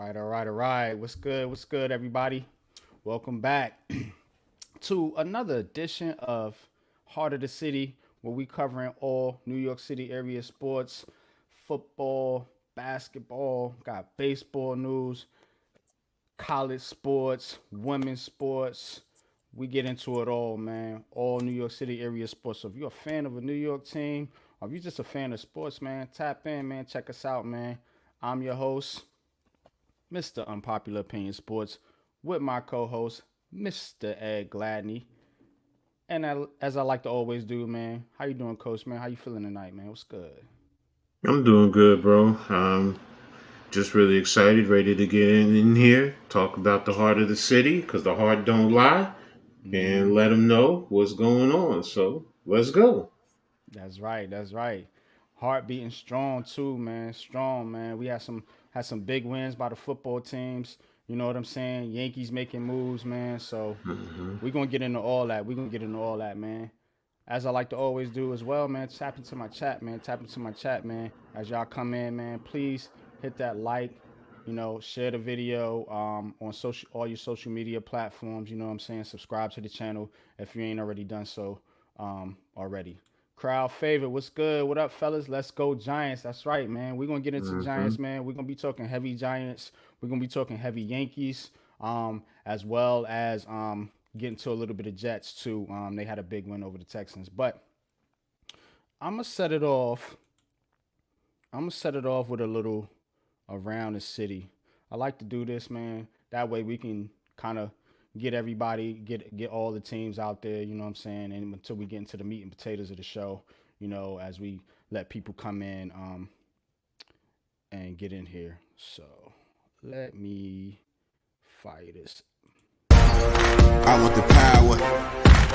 All right. What's good? What's good, everybody? Welcome back to another edition of Heart of the City, where we covering all New York City area sports, football, basketball, got baseball news, college sports, women's sports. We get into it all, man. All New York City area sports. So if you're a fan of a New York team, or if you're just a fan of sports, man, tap in, man. Check us out, man. I'm your host, Mr. Unpopular Opinion Sports, with my co-host, Mr. Ed Gladney. And as I like to always do, man, how you doing, Coach, man? How you feeling tonight, man? What's good? I'm doing good, bro. Just really excited, ready to get in here, talk about the heart of the city, because the heart don't lie, and let them know what's going on. So let's go. That's right. That's right. Heart beating strong too, man. Strong, man. We had some big wins by the football teams. You know what I'm saying? Yankees making moves, man. So hmm we're gonna get into all that. We're gonna get into all that, man. As I like to always do as well, man. Tap into my chat, man. Tap into my chat, man. As y'all come in, man, please hit that like. Share the video on social all your social media platforms. You know what I'm saying? Subscribe to the channel if you ain't already done so already. Crowd favorite, what's good? What up, fellas? Let's go Giants. That's right, man. We're gonna get into hmm Giants, man. We're gonna be talking heavy Giants. We're gonna be talking heavy Yankees, as well as getting to a little bit of Jets too. They had a big win over the Texans. But I'm gonna set it off. I'm gonna set it off with a little around the city. I like to do this, man. That way we can kind of get everybody, get all the teams out there. You know what I'm saying? And until we get into the meat and potatoes of the show, as we let people come in and get in here. So let me fire this. I want the power,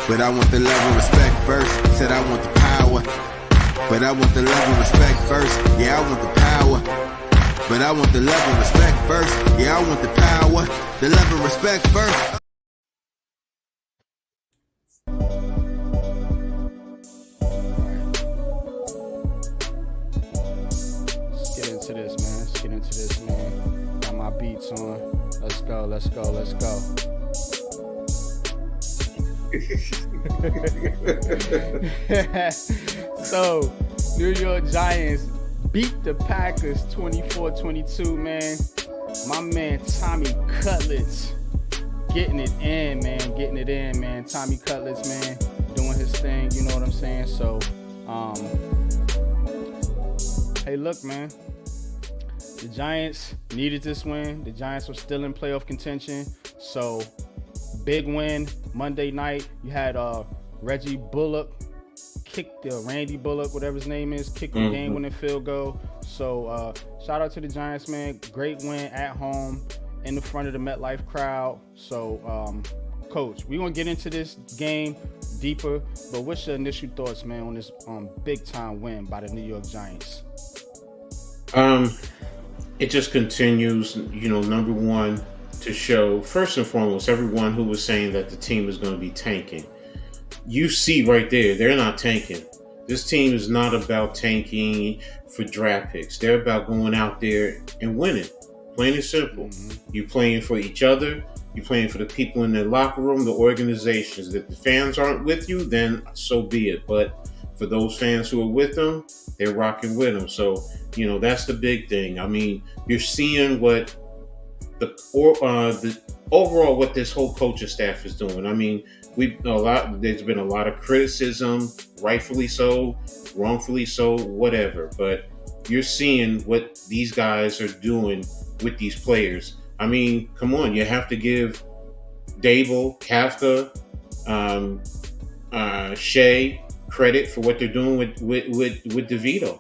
but I want the love and respect first. Said I want the power, but I want the love and respect first. Yeah, I want the power, but I want the love and respect first. Yeah, I want the power, the love and respect first. Let's get into this, man. Let's get into this, man. Got my beats on. Let's go. Let's go. Let's go. So, New York Giants beat the Packers 24-22, man. My man Tommy Cutlets getting it in, man. Getting it in, man. Tommy Cutlets, man, doing his thing, you know what I'm saying? So, hey, look, man. The Giants needed this win. The Giants were still in playoff contention. So, big win Monday night. You had Reggie Bullock Randy Bullock, whatever his name is, kicked the game-winning field goal. So shout out to the Giants, man. Great win at home in the front of the MetLife crowd. So, Coach, we're going to get into this game deeper, but what's your initial thoughts, man, on this big-time win by the New York Giants? It just continues, number one, to show, first and foremost, everyone who was saying that the team is going to be tanking. You see right there, they're not tanking. This team is not about tanking for draft picks. They're about going out there and winning. Plain and simple. You're playing for each other. You're playing for the people in the locker room, the organizations. If the fans aren't with you, then so be it. But for those fans who are with them, they're rocking with them. So, that's the big thing. I mean, you're seeing what the overall what this whole coaching staff is doing. I mean, there's been a lot of criticism, rightfully so, wrongfully so, whatever. But you're seeing what these guys are doing with these players. I mean, come on, you have to give Dable, Kafka, Shea credit for what they're doing with DeVito.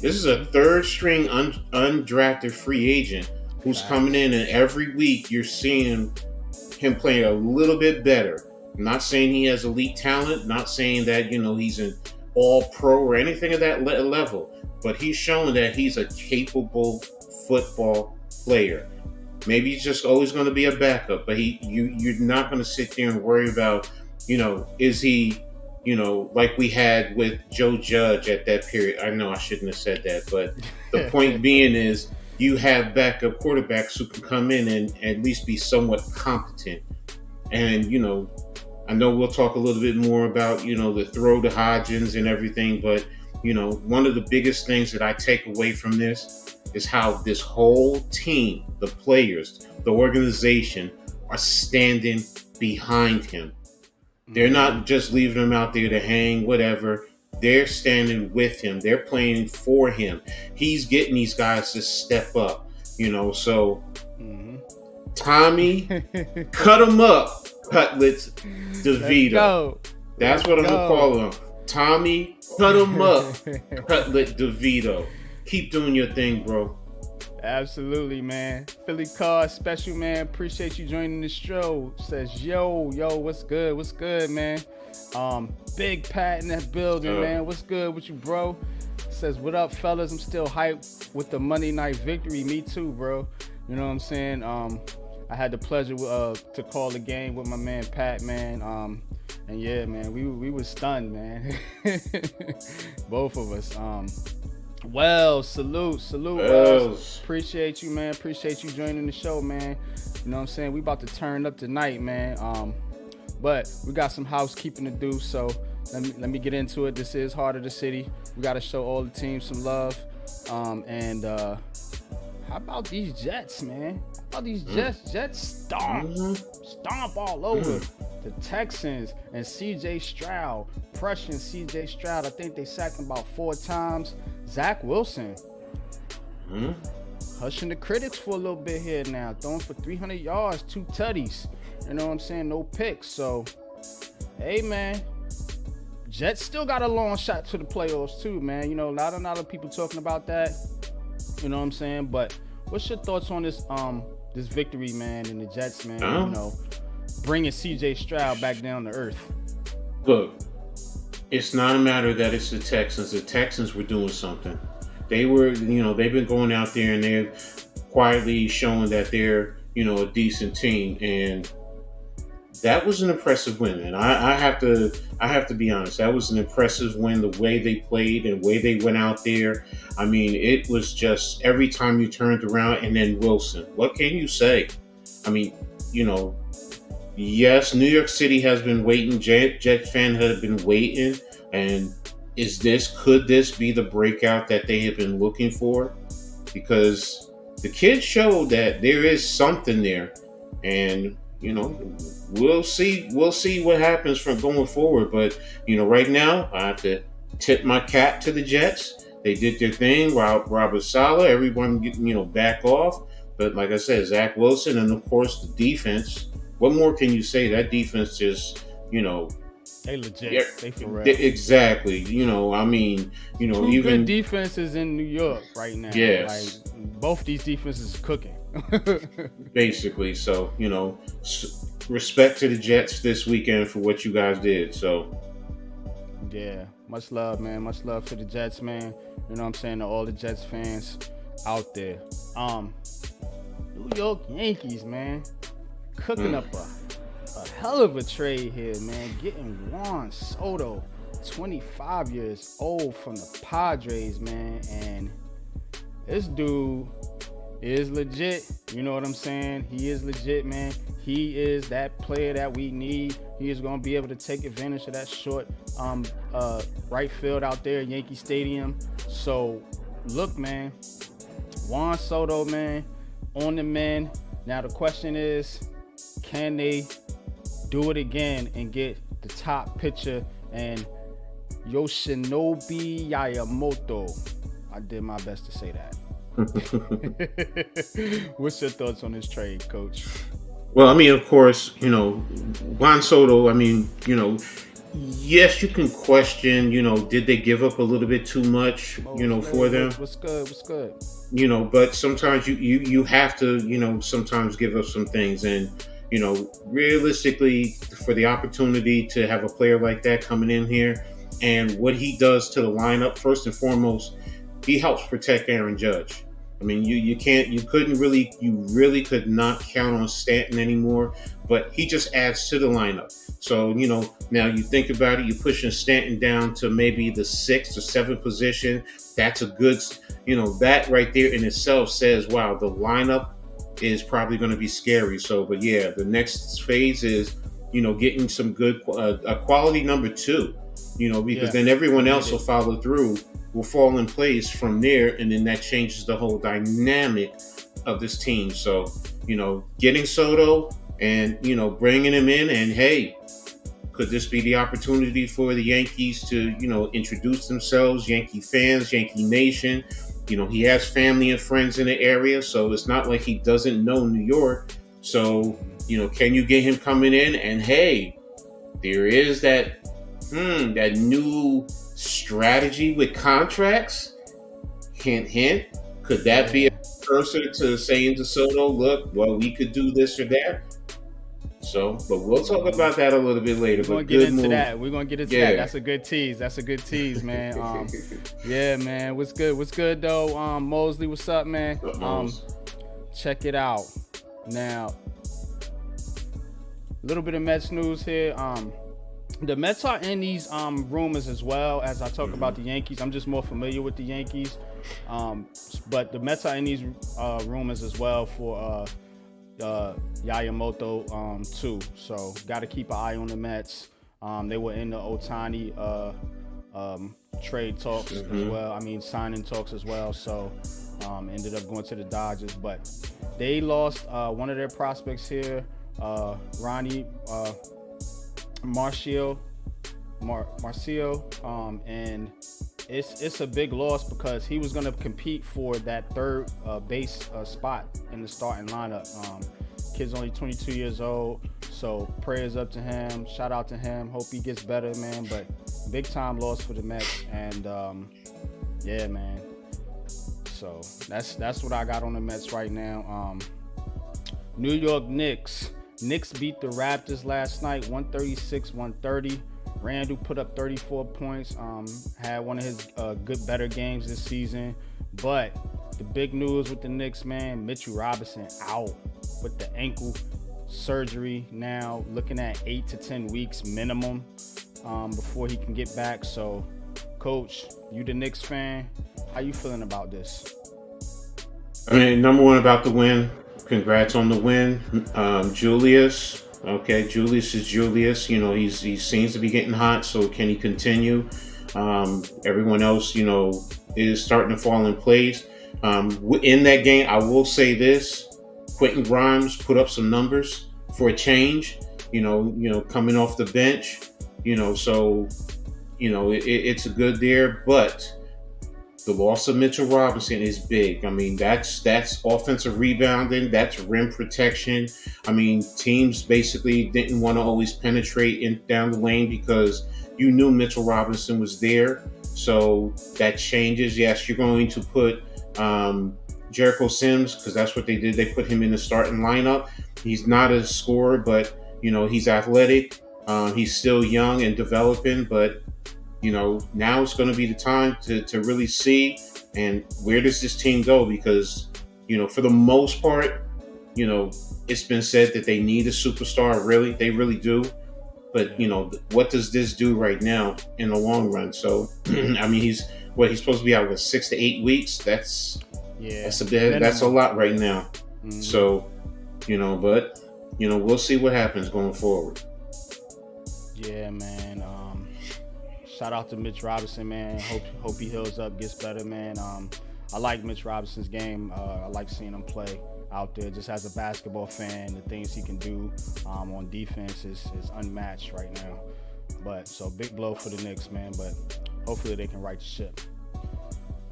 This is a third string undrafted free agent who's coming in, and every week you're seeing him playing a little bit better. I'm not saying he has elite talent, not saying that, he's an all pro or anything of that level, but he's showing that he's a capable football player. Maybe he's just always going to be a backup, but you're not going to sit there and worry about, is he, like we had with Joe Judge at that period. I know I shouldn't have said that, but the point being is, you have backup quarterbacks who can come in and at least be somewhat competent. And, I know we'll talk a little bit more about, the throw to Hodgins and everything, but, one of the biggest things that I take away from this is how this whole team, the players, the organization are standing behind him. They're not just leaving him out there to hang, whatever. They're standing with him. They're playing for him. He's getting these guys to step up, so Tommy, cut him up, Cutlets, DeVito. That's what I'm going to call him. Tommy, cut him up, Cutlet, DeVito. Keep doing your thing, bro. Absolutely, man. Philly Car special, man. Appreciate you joining the show. Says, yo, what's good, man? Big Pat in that building, man. What's good with you, bro? Says, what up, fellas? I'm still hyped with the Monday night victory. Me too, bro. You know what I'm saying? I had the pleasure to call the game with my man Pat, man. And yeah, man, we were stunned, man. Both of us. Salute. Wells. Appreciate you, man. Appreciate you joining the show, man. You know what I'm saying? We about to turn up tonight, man. But we got some housekeeping to do, so let me get into it. This is Heart of the City. We got to show all the teams some love. How about these Jets, man? How about these Jets? Jets stomp all over the Texans and C.J. Stroud, pressuring C.J. Stroud. I think they sacked him about 4 times. Zach Wilson, hushing the critics for a little bit here now, throwing for 300 yards, 2 tutties. You know what I'm saying? No picks. So, hey, man, Jets still got a long shot to the playoffs too, man. Not a lot of people talking about that. You know what I'm saying? But what's your thoughts on this this victory, man, and the Jets, man? Bringing C.J. Stroud back down to earth. Look, it's not a matter that it's the Texans. The Texans were doing something. They were, they've been going out there and they're quietly showing that they're, a decent team, and that was an impressive win. And I have to be honest. That was an impressive win. The way they played and the way they went out there. I mean, it was just every time you turned around, and then Wilson. What can you say? I mean, yes, New York City has been waiting. Jet fans have been waiting. And could this be the breakout that they have been looking for? Because the kids showed that there is something there. And, we'll see what happens from going forward. But, right now, I have to tip my cap to the Jets. They did their thing. Robert Saleh, everyone, back off. But like I said, Zach Wilson, and of course the defense. What more can you say? That defense just, they legit. They for real. Exactly. I mean, Two even good defenses in New York right now. Yes. Like, both these defenses cooking. Basically. So, respect to the Jets this weekend for what you guys did. So, yeah, much love, man. Much love to the Jets, man. You know what I'm saying? To all the Jets fans out there. New York Yankees, man, cooking up a hell of a trade here, man. Getting Juan Soto, 25 years old, from the Padres, man. And this dude is legit. You know what I'm saying? He is legit, man. He is that player that we need. He is going to be able to take advantage of that short right field out there at Yankee Stadium. So, look, man, Juan Soto, man, on the mend. Now, the question is, can they do it again and get the top pitcher and Yoshinobu Yamamoto? I did my best to say that. What's your thoughts on this trade, Coach? Well, I mean, of course, Juan Soto, I mean, yes, you can question, did they give up a little bit too much, for them? What's good? But sometimes you have to, sometimes give up some things. And, realistically, for the opportunity to have a player like that coming in here and what he does to the lineup, first and foremost, he helps protect Aaron Judge. I mean, you really could not count on Stanton anymore, but he just adds to the lineup. So, now you think about it, you're pushing Stanton down to maybe the 6th or 7th position. That's a good, that right there in itself says, wow, the lineup is probably going to be scary. So, but yeah, the next phase is, getting some good, a quality number 2, because then everyone else will follow through, will fall in place from there. And then that changes the whole dynamic of this team. So, getting Soto and, bringing him in, and hey, could this be the opportunity for the Yankees to, introduce themselves, Yankee fans, Yankee Nation? He has family and friends in the area, so it's not like he doesn't know New York. So, can you get him coming in? And hey, there is that new strategy with contracts. Hint, hint. Could that be a precursor to saying to Soto, look, well, we could do this or that? So, but we'll talk about that a little bit later. We're gonna get into that. We're gonna get into that. That's a good tease, man. Yeah, man. What's good though? Mosley, what's up, man? Check it out. Now, a little bit of Mets news here. The Mets are in these rumors as well as I talk about the Yankees. I'm just more familiar with the Yankees. But the Mets are in these rumors as well for Yamamoto too. So got to keep an eye on the Mets. They were in the Ohtani trade talks as well. I mean, signing talks as well. So ended up going to the Dodgers, but they lost one of their prospects here, Ronnie Marcio, and it's a big loss because he was going to compete for that third base spot in the starting lineup. Kid's only 22 years old, so prayers up to him. Shout out to him. Hope he gets better, man. But big time loss for the Mets, and yeah, man. So that's what I got on the Mets right now. New York Knicks beat the Raptors last night, 136-130. Randall put up 34 points. Had one of his better games this season. But the big news with the Knicks, man, Mitchell Robinson out with the ankle surgery now, looking at 8 to 10 weeks minimum before he can get back. So, Coach, you the Knicks fan, how you feeling about this? I mean, number one about the win. Congrats on the win. Julius. Okay, Julius is Julius. He seems to be getting hot, so can he continue? Everyone else, is starting to fall in place. In that game, I will say this. Quentin Grimes put up some numbers for a change, coming off the bench, so, it's a good there, but the loss of Mitchell Robinson is big. I mean, that's offensive rebounding, that's rim protection. I mean, teams basically didn't want to always penetrate down the lane because you knew Mitchell Robinson was there. So that changes. Yes, you're going to put Jericho Sims, because that's what they did. They put him in the starting lineup. He's not a scorer, but, he's athletic. He's still young and developing, but now it's going to be the time to really see, and where does this team go? Because, for the most part, it's been said that they need a superstar. Really, they really do. But, what does this do right now in the long run? So, I mean, he's supposed to be out with 6 to 8 weeks. That's a lot right now. Mm-hmm. So, but, we'll see what happens going forward. Yeah, man. Shout out to Mitch Robinson, man. Hope he heals up, gets better, man. I like Mitch Robinson's game. I like seeing him play out there. Just as a basketball fan, the things he can do on defense is unmatched right now. But so big blow for the Knicks, man. But hopefully they can right the ship.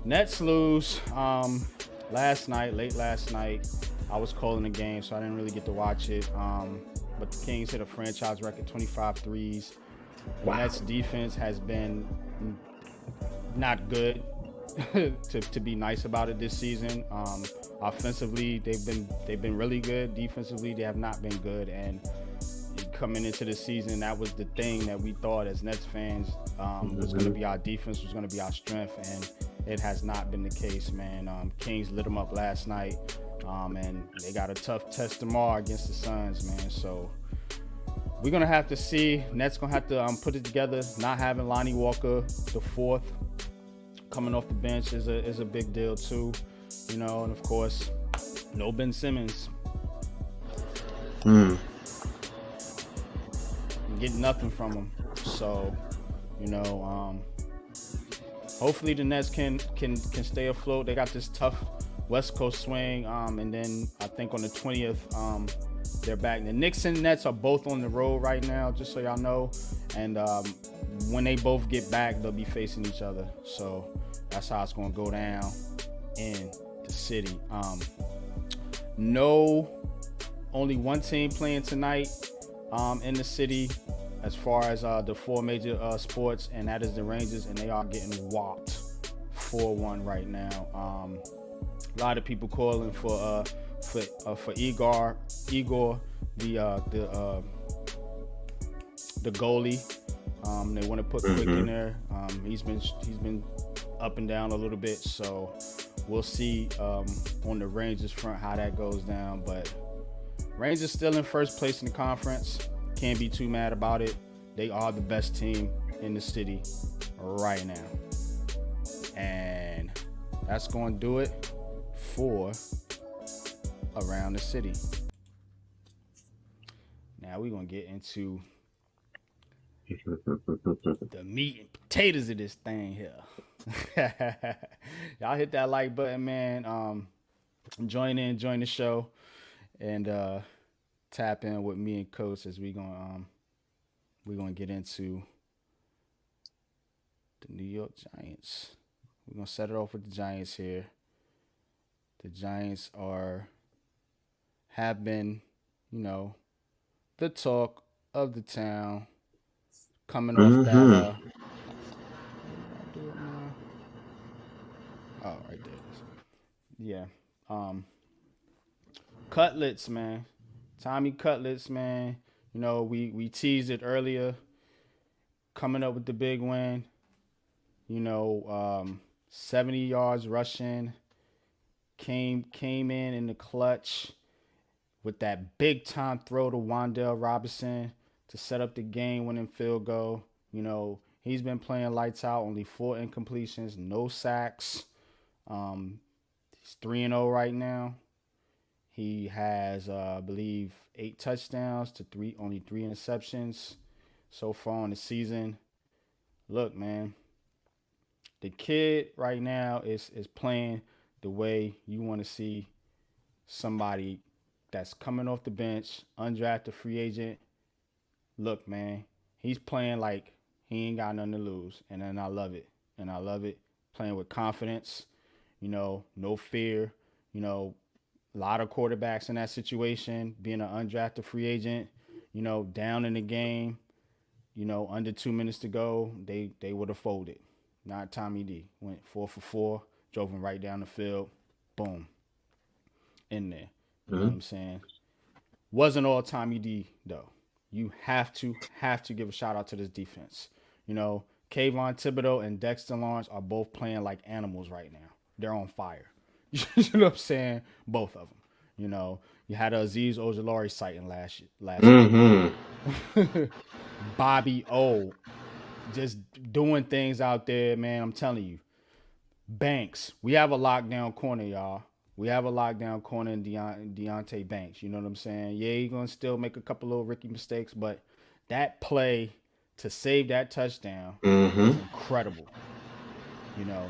Nets lose late last night. I was calling the game, so I didn't really get to watch it. But the Kings hit a franchise record 25 threes. Wow. Nets defense has been not good, to be nice about it this season. Offensively, they've been really good. Defensively, they have not been good. And coming into the season, that was the thing that we thought as Nets fans was going to be our defense, was going to be our strength, and it has not been the case, man. Kings lit them up last night, and they got a tough test tomorrow against the Suns, man. So we're gonna have to see. Nets gonna have to put it together. Not having Lonnie Walker, the fourth, coming off the bench is a big deal too, you know. And of course, no Ben Simmons. Get nothing from him. So, you know, hopefully the Nets can stay afloat. They got this tough West Coast swing, and then I think on the 20th, they're back. The Knicks and Nets are both on the road right now, just so y'all know. And when they both get back, they'll be facing each other. So that's how it's going to go down in the city. Only one team playing tonight in the city as far as the four major sports, and that is the Rangers, and they are getting whopped 4-1 right now. A lot of people calling for Igor, the goalie. They want to put Quick in there. He's been up and down a little bit, so we'll see on the Rangers front how that goes down. But Rangers still in first place in the conference. Can't be too mad about it. They are the best team in the city right now. And that's going to do it for Around the City. Now we're going to get into the meat and potatoes of this thing here. Y'all hit that like button, man. Join the show, and tap in with me and Coach as we're gonna get into the New York Giants. We're gonna set it off with the Giants here. The Giants have been, you know, the talk of the town, coming off that. Oh, right there. Yeah. Cutlets, man. Tommy Cutlets, man. You know, we teased it earlier. Coming up with the big win. You know, 70 yards rushing. Came in the clutch with that big time throw to Wan'Dale Robinson to set up the game-winning field goal. You know, he's been playing lights out. Only 4 incompletions, no sacks. He's 3-0 right now. He has, I believe, 8 touchdowns to only 3 interceptions so far in the season. Look, man, the kid right now is playing the way you want to see somebody that's coming off the bench, undrafted free agent. Look, man, he's playing like he ain't got nothing to lose, and then I love it. Playing with confidence, you know, no fear, you know. A lot of quarterbacks in that situation, being an undrafted free agent, you know, down in the game, you know, under 2 minutes to go, they would have folded. Not Tommy D. Went 4 for 4, drove him right down the field, boom, in there. You know what I'm saying? Wasn't all Tommy D, though. You have to give a shout out to this defense. You know, Kayvon Thibodeau and Dexter Lawrence are both playing like animals right now. They're on fire. You know what I'm saying? Both of them. You know, you had Azeez Ojulari sighting last year. Bobby O, just doing things out there, man. I'm telling you. Banks, we have a lockdown corner, y'all. We have a lockdown corner in Deontay Banks. You know what I'm saying? Yeah, he's going to still make a couple little Ricky mistakes, but that play to save that touchdown was incredible. You know,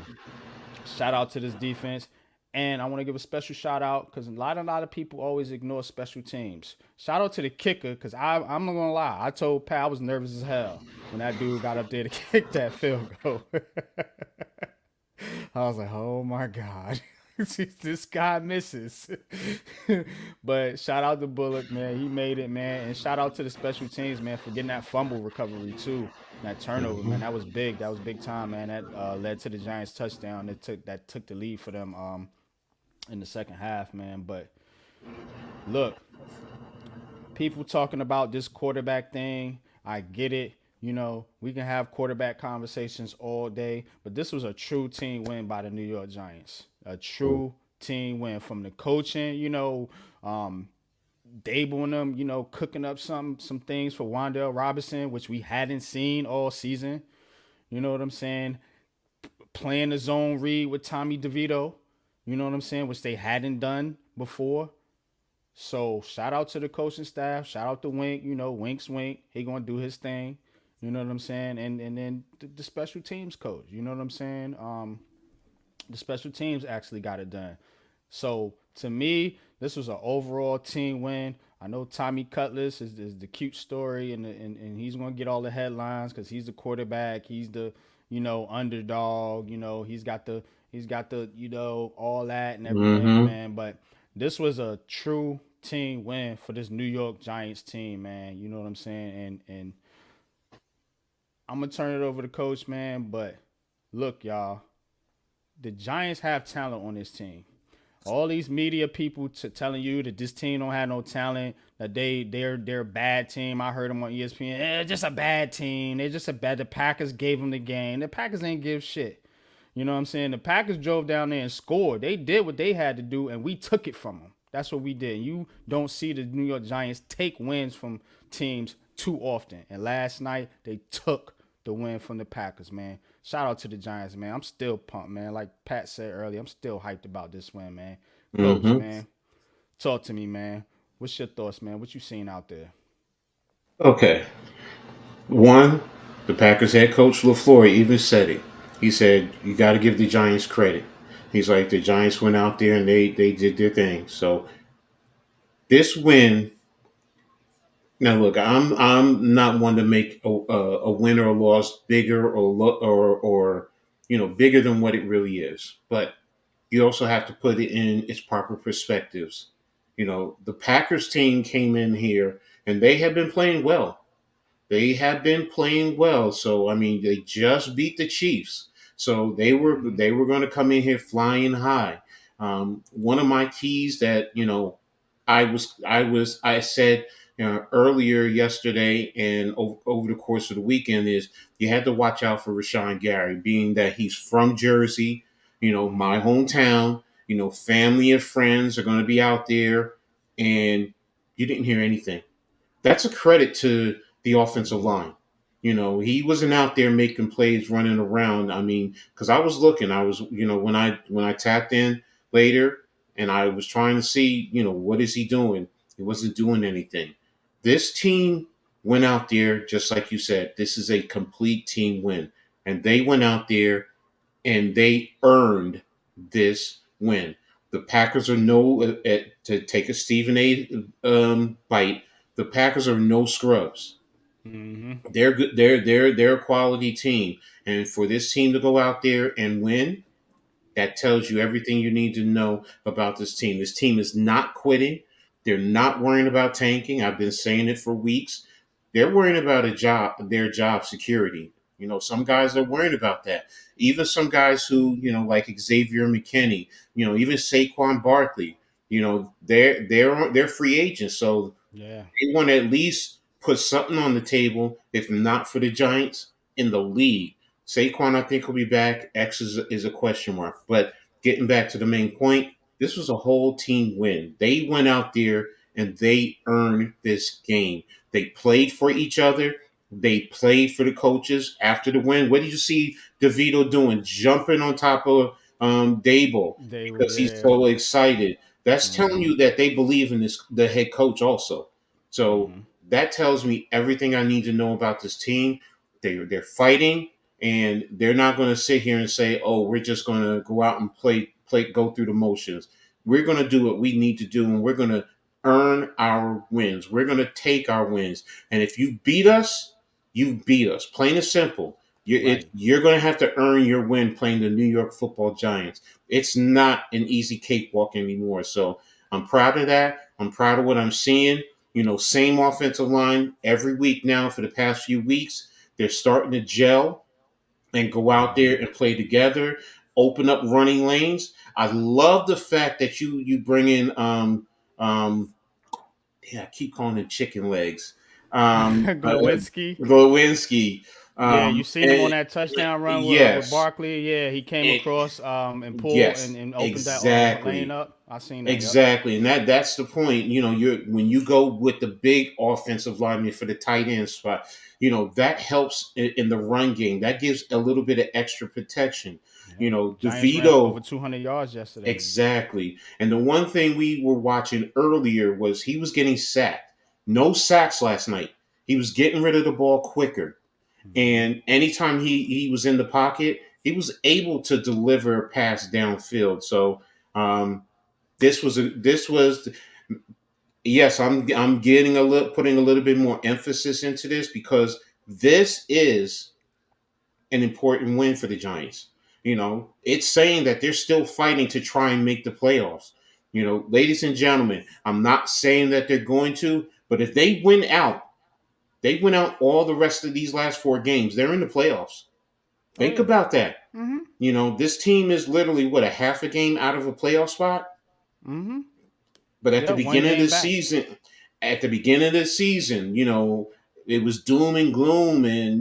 shout out to this defense. And I want to give a special shout out because a lot of people always ignore special teams. Shout out to the kicker because I'm not going to lie. I told Pat I was nervous as hell when that dude got up there to kick that field goal. I was like, oh, my God. This guy misses. But shout out to Bullock, man. He made it, man. And shout out to the special teams, man, for getting that fumble recovery, too. That turnover, man, that was big. That was big time, man. That led to the Giants' touchdown. That took the lead for them in the second half, man. But look, people talking about this quarterback thing, I get it. We can have quarterback conversations all day, but this was a true team win by the New York Giants. A true team win from the coaching, Dable and them, cooking up some things for Wandale Robinson, which we hadn't seen all season. You know what I'm saying? Playing the zone read with Tommy DeVito, you know what I'm saying, which they hadn't done before. So shout out to the coaching staff. Shout out to Wink. Wink's Wink. He gonna do his thing. You know what I'm saying? And then the special teams coach. You know what I'm saying? The special teams actually got it done. So to me, this was an overall team win. I know Tommy Cutlets is the cute story, and he's gonna get all the headlines because he's the quarterback. He's the underdog. He's got the all that and everything, Mm-hmm. man. But this was a true team win for this New York Giants team, man. You know what I'm saying? And I'm gonna turn it over to Coach, man. But look, y'all, the Giants have talent on this team. All these media people telling you that this team don't have no talent, that they're a bad team. I heard them on ESPN. Just a bad team. They're just a bad. The Packers gave them the game. The Packers ain't give shit. You know what I'm saying? The Packers drove down there and scored. They did what they had to do, and we took it from them. That's what we did. You don't see the New York Giants take wins from teams too often. And last night, they took the win from the Packers, man. Shout out to the Giants, man. I'm still pumped, man. Like Pat said earlier, I'm still hyped about this win, man. Coach, Mm-hmm. man, talk to me, man. What's your thoughts, man? What you seen out there? Okay. One, the Packers head coach LaFleur even said it. He said you got to give the Giants credit. He's like the Giants went out there and they did their thing. So this win. Now look, I'm not one to make a win or a loss bigger or bigger than what it really is. But you also have to put it in its proper perspectives. The Packers team came in here and they have been playing well. They have been playing well. So I mean, they just beat the Chiefs. So they were Mm-hmm. they were going to come in here flying high. One of my keys that I said earlier yesterday and over the course of the weekend is you had to watch out for Rashawn Gary, being that he's from Jersey, Mm-hmm. my hometown. Family and friends are going to be out there, and you didn't hear anything. That's a credit to the offensive Mm-hmm. line. He wasn't out there making plays, running around. I mean, because I was looking, I was, when I tapped in later, and I was trying to see, what is he doing? He wasn't doing anything. This team went out there, just like you said. This is a complete team win, and they went out there and they earned this win. The Packers are to take a Stephen A. Bite. The Packers are no scrubs. Mm-hmm. They're good. They're a quality team, and for this team to go out there and win, that tells you everything you need to know about this team. This team is not quitting. They're not worrying about tanking. I've been saying it for weeks. They're worrying about their job security. Some guys are worried about that. Even some guys who, like Xavier McKinney, even Saquon Barkley, they're free agents. So Yeah. they want to at least put something on the table, if not for the Giants, in the league. Saquon, I think, will be back. X is a question mark. But getting back to the main point, this was a whole team win. They went out there and they earned this game. They played for each other. They played for the coaches after the win. What did you see DeVito doing? Jumping on top of Dable They were because he's there. so excited. That's telling Mm-hmm. you that they believe in the head coach also. So Mm-hmm. that tells me everything I need to know about this team. They're fighting, and they're not going to sit here and say, "Oh, we're just going to go out and go through the motions." We're going to do what we need to do, and we're going to earn our wins. We're going to take our wins, and if you beat us, you beat us. Plain and simple. Right. You're going to have to earn your win playing the New York Football Giants. It's not an easy cakewalk anymore. So I'm proud of that. I'm proud of what I'm seeing. Same offensive line every week now for the past few weeks. They're starting to gel and go out Mm-hmm. there and play together, open up running lanes. I love the fact that you bring in yeah, I keep calling it chicken legs. Glowinski. Glowinski. Yeah, you seen him on And that touchdown run with yes, Barkley. Yeah, he came and across and pulled yes, and opened that lane exactly. up. I seen that. Yep. Exactly, and that's the point. You're when you go with the big offensive lineman for the tight end spot, that helps in the run game. That gives a little bit of extra protection. Yep. Giants ran for over DeVito, 200 yards yesterday. exactly. And the one thing we were watching earlier was he was getting sacked. No sacks last night. He was getting rid of the ball quicker, and anytime he was in the pocket, he was able to deliver a pass downfield. So. This was yes, I'm getting putting a little bit more emphasis into this because this is an important win for the Giants. It's saying that they're still fighting to try and make the playoffs. Ladies and gentlemen, I'm not saying that they're going to, but if they win out all the rest of these last 4 games, they're in the playoffs. Oh Think yeah. about that. Mm-hmm. This team is literally a half a game out of a playoff spot. Mm-hmm. But Yeah, one game back. at the beginning of the season, it was doom and gloom, and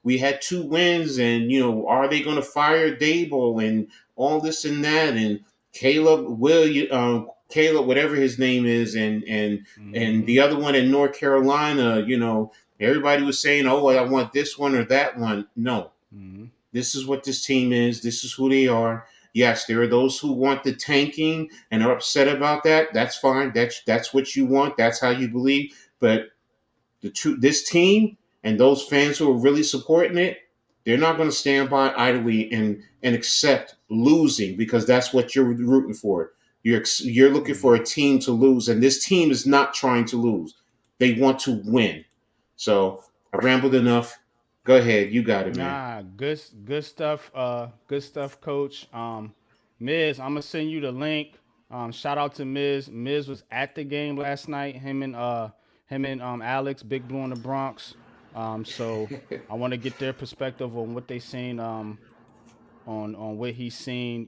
we had 2 wins, and are they going to fire Dable and all this and that, and Caleb, whatever his name is, and Mm-hmm. the other one in North Carolina, everybody was saying, oh, I want this one or that one. No, Mm-hmm. this is what this team is. This is who they are. Yes, there are those who want the tanking and are upset about that. That's fine. That's what you want. That's how you believe. But this team and those fans who are really supporting it, they're not going to stand by idly and accept losing because that's what you're rooting for. You're looking for a team to lose, and this team is not trying to lose. They want to win. So I rambled enough. Go ahead, you got it, man. Nah, good stuff. Good stuff, Coach. Miz, I'm gonna send you the link. Shout out to Miz. Miz was at the game last night. Him and Alex, Big Blue in the Bronx. So I want to get their perspective on what they seen. On what he's seen.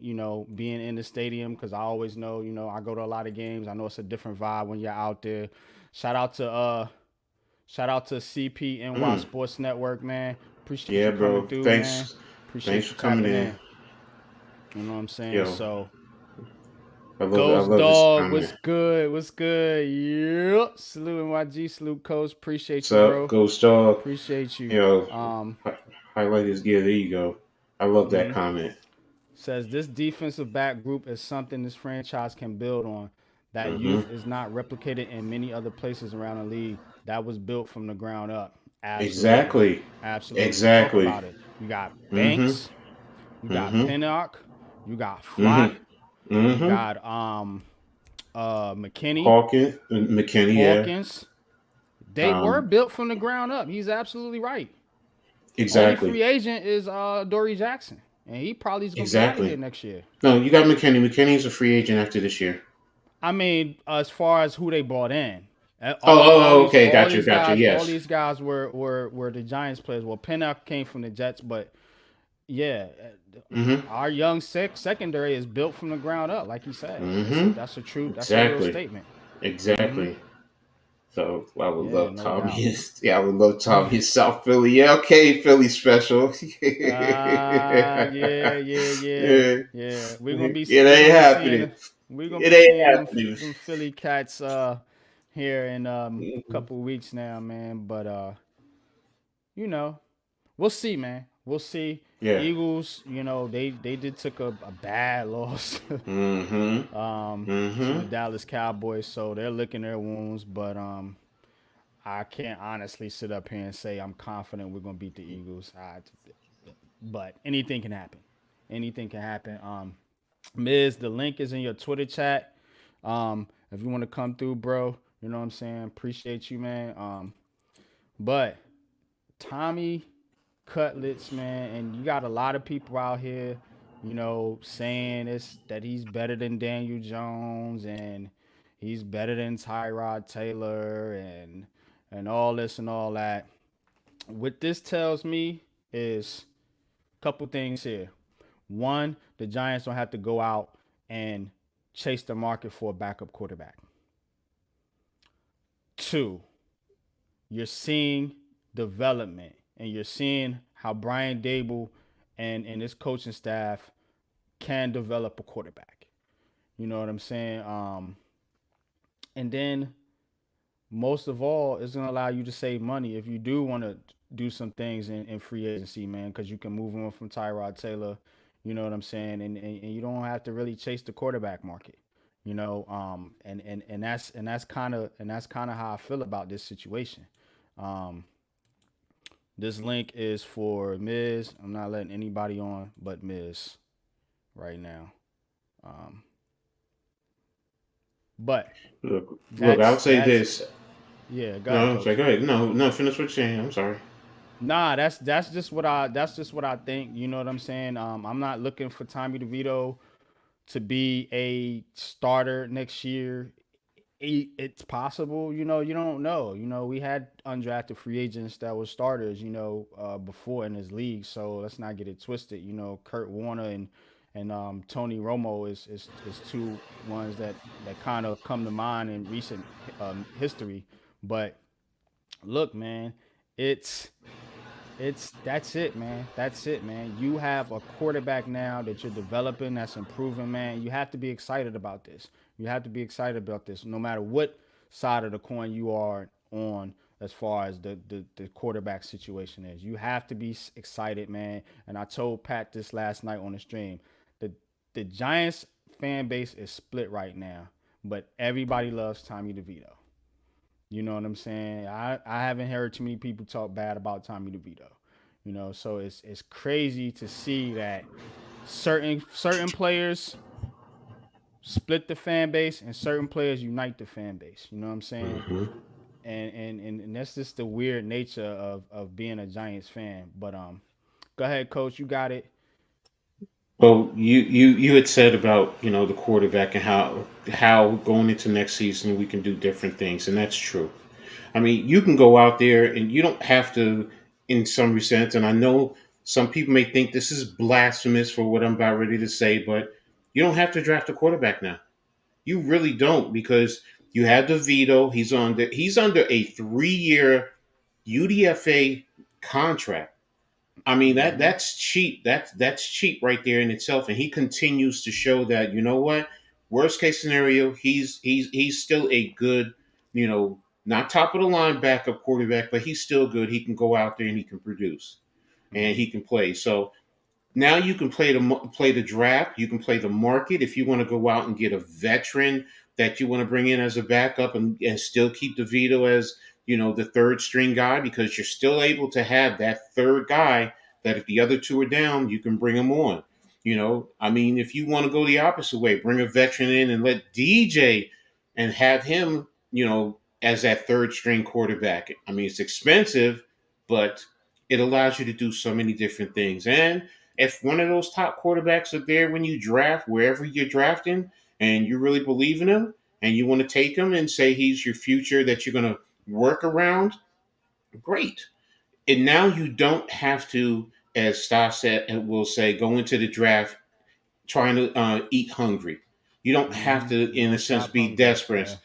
Being in the stadium because I always know. I go to a lot of games. I know it's a different vibe when you're out there. Shout out to CPNY Mm. Sports Network, man. Appreciate Yeah, you coming bro. through, man. Thanks. Appreciate Thanks you for coming tapping in. in. You know what I'm saying? Yo, So, I Ghost love this Dog, what's comment. good? What's good? Yep. Salute NYG, salute Coach. Appreciate What's you, up, bro. Ghost Dog? Appreciate you. Yo, Um, highlight his gear. There you go. I love that comment. Says this defensive back group is something this franchise can build on. That Mm-hmm. youth is not replicated in many other places around the league. That was built from the ground up. Absolutely. Exactly. Absolutely. Talk Exactly. about it. You got Mm-hmm. Banks, you got Mm-hmm. Pinnock, you got Flott, Mm-hmm. you Mm-hmm. got McKinney, Hawkins, McKinney, yeah. Hawkins. They were Um, built from the ground up. He's absolutely right. Only exactly. free agent is Dory Jackson. And he probably is gonna be out of here Exactly. next year. No, you got McKinney. McKinney's a free agent after this year. I mean, as far as who they brought in, Okay. all Gotcha. these Gotcha. guys, Yes. were the Giants players. Well, Pinnock came from the Jets, but yeah, Mm-hmm. our young secondary is built from the ground up, like you said. Mm-hmm. That's a real Exactly. statement. Exactly. So I would Yeah, love no doubt. Tommy. Yeah, I would love Tommy in South Philly. Yeah, okay, Philly special. Yeah, yeah, yeah, Yeah. yeah. It We're ain't gonna be seeing happening. we're gonna It be ain't seeing happening. them Philly cats here in a couple weeks now, man. But you know, we'll see, man. We'll see. Yeah. Eagles, they did took a bad loss Mm-hmm. to the Mm-hmm. Dallas Cowboys, so they're licking their wounds. But I can't honestly sit up here and say I'm confident we're gonna beat the Eagles. But anything can happen. Anything can happen. Miz, the link is in your Twitter chat. If you want to come through, bro, you know what I'm saying. Appreciate you, man. But Tommy Cutlets, man, and you got a lot of people out here, saying that he's better than Daniel Jones and he's better than Tyrod Taylor and all this and all that. What this tells me is a couple things here. One, the Giants don't have to go out and chase the market for a backup quarterback. Two, you're seeing development, and you're seeing how Brian Dable and his coaching staff can develop a quarterback. You know what I'm saying? And then most of all, it's gonna allow you to save money if you do want to do some things in free agency, man, because you can move on from Tyrod Taylor. You know what I'm saying? And you don't have to really chase the quarterback market. You know, and that's kind of how I feel about this situation. Um, this link is for Miz. I'm not letting anybody on but Miz right now. Um, but Look, I'll say that's this. yeah. Go ahead, No, I'm sorry. coach. Go ahead. No, no, finish what you're saying. I'm sorry. Nah, that's just what I think. You know what I'm saying? I'm not looking for Tommy DeVito to be a starter next year. It's possible, you don't know. We had undrafted free agents that were starters, before in this league. So let's not get it twisted. Kurt Warner and Tony Romo is two ones that kind of come to mind in recent history. But look, man, it's it's that's it, man. That's it, man. You have a quarterback now that you're developing that's improving, man. You have to be excited about this. You have to be excited about this, no matter what side of the coin you are on as far as the quarterback situation is. You have to be excited, man. And I told Pat this last night on the stream. The the Giants fan base is split right now, but everybody loves Tommy DeVito. You know what I'm saying? I haven't heard too many people talk bad about Tommy DeVito. So it's crazy to see that certain players split the fan base and certain players unite the fan base. You know what I'm saying? Hmm. And that's just the weird nature of being a Giants fan. But go ahead, coach, you got it. Well, you had said about the quarterback and how going into next season we can do different things, and that's true. I mean, you can go out there and you don't have to, in some sense, and I know some people may think this is blasphemous for what I'm about ready to say, but you don't have to draft a quarterback now. You really don't because you have DeVito. He's under a 3-year UDFA contract. I mean Mm-hmm. that's cheap. That's cheap right there in itself. And he continues to show that worst case scenario, he's still a good, not top of the line backup quarterback, but he's still good. He can go out there and he can produce and Mm-hmm. he can play. So now you can play the draft. You can play the market if you want to go out and get a veteran that you want to bring in as a backup and still keep DeVito as the third string guy because you're still able to have that third guy that if the other two are down, you can bring them on. I mean, if you want to go the opposite way, bring a veteran in and let DJ and have him, as that third string quarterback. I mean, it's expensive, but it allows you to do so many different things. And if one of those top quarterbacks are there when you draft, wherever you're drafting, and you really believe in him, and you want to take him and say he's your future that you're going to work around, great. And now you don't have to, as Stas said, will say, go into the draft trying to eat hungry. You don't have Mm-hmm. to, You're in a gonna sense, shop be hungry. desperate. Yeah.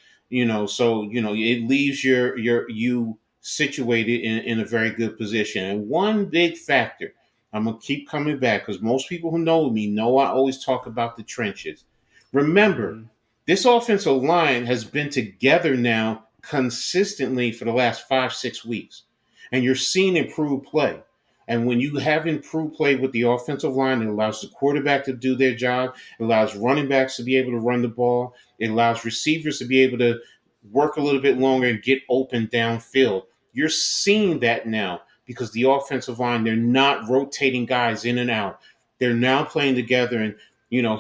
So it leaves you situated in a very good position. And one big factor, I'm gonna keep coming back because most people who know me know I always talk about the trenches. Remember, Mm-hmm. this offensive line has been together now consistently for the last 5-6 weeks, and you're seeing improved play. And when you have improved play with the offensive line, it allows the quarterback to do their job. It allows running backs to be able to run the ball. It allows receivers to be able to work a little bit longer and get open downfield. You're seeing that now because the offensive line, they're not rotating guys in and out. They're now playing together and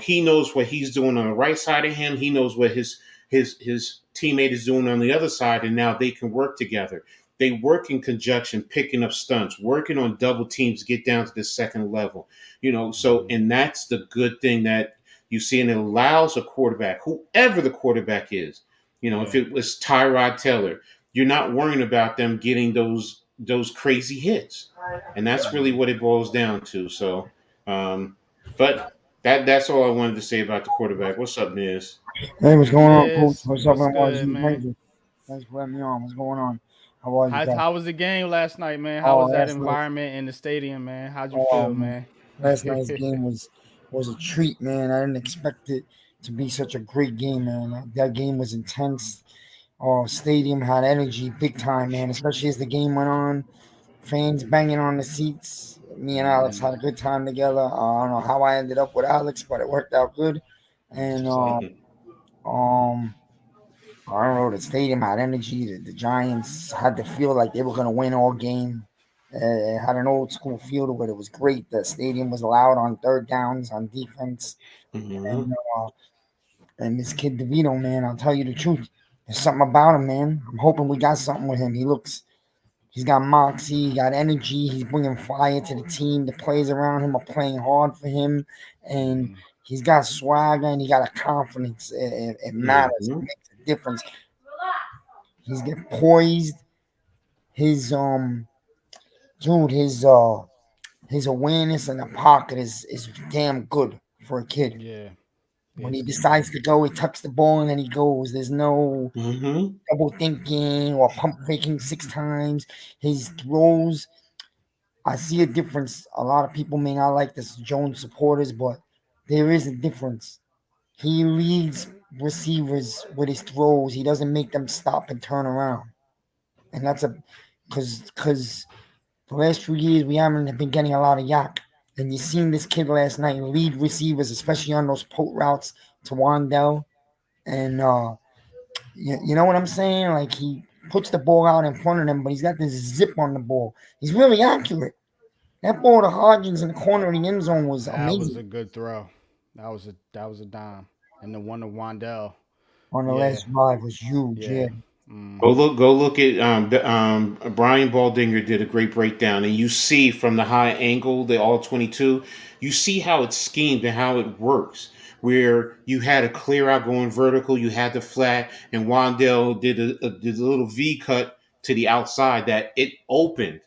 he knows what he's doing on the right side of him. He knows what his teammate is doing on the other side, and now they can work together. They work in conjunction, picking up stunts, working on double teams to get down to the second level. So Mm-hmm. and that's the good thing that you see, and it allows a quarterback, whoever the quarterback is, if Yeah. it was Tyrod Taylor, you're not worrying about them getting those crazy hits, and that's really Mm-hmm. what it boils down to. So, but that's all I wanted to say about the quarterback. What's up, Niz? Hey, what's going on, Coach? Miz, What's up, what's NYG? good, man? Thanks for letting me on. What's going on? How are you guys? How was the game last night, man? How Oh, was that environment in the stadium, man? How'd you feel, man? last night's game was a treat, man. I didn't expect it to be such a great game, man. That game was intense. Oh, stadium had energy, big time, man. Especially as the game went on, fans banging on the seats. Me and Alex had a good time together. I don't know how I ended up with Alex, but it worked out good. And um, I don't know. The stadium had energy. The Giants had to feel like they were going to win all game. It had an old school feel to it. It was great. The stadium was loud on third downs, on defense, Mm-hmm. and and this kid DeVito, man, I'll tell you the truth. There's something about him, man. I'm hoping we got something with him. He's got moxie, he got energy. He's bringing fire to the team. The players around him are playing hard for him, and he's got swagger and he got a confidence. It matters. It Mm-hmm. makes a difference. He's get poised. His dude, his awareness in the pocket is damn good for a kid. Yeah, When he it's decides to go, he tucks the ball and then he goes. There's no Mm-hmm. double thinking or pump faking 6 times. His throws, I see a difference. A lot of people may not like this Jones supporters, but there is a difference. He leads receivers with his throws. He doesn't make them stop and turn around. And that's a because the last few years we haven't been getting a lot of yak. And you seen this kid last night lead receivers, especially on those post routes to Wandell. And you know what I'm saying? Like he puts the ball out in front of him, but he's got this zip on the ball. He's really accurate. That ball to Hodgins in the corner of the end zone was that was amazing a good throw. That was a dime, and the one to Wandell. on the Yeah, last drive was huge. Yeah, yeah. Go look at Brian Baldinger did a great breakdown, and you see from the high angle, the all 22, you see how it's schemed and how it works. Where you had a clear out going vertical, you had the flat, and Wandell did a little V cut to the outside that it opened.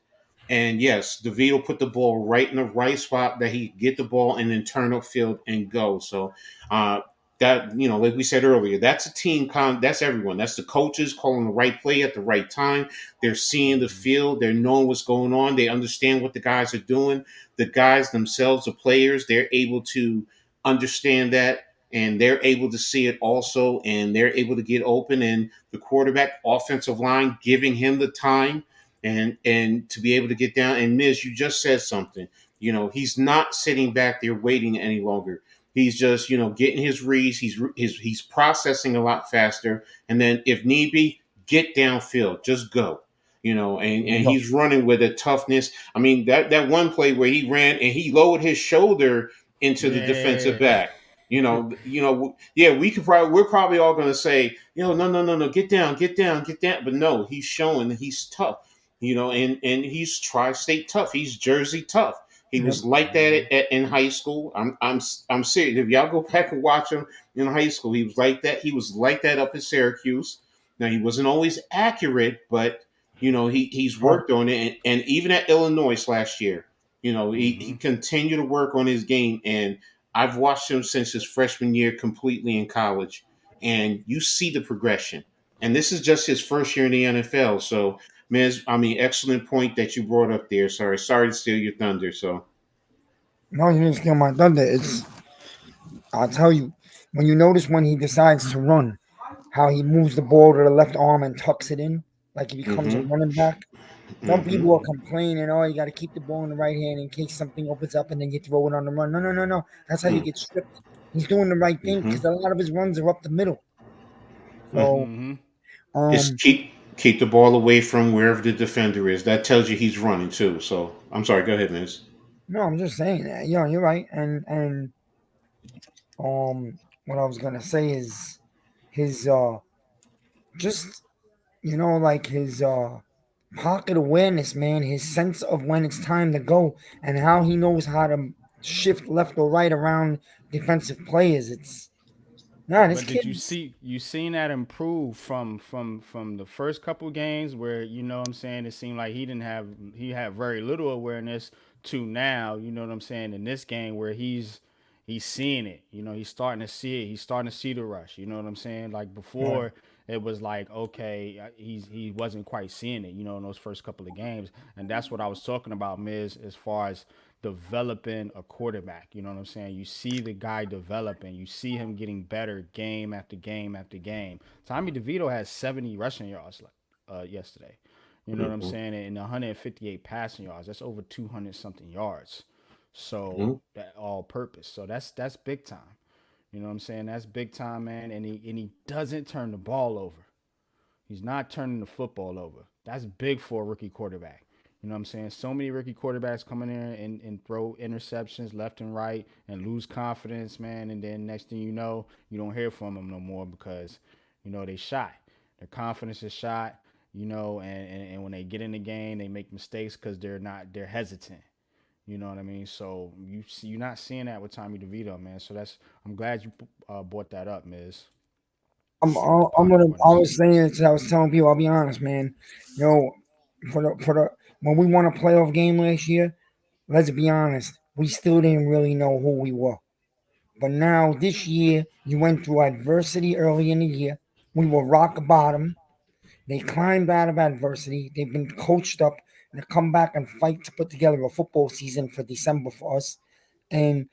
And yes, DeVito put the ball right in the right spot that he could get the ball and then turn upfield and go. So uh, that like we said earlier, that's a team that's everyone. That's the coaches calling the right play at the right time. They're seeing the field, they're knowing what's going on, they understand what the guys are doing. The guys themselves, the players, they're able to understand that and they're able to see it also, and they're able to get open, and the quarterback offensive line giving him the time and to be able to get down. And Miz, you just said something. He's not sitting back there waiting any longer. He's just getting his reads. He's processing a lot faster, and then if need be, get downfield, just go. And no, he's running with a toughness. I mean, that one play where he ran and he lowered his shoulder into the defensive Yeah. back. Yeah, we're probably all going to say, no, no, no, no, get down, get down, get down. But no, he's showing that he's tough. And he's tri-state tough. He's Jersey tough. He yep. was like that in high school. I'm serious. If y'all go back and watch him in high school, he was like that. He was like that up in Syracuse. Now he wasn't always accurate, but he's Right. worked on it. And even at Illinois last year, he continued to work on his game. And I've watched him since his freshman year completely in college. And you see the progression. And this is just his first year in the NFL. So Miz, I mean, excellent point that you brought up there. Sorry to steal your thunder. So, No, you didn't steal my thunder. I'll tell you, when you notice when he decides to run, how he moves the ball to the left arm and tucks it in, like he becomes a mm-hmm, running back. Some mm-hmm, people are complaining, oh, you got to keep the ball in the right hand in case something opens up and then you throw it on the run. No, no, no, no. That's how you get stripped. He's doing the right thing mm-hmm. because a lot of his runs are up the middle. So, Mm-hmm. Just um, keep the ball away from wherever the defender is. That tells you he's running too. So, I'm sorry. Go ahead, Miz. no, I'm just saying that. Yeah, you're right. And what I was gonna say is his just like his pocket awareness, man, his sense of when it's time to go and how he knows how to shift left or right around defensive players. It's this But did you kid's see you seen that improve from the first couple games where what I'm saying, it seemed like he had very little awareness to now, what I'm saying, in this game where he's seeing it. He's starting to see it. He's starting to see the rush. You know what I'm saying? Like right. before it was like, okay, he wasn't quite seeing it, in those first couple of games, and that's what I was talking about, Miz, as far as developing a quarterback. You know what I'm saying? You see the guy developing, you see him getting better game after game after game. Tommy DeVito has 70 rushing yards yesterday. You know what I'm Mm-hmm. saying? And 158 passing yards. That's over 200 something yards. So Mm-hmm. that all purpose. So that's big time. You know what I'm saying? That's big time, man. And he doesn't turn the ball over. He's not turning the football over. That's big for a rookie quarterback. You know what I'm saying? So many rookie quarterbacks come in there and throw interceptions left and right and lose confidence, man. And then next thing you know, you don't hear from them no more because, they shot. Their confidence is shot, and when they get in the game, they make mistakes because they're hesitant. You know what I mean? So you're not seeing that with Tommy DeVito, man. So I'm glad you brought that up, Miz. With the pocket I winners. was saying it. I was telling people. I'll be honest, man. You know, for the when we won a playoff game last year, let's be honest, we still didn't really know who we were. But now this year, you went through adversity early in the year. We were rock bottom. They climbed out of adversity. They've been coached up and come back and fight to put together a football season for December for us. And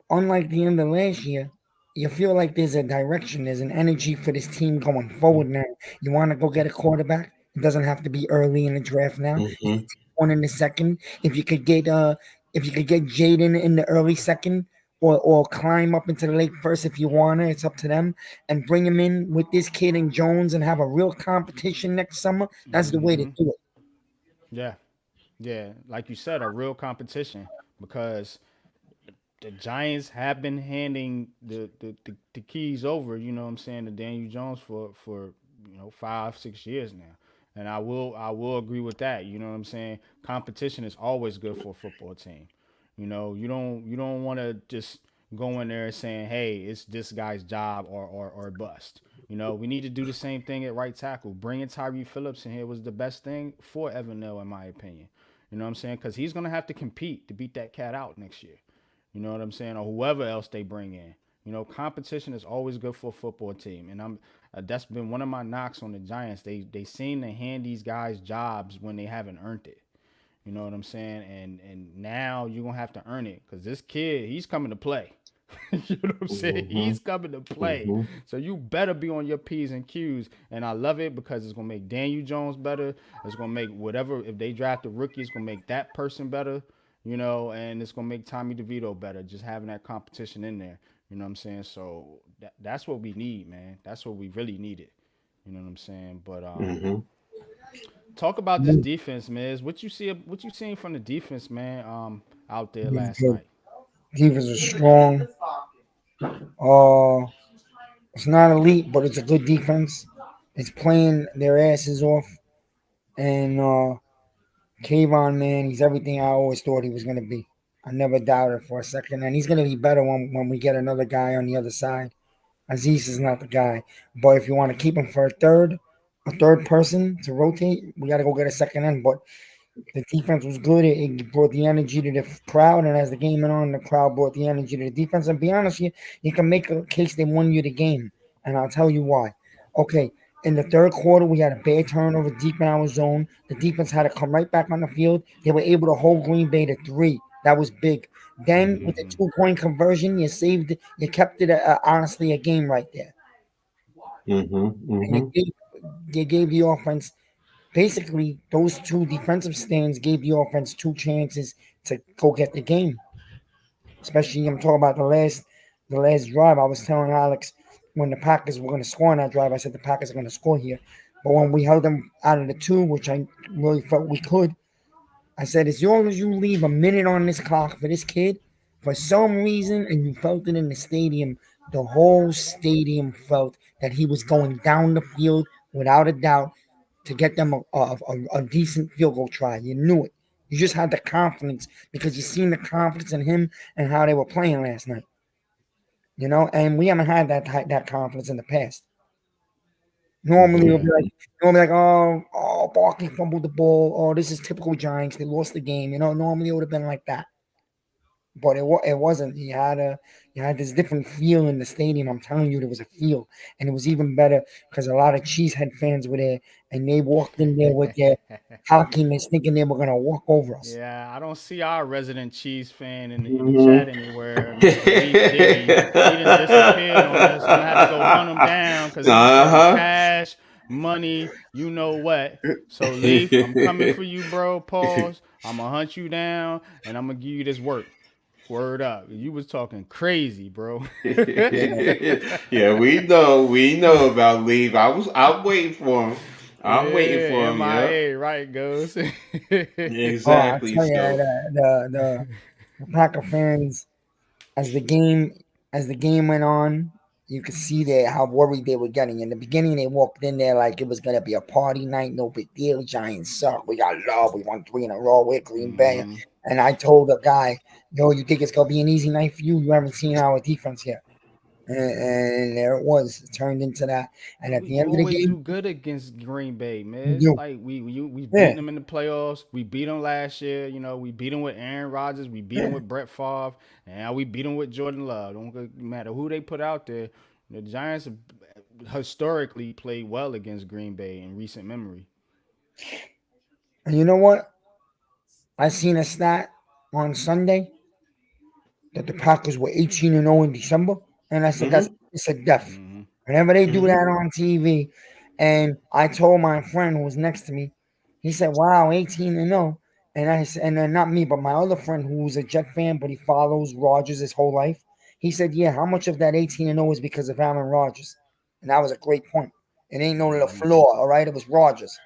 unlike the end of last year, you feel like there's a direction, there's an energy for this team going forward now. You want to go get a quarterback? It doesn't have to be early in the draft now. You can Mm-hmm. take one in the second. If you could get Jaden in the early second, or climb up into the late first if you want to. It's up to them. And bring him in with this kid and Jones and have a real competition next summer. That's the way to Mm-hmm. do it. Yeah. Yeah. Like you said, a real competition because the Giants have been handing the keys over, you know what I'm saying, to Daniel Jones for 5-6 years now. And I will agree with that. You know what I'm saying? Competition is always good for a football team. You don't want to just go in there saying, hey, it's this guy's job or bust. We need to do the same thing at right tackle. Bringing Tyree Phillips in here was the best thing for Evan Neal, in my opinion. You know what I'm saying? Because he's going to have to compete to beat that cat out next year. You know what I'm saying? Or whoever else they bring in. Competition is always good for a football team, and that's been one of my knocks on the Giants. They seem to hand these guys jobs when they haven't earned it. You know what I'm saying? And now you're gonna have to earn it because this kid, he's coming to play. You know what I'm saying? Mm-hmm. He's coming to play. Mm-hmm. So you better be on your P's and Q's. And I love it because it's gonna make Daniel Jones better. It's gonna make whatever, if they draft a rookie, it's gonna make that person better. And it's gonna make Tommy DeVito better. Just having that competition in there. You know what I'm saying? So that's what we need, man. That's what we really needed. You know what I'm saying? But Mm-hmm. talk about this defense, Miz. What you seen from the defense, man, out there last night? Defense is strong. Uh, it's not elite, but it's a good defense. It's playing their asses off. And Kayvon, man, he's everything I always thought he was going to be. I never doubted for a second. And he's going to be better when we get another guy on the other side. Aziz is not the guy. But if you want to keep him for a third person to rotate, we got to go get a second end. But the defense was good. It brought the energy to the crowd. And as the game went on, the crowd brought the energy to the defense. And be honest, you can make a case they won you the game. And I'll tell you why. Okay, in the third quarter, we had a bad turnover deep in our zone. The defense had to come right back on the field. They were able to hold Green Bay to 3. That was big. Then with the Mm-hmm. 2-point conversion, you kept it honestly a game right there. Mm-hmm. And Mm-hmm. they gave the offense basically those two defensive stands gave the offense two chances to go get the game. Especially I'm talking about the last drive. I was telling Alex when the Packers were going to score on that drive. I said the Packers are going to score here, but when we held them out of the 2, which I really felt we could, I said as long as you leave a minute on this clock for this kid, for some reason, and you felt it in the stadium, the whole stadium felt that he was going down the field without a doubt to get them a decent field goal try. You knew it. You just had the confidence because you seen the confidence in him and how they were playing last night. And we haven't had that confidence in the past. Normally, Yeah. oh, Barkley fumbled the ball. Oh, this is typical Giants. They lost the game. Normally it would have been like that. but it wasn't. You had this different feel in the stadium. I'm telling you, there was a feel, and it was even better because a lot of Cheesehead fans were there, and they walked in there with their cockiness, thinking they were gonna walk over us. Yeah, I don't see our resident cheese fan in the chat Mhm. anywhere, Mr. Leef Diggy. He done disappeared on us. I'm gonna have to go hunt him down because he was talking Uh cash, money, you know what. So Leaf, I'm coming huh. for you, bro. Pause. I'm gonna hunt you down and I'm gonna give you this work. Word up. You was talking crazy, bro. Yeah, Yeah, we know about Leave. I'm waiting for him. I'm waiting Yeah, for him. Yep, MIA, right, goes. oh, I exactly. tell you, So, the Packer fans as the game as the game went on, you could see they how worried they were getting. In the beginning, they walked in there like it was gonna be a party night, no big deal. Giants suck. We got love. We won three in a row with Green Bay. Hmm. And I told the guy, "Yo, you think it's gonna be an easy night for you? You haven't seen our defense yet." And there it was. It turned into that. And at We the end of the always game, do good against Green Bay, we man. do. Like we Yeah. beaten them in the playoffs. We beat them last year. You know, we beat them with Aaron Rodgers. We beat them Yeah. with Brett Favre, and now we beat them with Jordan Love. Don't matter who they put out there. The Giants have historically played well against Green Bay in recent memory. And you know what? I seen a stat on Sunday that the Packers were 18-0 in December, and I said that's hmm it's a death. Hmm. Whenever they do hmm that on TV, and I told my friend who was next to me, he said, "Wow, 18-0." And I said, and then not me, but my other friend who's a Jet fan, but he follows Rodgers his whole life. He said, "Yeah, how much of that 18-0 is because of Aaron Rodgers?" And that was a great point. It ain't no little Hmm. flaw, all right? It was Rodgers.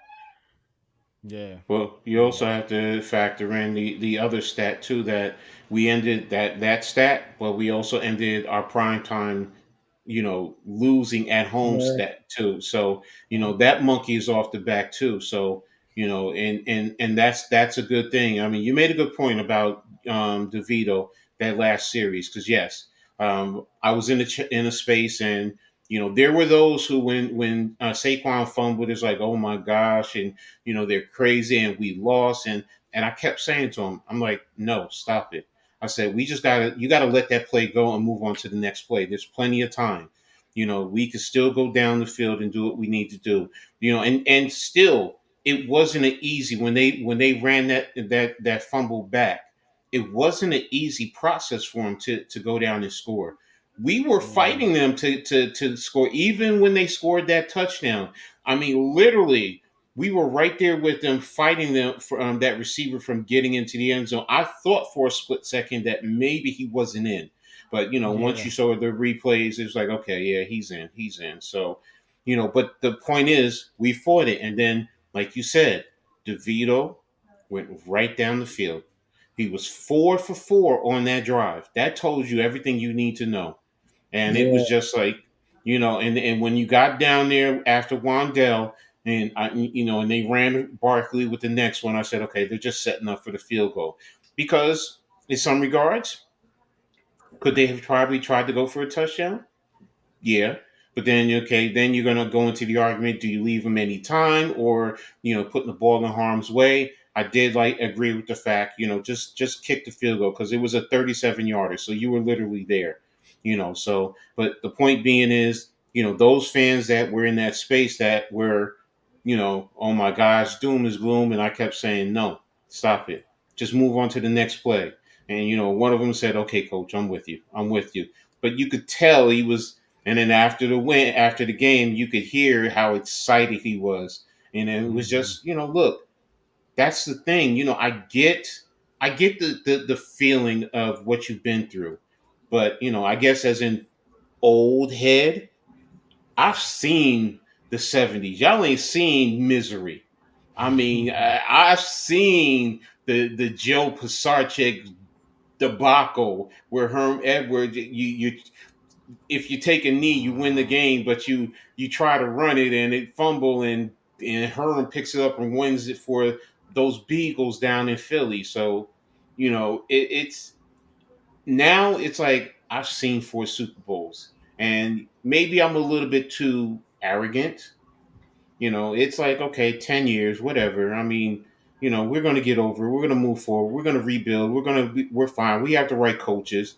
Yeah. Well, you Yeah. also have to factor in the other stat too, that we ended that stat, but we also ended our prime time, losing at home Yeah, stat too. So, that monkey is off the back too. So, and that's a good thing. I mean, you made a good point about DeVito that last series, because yes, I was in a space, and there were those who, when Saquon fumbled, it's like, oh my gosh, and they're crazy and we lost, and I kept saying to him, I'm like, no, stop it. I said, you gotta let that play go and move on to the next play. There's plenty of time. We can still go down the field and do what we need to do. And still, it wasn't an easy, when they ran that fumble back. It wasn't an easy process for them to go down and score. We were Yeah. fighting them to score, even when they scored that touchdown. I mean, literally, we were right there with them, fighting them for that receiver from getting into the end zone. I thought for a split second that maybe he wasn't in, but once Yeah. you saw the replays, it was like, okay, yeah, he's in. So, but the point is, we fought it, and then, like you said, DeVito went right down the field. He was 4 for 4 on that drive. That told you everything you need to know. And it yeah, was just like, and when you got down there after Wandell, and they ran Barkley with the next one, I said, okay, they're just setting up for the field goal. Because in some regards, could they have probably tried to go for a touchdown? Yeah. But then, okay, then you're going to go into the argument: do you leave them any time, or putting the ball in harm's way? I did agree with the fact, just kick the field goal, because it was a 37 yarder, so you were literally there. So, but the point being is, those fans that were in that space, that were, oh my gosh, doom is gloom, and I kept saying, no, stop it, just move on to the next play. And one of them said, okay, coach, I'm with you. But you could tell he was. And then after the game, you could hear how excited he was, and it was Hmm. just, look, that's the thing. I get the feeling of what you've been through, but I guess as an old head, I've seen the '70s. Y'all ain't seen misery. I mean, I've seen the Joe Pisarcik debacle where Herm Edwards, you if you take a knee, you win the game, but you try to run it and it fumble, and Herm picks it up and wins it for those Beagles down in Philly. So, it's now it's like I've seen 4 Super Bowls, and maybe I'm a little bit too arrogant. It's like, okay, 10 years, whatever. I mean, we're going to get over it. We're going to move forward. We're going to rebuild. We're fine. We have the right coaches.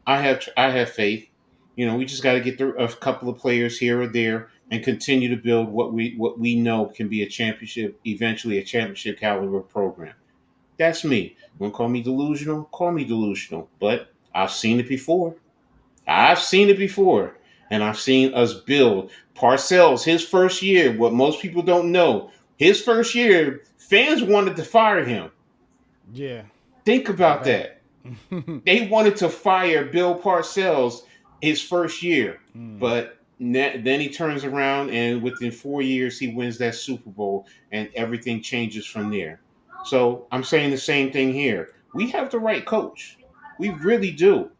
I have faith. We just got to get a couple of players here or there and continue to build what we know can be eventually a championship caliber program. That's me. You want to call me delusional? Call me delusional. But I've seen it before. I've seen it before. And I've seen us build. Parcells, his first year, what most people don't know, his first year, fans wanted to fire him. Yeah, Think I about bet. that. They wanted to fire Bill Parcells his first year. But then he turns around and within 4 years, he wins that Super Bowl and everything changes from there. So I'm saying the same thing here. We have the right coach. We really do.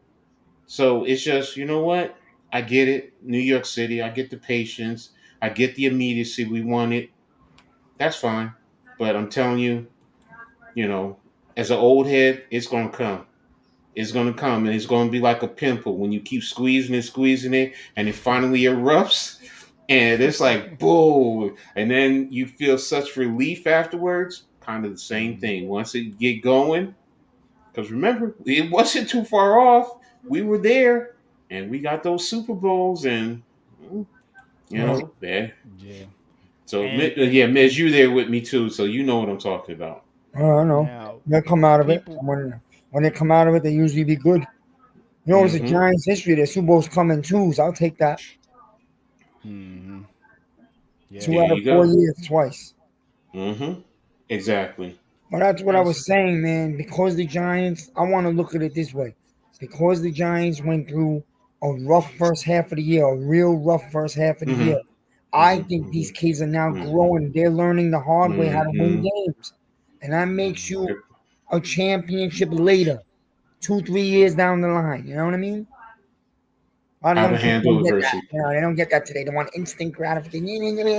So it's just, you know what? I get it. New York City. I get the patience. I get the immediacy we wanted. That's fine. But I'm telling you, you know, as an old head, it's going to come. It's going to come and it's going to be like a pimple when you keep squeezing it, and it finally erupts. And it's like, boom. And then you feel such relief afterwards. Kind of the same thing. Once it get going, because remember, it wasn't too far off. We were there, and we got those Super Bowls, and Right. yeah. Yeah, So and yeah, Miz, you there with me too, so you know what I'm talking about. I know. now They'll come out of it. people. When they come out of it, they usually be good. It's a Mm-hmm. Giants history. Their Super Bowls come in twos. I'll take that. Hmm. Yeah, Two There out of you four go. years, twice. Mm-hmm. Exactly. But that's what I and was saying, man. Because the Giants, I want to look at it this way. Because the Giants went through a rough first half of the year, a real rough first half of the year, Mm-hmm. I think these Mm-hmm. kids are now Mm-hmm. growing. They're learning the hard way how to win Mm-hmm. games. And that makes mm, you a championship later, 2, 3 years down the line. You know what I mean? A lot of How to young people handle don't get that. adversity. They don't get that today. They want instant gratification.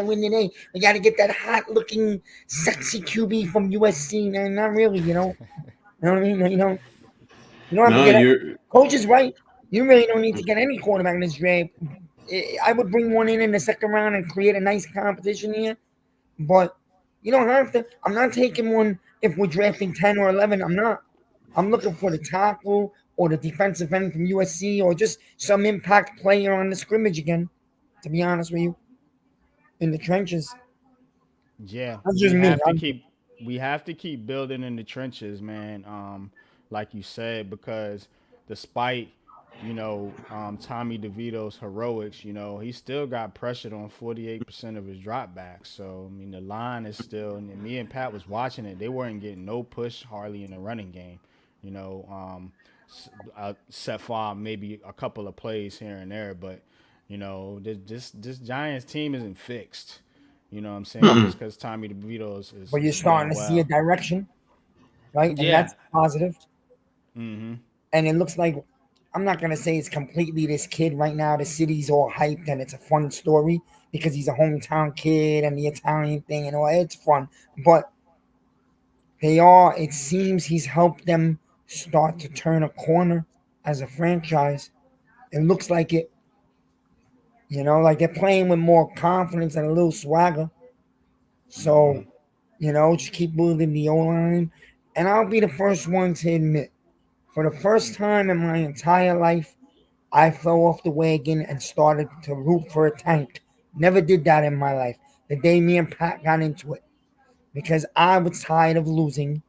Win today. We got to get that hot looking, sexy QB from USC. No, not really. You know what I mean? You don't have to No, get it. you're. Coach is right. You really don't need to get any quarterback in this draft. I would bring one in the second round and create a nice competition here. But you don't have to. I'm not taking one if we're drafting 10 or 11. I'm not. I'm looking for the tackle or the defensive end from USC or just some impact player on the scrimmage again, to be honest with you, in the trenches. yeah, That's just me. we have to keep building in the trenches, man. Like you said, because despite Tommy DeVito's heroics, he still got pressured on 48% of his dropbacks. So I mean, the line is still. And me and Pat was watching it. They weren't getting no push hardly in the running game. You know, set for maybe a couple of plays here and there, but this Giants team isn't fixed. You know what I'm saying? Just because Tommy DeVito But you're is playing starting to see a well. direction, right? And Yeah. that's positive. Mm-hmm. And it looks like I'm not gonna say it's completely this kid right now. The city's all hyped and it's a fun story because he's a hometown kid and the Italian thing and all. It's fun, but they are. It seems he's helped them start to turn a corner as a franchise. It looks like it. Like they're playing with more confidence and a little swagger. So, just keep moving the O line. And I'll be the first one to admit, for the first time in my entire life, I fell off the wagon and started to root for a tank. Never did that in my life. The day me and Pat got into it. Because I was tired of losing.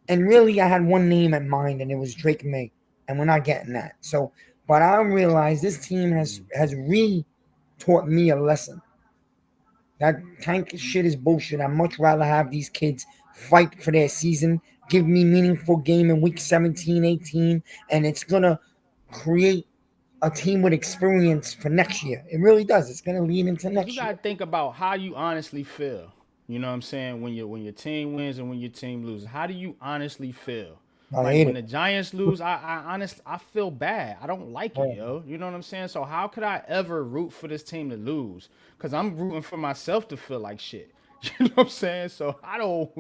And really, I had one name in mind, and it was Drake May. And we're not getting that. So, but I realized this team has re-taught me a lesson. That tank shit is bullshit. I'd much rather have these kids fight for their season, give me meaningful game in week 17, 18, and it's going to create a team with experience for next year. It really does. It's going to lead into You next year. gotta think about how you honestly feel. You know what I'm saying? When your team wins and when your team loses, how do you honestly feel? I Like hate when it. the Giants lose, I feel bad. I don't like it, Right. yo. You know what I'm saying? So how could I ever root for this team to lose? Cause I'm rooting for myself to feel like shit. You know what I'm saying? So I don't.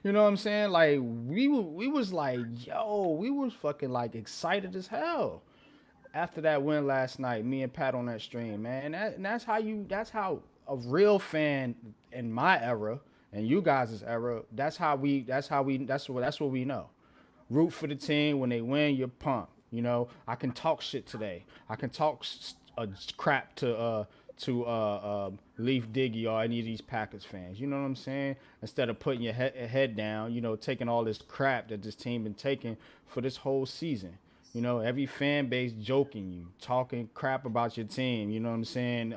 You know what I'm saying? Like we was like, yo, we was fucking like excited as hell after that win last night, me and Pat on that stream, man. And that's how a real fan in my era, And you guys' era, that's what we know. Root for the team. When they win, you're pumped. I can talk shit today. I can talk crap to Leef Diggy or any of these Packers fans. You know what I'm saying? Instead of putting your head down, taking all this crap that this team been taking for this whole season. Every fan base joking you, talking crap about your team. You know what I'm saying?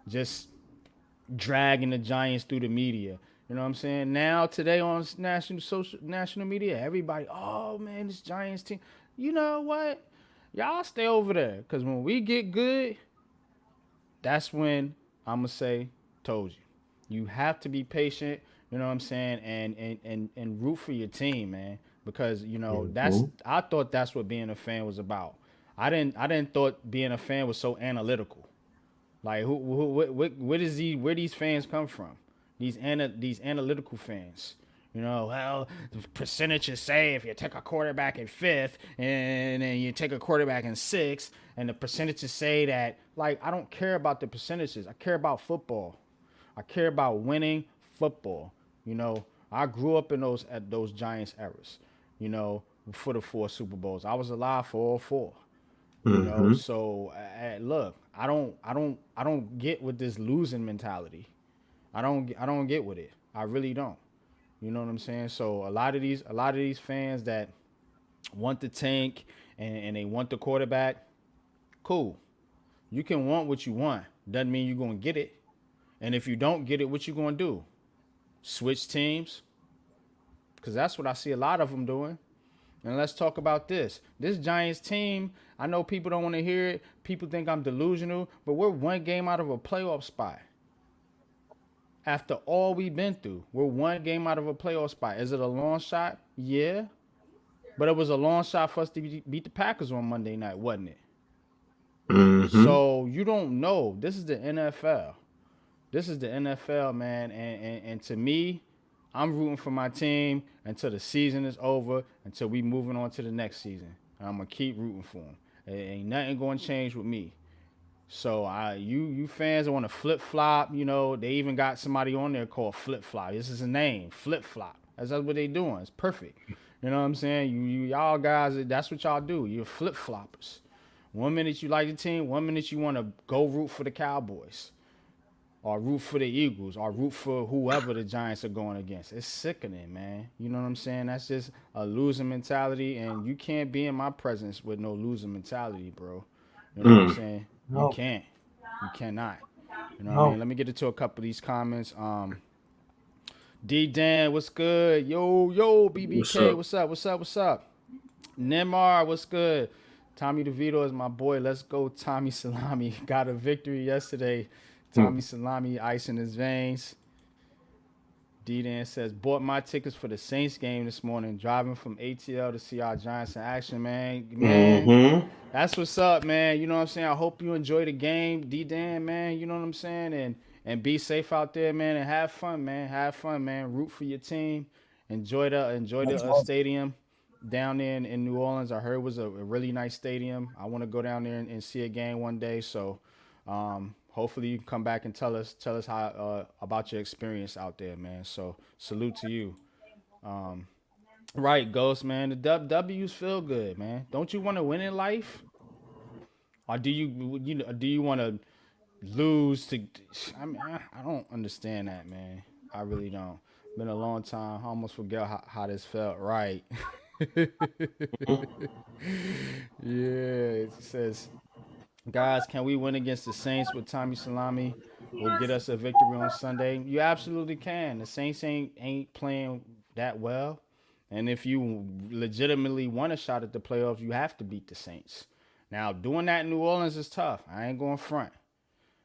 Just dragging the Giants through the media. You know what I'm saying? Now today on national media, everybody, oh man, this Giants team. You know what? Y'all stay over there, cause when we get good, that's when I'm gonna say, told you. You have to be patient. You know what I'm saying, and root for your team, man, because I thought that's what being a fan was about. I didn't thought being a fan was so analytical. Like where these fans come from? These analytical fans. Well, the percentages say if you take a quarterback in fifth and then you take a quarterback in sixth, and the percentages say that, like, I don't care about the percentages. I care about football. I care about winning football. I grew up in those Giants eras. For the 4 Super Bowls, I was alive for all 4. So look, I don't get with this losing mentality. I don't get with it. I really don't. You know what I'm saying? So a lot of these fans that want the tank and they want the quarterback, cool. You can want what you want. Doesn't mean you're gonna get it. And if you don't get it, what you gonna do? Switch teams? Because that's what I see a lot of them doing. And let's talk about this. This Giants team, I know people don't want to hear it. People think I'm delusional, but we're 1 game out of a playoff spot. After all we've been through, we're 1 game out of a playoff spot. Is it a long shot? Yeah. But it was a long shot for us to beat the Packers on Monday night, wasn't it? So you don't know. This is the NFL. This is the NFL, man. And to me, I'm rooting for my team until the season is over, until we moving on to the next season. And I'm going to keep rooting for them. Ain't nothing going to change with me. So you fans that want to flip-flop, they even got somebody on there called Flip-Flop. This is a name, Flip-Flop. That's what they doing. It's perfect. You know what I'm saying? Y'all guys, that's what y'all do. You're flip-floppers. 1 minute you like the team, 1 minute you want to go root for the Cowboys, or root for the Eagles, or root for whoever the Giants are going against. It's sickening, man. You know what I'm saying? That's just a losing mentality, and you can't be in my presence with no losing mentality, bro. You know what I'm saying? No. You can't. You cannot. You know No. what I mean? Let me get into a couple of these comments. D Dan, what's good? Yo, BBK, what's up? Neymar, what's good? Tommy DeVito is my boy. Let's go, Tommy Salami. Got a victory yesterday. Tommy Salami, ice in his veins. D-Dan says, bought my tickets for the Saints game this morning, driving from ATL to see our Giants in action, man. That's what's up, man. You know what I'm saying? I hope you enjoy the game, D-Dan, man. You know what I'm saying? And be safe out there, man, and have fun, man. Root for your team. Enjoy the stadium down there in New Orleans. I heard it was a really nice stadium. I want to go down there and see a game one day, so hopefully you can come back and tell us how about your experience out there, man. So salute to you. Right, Ghost, man. The W's feel good, man. Don't you want to win in life, or do you want to lose to? I mean, I don't understand that, man. I really don't. Been a long time. I almost forget how this felt. Right. Yeah. It says, guys, can we win against the Saints with Tommy Salami? Will get us a victory on Sunday. You absolutely can. The Saints ain't playing that well. And if you legitimately want a shot at the playoffs, you have to beat the Saints. Now, doing that in New Orleans is tough. I ain't going front.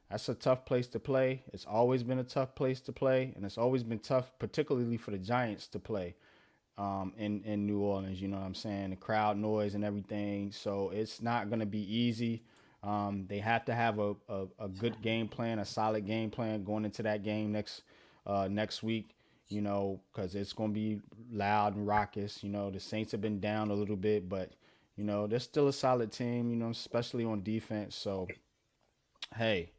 That's a tough place to play. It's always been a tough place to play, and it's always been tough, particularly for the Giants to play in New Orleans. You know what I'm saying? The crowd noise and everything. So it's not going to be easy. They have to have a good game plan, a solid game plan going into that game next week, because it's going to be loud and raucous. The Saints have been down a little bit, but, they're still a solid team, especially on defense. So, hey,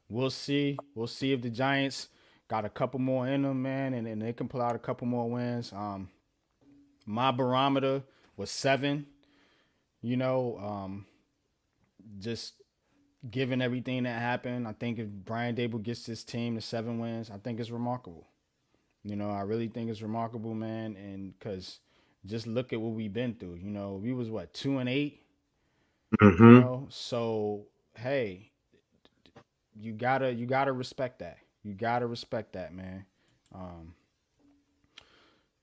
we'll see. We'll see if the Giants got a couple more in them, man, and they can pull out a couple more wins. My barometer was 7. You know, just given everything that happened, I think if Brian Dable gets this team to 7 wins, I think it's remarkable. I really think it's remarkable, man, and because just look at what we've been through. We was what 2-8. Mm-hmm. So hey, you gotta respect that. You gotta respect that, man. Um,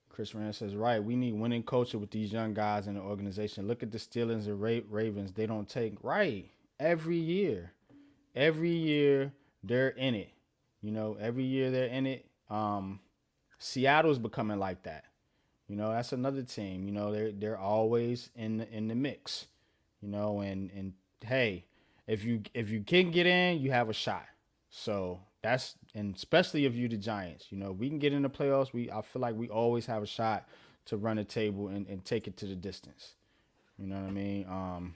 Chris Rand says, right, we need winning culture with these young guys in the organization. Look at the Steelers and Ravens. They don't take right every year. Every year they're in it. Every year they're in it. Seattle's becoming like that. That's another team. They're always in the mix. And hey, if you can get in, you have a shot. So that's, and especially if you the Giants, we can get in the playoffs. I feel like we always have a shot to run the table and take it to the distance. You know what I mean?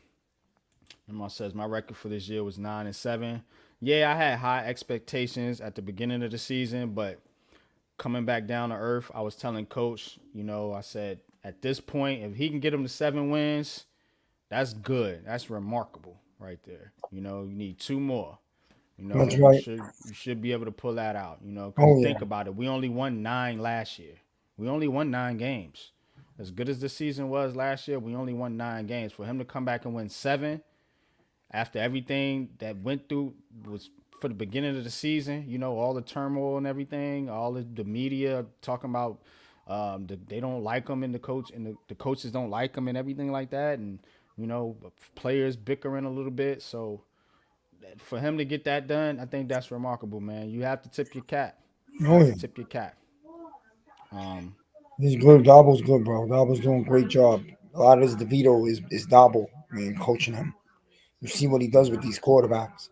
Remember, says my record for this year was 9-7. Yeah, I had high expectations at the beginning of the season, but coming back down to earth, I was telling Coach, I said at this point, if he can get him to 7 wins, that's good. That's remarkable right there. You need 2 more. That's You right. should be able to pull that out. Because Oh think yeah. about it, we only won 9 last year. We only won 9 games. As good as the season was last year, we only won 9 games. For him to come back and win 7 after everything that went through was for the beginning of the season, all the turmoil and everything, all the media talking about they don't like him and the coach and the coaches don't like him and everything like that, and players bickering a little bit. So for him to get that done, I think that's remarkable, man. You have to tip your cap. You Oh have yeah. to tip your cap. Um, He's good. Dabo's good, bro. Dabo's doing a great job. A lot of his DeVito is Dabo, coaching him. You see what he does with these quarterbacks.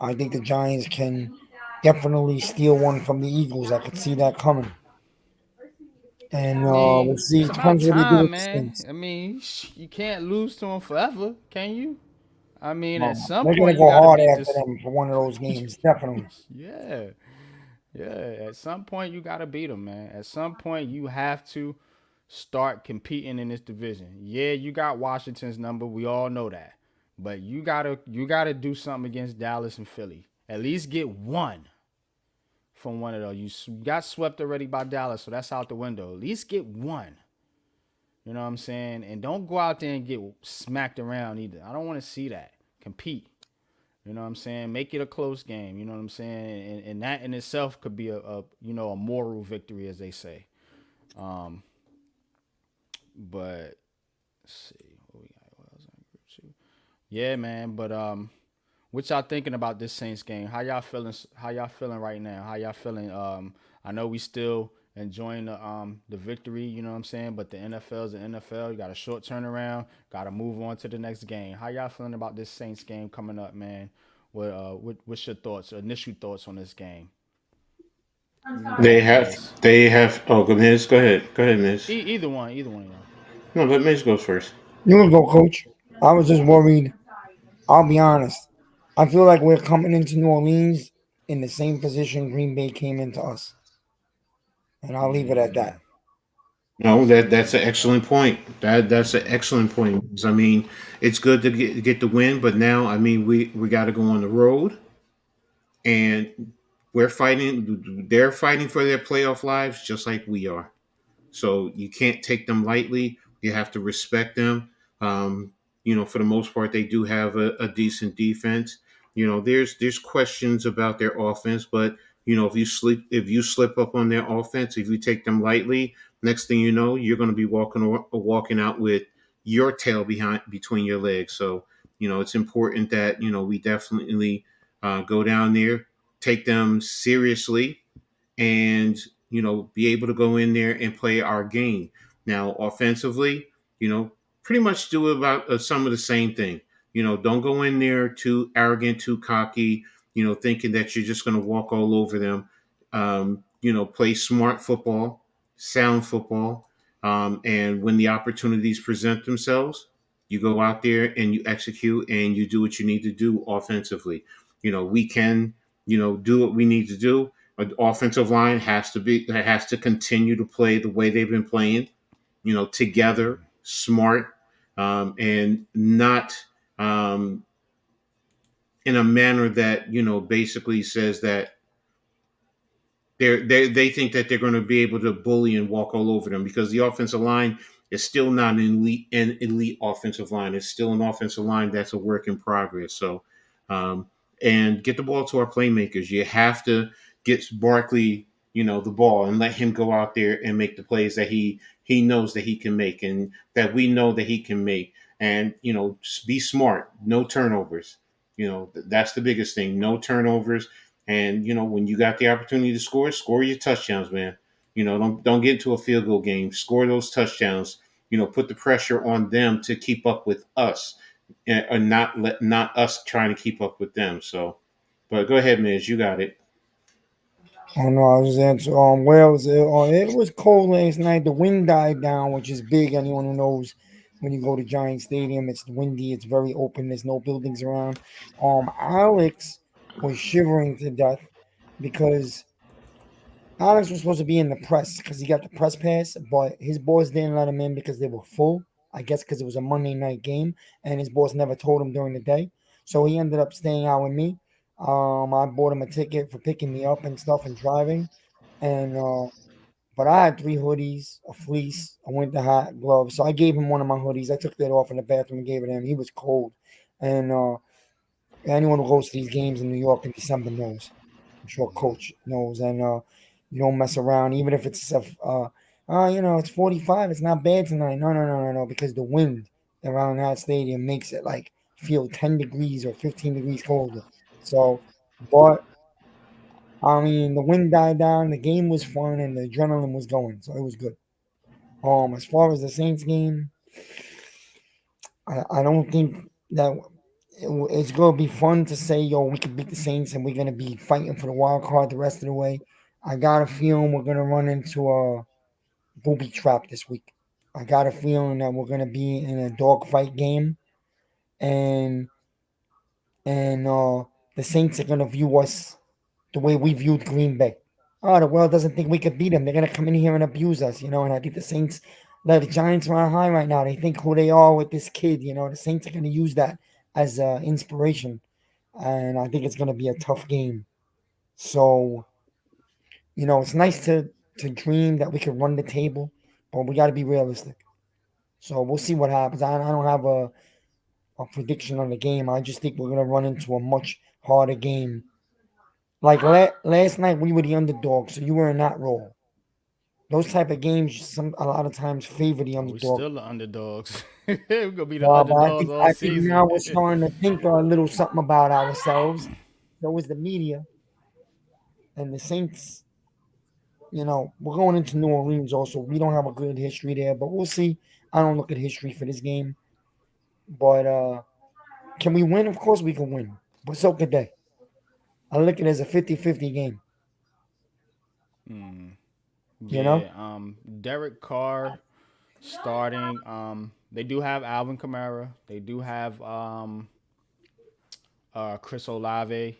I think the Giants can definitely steal one from the Eagles. I could see that coming. And I we'll mean, see. it's It about depends what they do time, with the man. Saints. I mean, you can't lose to him forever, can you? I mean, at some They're gonna point you go got to hard beat after this. them for one of those games, definitely. Yeah, yeah. At some point you got to beat them, man. At some point you have to start competing in this division. Yeah, you got Washington's number. We all know that, but you gotta do something against Dallas and Philly. At least get one from one of those. You got swept already by Dallas, so that's out the window. At least get one. You know what I'm saying? And don't go out there and get smacked around either. I don't want to see that. Compete. You know what I'm saying? Make it a close game. You know what I'm saying? And that in itself could be a moral victory, as they say. Um, but let's see what we got. What else on group 2? Yeah, man. But what y'all thinking about this Saints game? How y'all feeling? How y'all feeling right now? How y'all feeling? I know we still enjoying the victory. You know what I'm saying? But the NFL is the NFL. You got a short turnaround. Got to move on to the next game. How y'all feeling about this Saints game coming up, man? What's your thoughts? Initial thoughts on this game? You can go, Miz. They have. Oh, go Miz. Go ahead. Go ahead, Miz. Either one of y'all. No, let Miz go first. You can go, coach. I was just worried. I'll be honest. I feel like we're coming into New Orleans in the same position Green Bay came into us. And I'll leave it at that. No, See, that's an excellent point. That's an excellent point. I mean, it's good to get the win, but now I mean we got to go on the road, and we're fighting. They're fighting for their playoff lives just like we are. So you can't take them lightly. You have to respect them. For the most part, they do have a decent defense. There's questions about their offense, but if you slip up on their offense, if you take them lightly, next thing you know, you're going to be walking out with your tail behind between your legs. So it's important that we definitely go down there, take them seriously, and be able to go in there and play our game. Now, offensively, pretty much do about some of the same thing. Don't go in there too arrogant, too cocky. Thinking that you're just going to walk all over them. Play smart football, sound football, and when the opportunities present themselves, you go out there and you execute and you do what you need to do offensively. We can do what we need to do, An offensive line has to continue to play the way they've been playing, together, smart, and not um, in a manner that basically says that they think that they're going to be able to bully and walk all over them, because the offensive line is still not an elite offensive line. It's still an offensive line that's a work in progress. So, um, and get the ball to our playmakers. You have to get Barkley, the ball, and let him go out there and make the plays that he knows that he can make, and that we know that he can make. And just be smart. No turnovers. That's the biggest thing. No turnovers. And when you got the opportunity to score your touchdowns, man. Don't get into a field goal game. Score those touchdowns. Put the pressure on them to keep up with us, and not us trying to keep up with them. So, but go ahead, Miz. You got it. Oh no, I was answering. Where was it? It was cold last night. The wind died down, which is big. Anyone who knows, when you go to Giant Stadium, it's windy. It's very open. There's no buildings around. Alex was shivering to death because Alex was supposed to be in the press because he got the press pass, but his boss didn't let him in because they were full. I guess because it was a Monday night game, and his boss never told him during the day. So he ended up staying out with me. I bought him a ticket for picking me up and stuff and driving. And but I had three hoodies, a fleece, a winter hat, gloves. So I gave him one of my hoodies. I took that off in the bathroom and gave it to him. He was cold, and anyone who goes to these games in New York in December knows. I'm sure Coach knows, and you don't mess around, even if it's it's 45. It's not bad tonight. No, no, no, no, no, because the wind around that stadium makes it like feel 10 degrees or 15 degrees colder. So, but I mean, the wind died down. The game was fun, and the adrenaline was going, so it was good. As far as the Saints game, I don't think that it's going to be fun to say, yo, we could beat the Saints and we're going to be fighting for the wild card the rest of the way. I got a feeling we're going to run into a booby trap this week. I got a feeling that we're going to be in a dogfight game, and and the Saints are going to view us the way we viewed Green Bay. Oh, the world doesn't think we could beat them. They're going to come in here and abuse us, And I think the Saints, like the Giants, are on high right now. They think who they are with this kid. The Saints are going to use that as inspiration, and I think it's going to be a tough game. So, it's nice to dream that we could run the table, but we got to be realistic. So we'll see what happens. I don't have a prediction on the game. I just think we're going to run into a much harder game. Like last night, we were the underdog, so you were in that role. Those type of games, a lot of times favor the We're underdog. still the underdogs. We're gonna be the But I underdogs think all I think now season. we're starting to think a little something about ourselves. So is the media and the Saints. We're going into New Orleans also. We don't have a good history there, but we'll see. I don't look at history for this game. But can we win? Of course we can win. But so could they. I look at it as a 50-50 game. You know? Yeah. Derek Carr starting. They do have Alvin Kamara. They do have Chris Olave.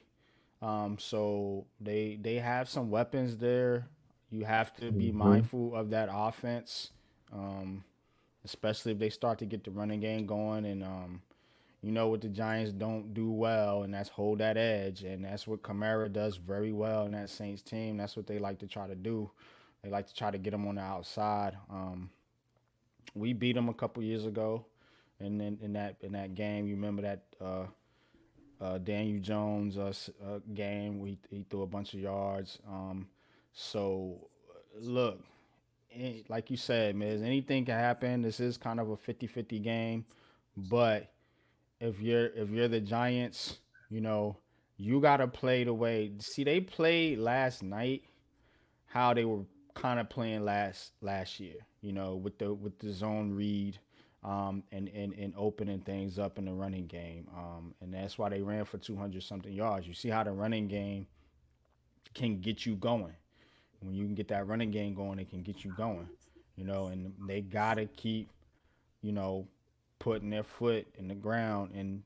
So they have some weapons there. You have to be Mhm. mindful of that offense, um, especially if they start to get the running game going. And you know what the Giants don't do well, and that's hold that edge. And that's what Kamara does very well in that Saints team. That's what they like to try to do. They like to try to get them on the outside. We beat them a couple years ago, and then in that game, you remember that Daniel Jones game. He threw a bunch of yards. So look, like you said, Miz, anything can happen. This is kind of a 50-50 game, but if you're the Giants, you know, you gotta play the way. See, they played last night how they were kind of playing last year. You know, with the zone read, and opening things up in the running game. And that's why they ran for 200 something yards. You see how the running game can get you going. When you can get that running game going, it can get you going. You know, and they gotta keep, you know, putting their foot in the ground and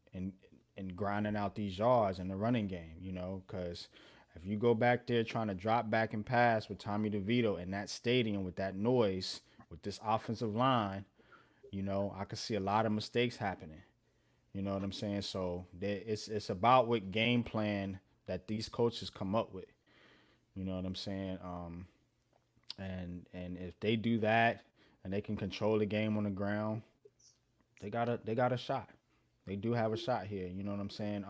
grinding out these yards in the running game. You know, because If you go back there trying to drop back and pass with Tommy DeVito in that stadium with that noise, with this offensive line, I could see a lot of mistakes happening. You know what I'm saying? So it's about what game plan that these coaches come up with. You know what I'm saying? And if they do that and they can control the game on the ground, they got a shot. They do have a shot here. You know what I'm saying?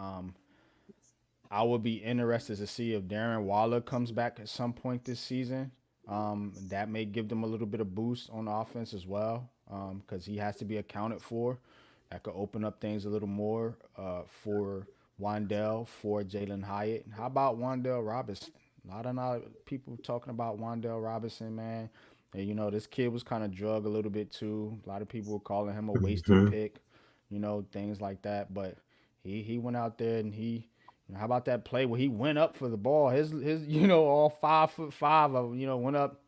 I would be interested to see if Darren Waller comes back at some point this season. That may give them a little bit of boost on offense as well, because he has to be accounted for. That could open up things a little more for Wandell, for Jalen Hyatt. How about Wandell Robinson? A lot of people talking about Wandell Robinson, man. And this kid was kind of drug a little bit too. A lot of people were calling him a wasted Hmm. pick, things like that. But he went out there and how about that play where he went up for the ball? His all 5'5" of went up,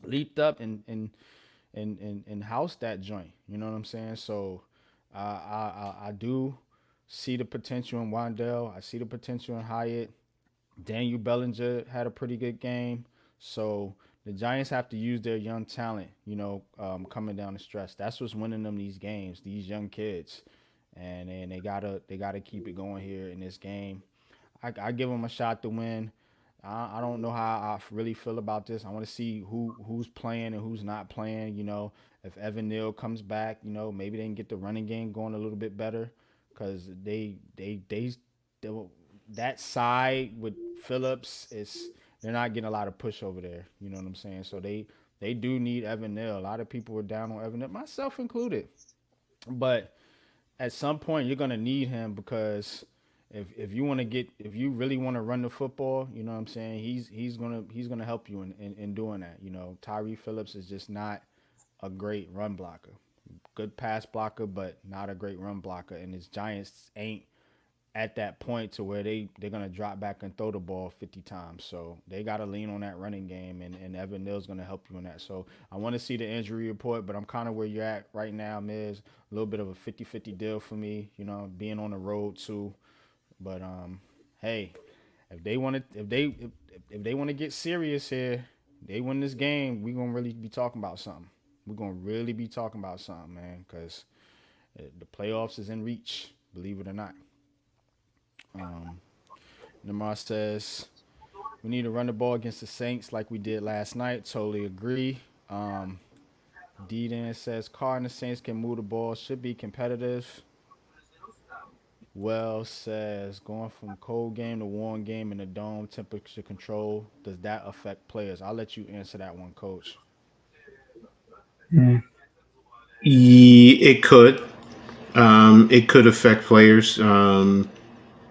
leaped up and housed that joint. You know what I'm saying? So I do see the potential in Wandell. I see the potential in Hyatt. Daniel Bellinger had a pretty good game. So the Giants have to use their young talent, coming down the stretch. That's what's winning them these games, these young kids. And they gotta keep it going here in this game. I give them a shot to win. I don't know how I really feel about this. I want to see who's playing and who's not playing. If Evan Neal comes back, maybe they can get the running game going a little bit better, because they that side with Phillips is they're not getting a lot of push over there. You know what I'm saying? So they do need Evan Neal. A lot of people were down on Evan Neal, myself included. But at some point you're gonna need him, because if you really want to run the football, you know what I'm saying, he's gonna help you in doing that. Tyree Phillips is just not a great run blocker. Good pass blocker, but not a great run blocker. And his Giants ain't at that point to where they're gonna drop back and throw the ball 50 times. So they gotta lean on that running game, and Evan Neal's gonna help you in that. So I want to see the injury report, but I'm kind of where you're at right now, Miz. A little bit of a 50-50 deal for me, being on the road too. But hey, if they want to, if they want to get serious here, they win this game. We gonna really be talking about something. We're gonna really be talking about something, man, because the playoffs is in reach. Believe it or not. Namar says we need to run the ball against the Saints like we did last night. Totally agree. D then says Carr and the Saints can move the ball. Should be competitive. Well says going from cold game to warm game in the dome, temperature control. Does that affect players? I'll let you answer that one, Coach. It could. It could affect players.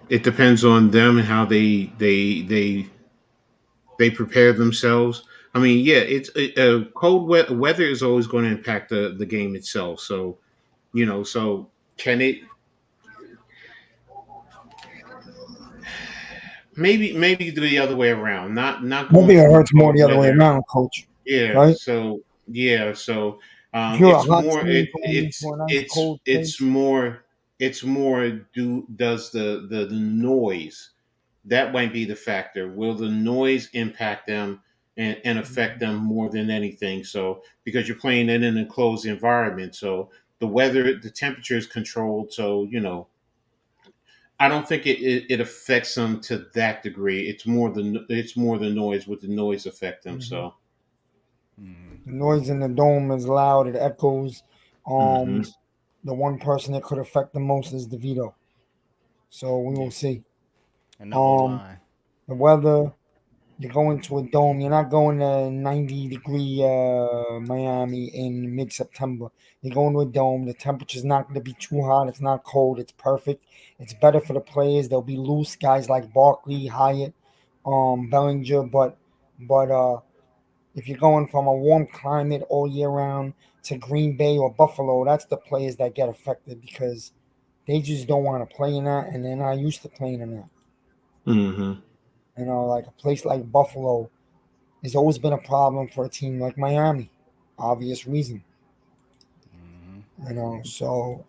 It depends on them and how they prepare themselves. I mean, yeah, cold weather is always going to impact the game itself. So so can it maybe the other way around? Not I think going it from hurts more cold the other way weather. around, coach. Yeah. Right? So If you're a it's hot more team going into a nice cold place, it's more do does the noise that might be the factor. Will the noise impact them and affect them more than anything? So because you're playing in an enclosed environment, so the temperature is controlled. So I don't think it affects them to that degree. It's more the noise. Would the noise affect them? mhm, So. the noise in the dome is loud. It echoes. Um, Hmm. the one person that could affect the most is DeVito. So we will Yeah, see. and the O Um, line. the weather. You're going to a dome. You're not going to 90-degree Miami in mid September. You're going to a dome. The temperature's not going to be too hot. It's not cold. It's perfect. It's better for the players. They'll be loose. Guys like Barkley, Hyatt, Bellinger. But if you're going from a warm climate all year round to Green Bay or Buffalo, that's the players that get affected because they just don't want to play in that, and they're not used to playing in that. Hmm. Like a place like Buffalo has always been a problem for a team like Miami. Obvious reason. So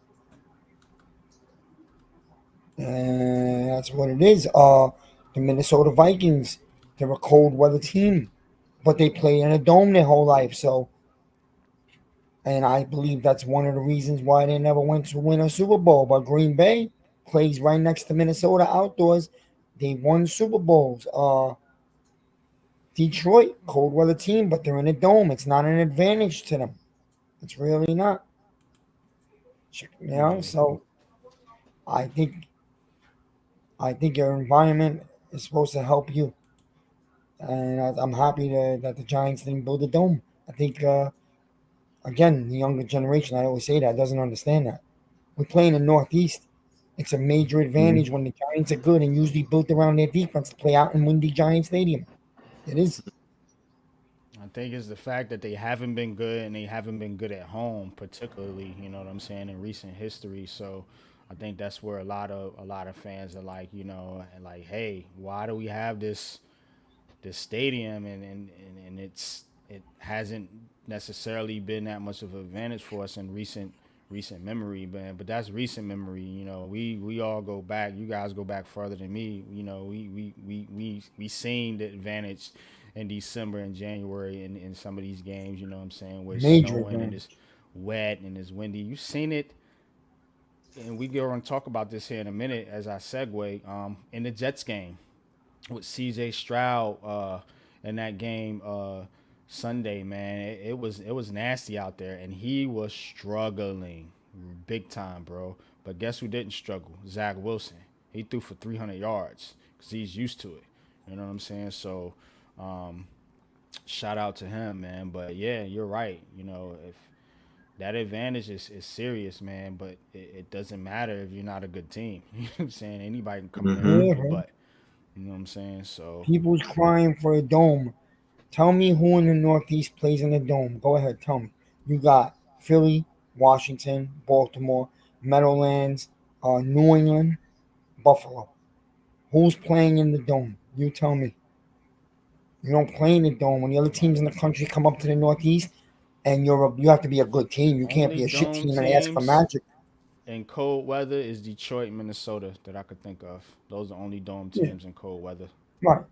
that's what it is. The Minnesota Vikings, they're a cold weather team, but they play in a dome their whole life. So, and I believe that's one of the reasons why they never went to win a Super Bowl. But Green Bay plays right next to Minnesota outdoors. They won Super Bowls. Detroit, cold weather team, but they're in a dome. It's not an advantage to them. It's really not. Yeah. So I think your environment is supposed to help you, and I'm happy that the Giants didn't build a dome. I think again, the younger generation, I always say that, doesn't understand that. We play in the Northeast. It's a major advantage when the Giants are good and usually built around their defense to play out in windy Giant Stadium. It is. I think it's the fact that they haven't been good and they haven't been good at home, particularly. You know what I'm saying, in recent history. So I think that's where a lot of fans are like, like, hey, why do we have this stadium and it hasn't necessarily been that much of an advantage for us in recent memory, but that's recent memory. We all go back. You guys go back further than me. We seen the advantage in December and January in some of these games. You know what I'm saying? Where it's Major snowing and it's advantage. wet and it's windy. You seen it, and we go and talk about this here in a minute as I segue. In the Jets game with C.J. Stroud in that game Sunday, man, it was nasty out there, and he was struggling big time, bro. But guess who didn't struggle? Zach Wilson. He threw for 300 yards because he's used to it. You know what I'm saying? So, shout out to him, man. But yeah, you're right. If that advantage is serious, man, but it doesn't matter if you're not a good team. You know what I'm saying? Anybody can come in there and Mm-hmm. whoop Yeah, your man. butt. You know what I'm saying? So, People's crying for a dome. Tell me who in the Northeast plays in the dome. Go ahead, tell me. You got Philly, Washington, Baltimore, Meadowlands, New England, Buffalo. Who's playing in the dome? You tell me. You don't play in the dome. When the other teams in the country come up to the Northeast, and you have to be a good team. You can't only be a shit dome team and ask for teams magic. in cold weather is Detroit, Minnesota that I could think of. Those are the only dome Yeah, teams in cold weather. right.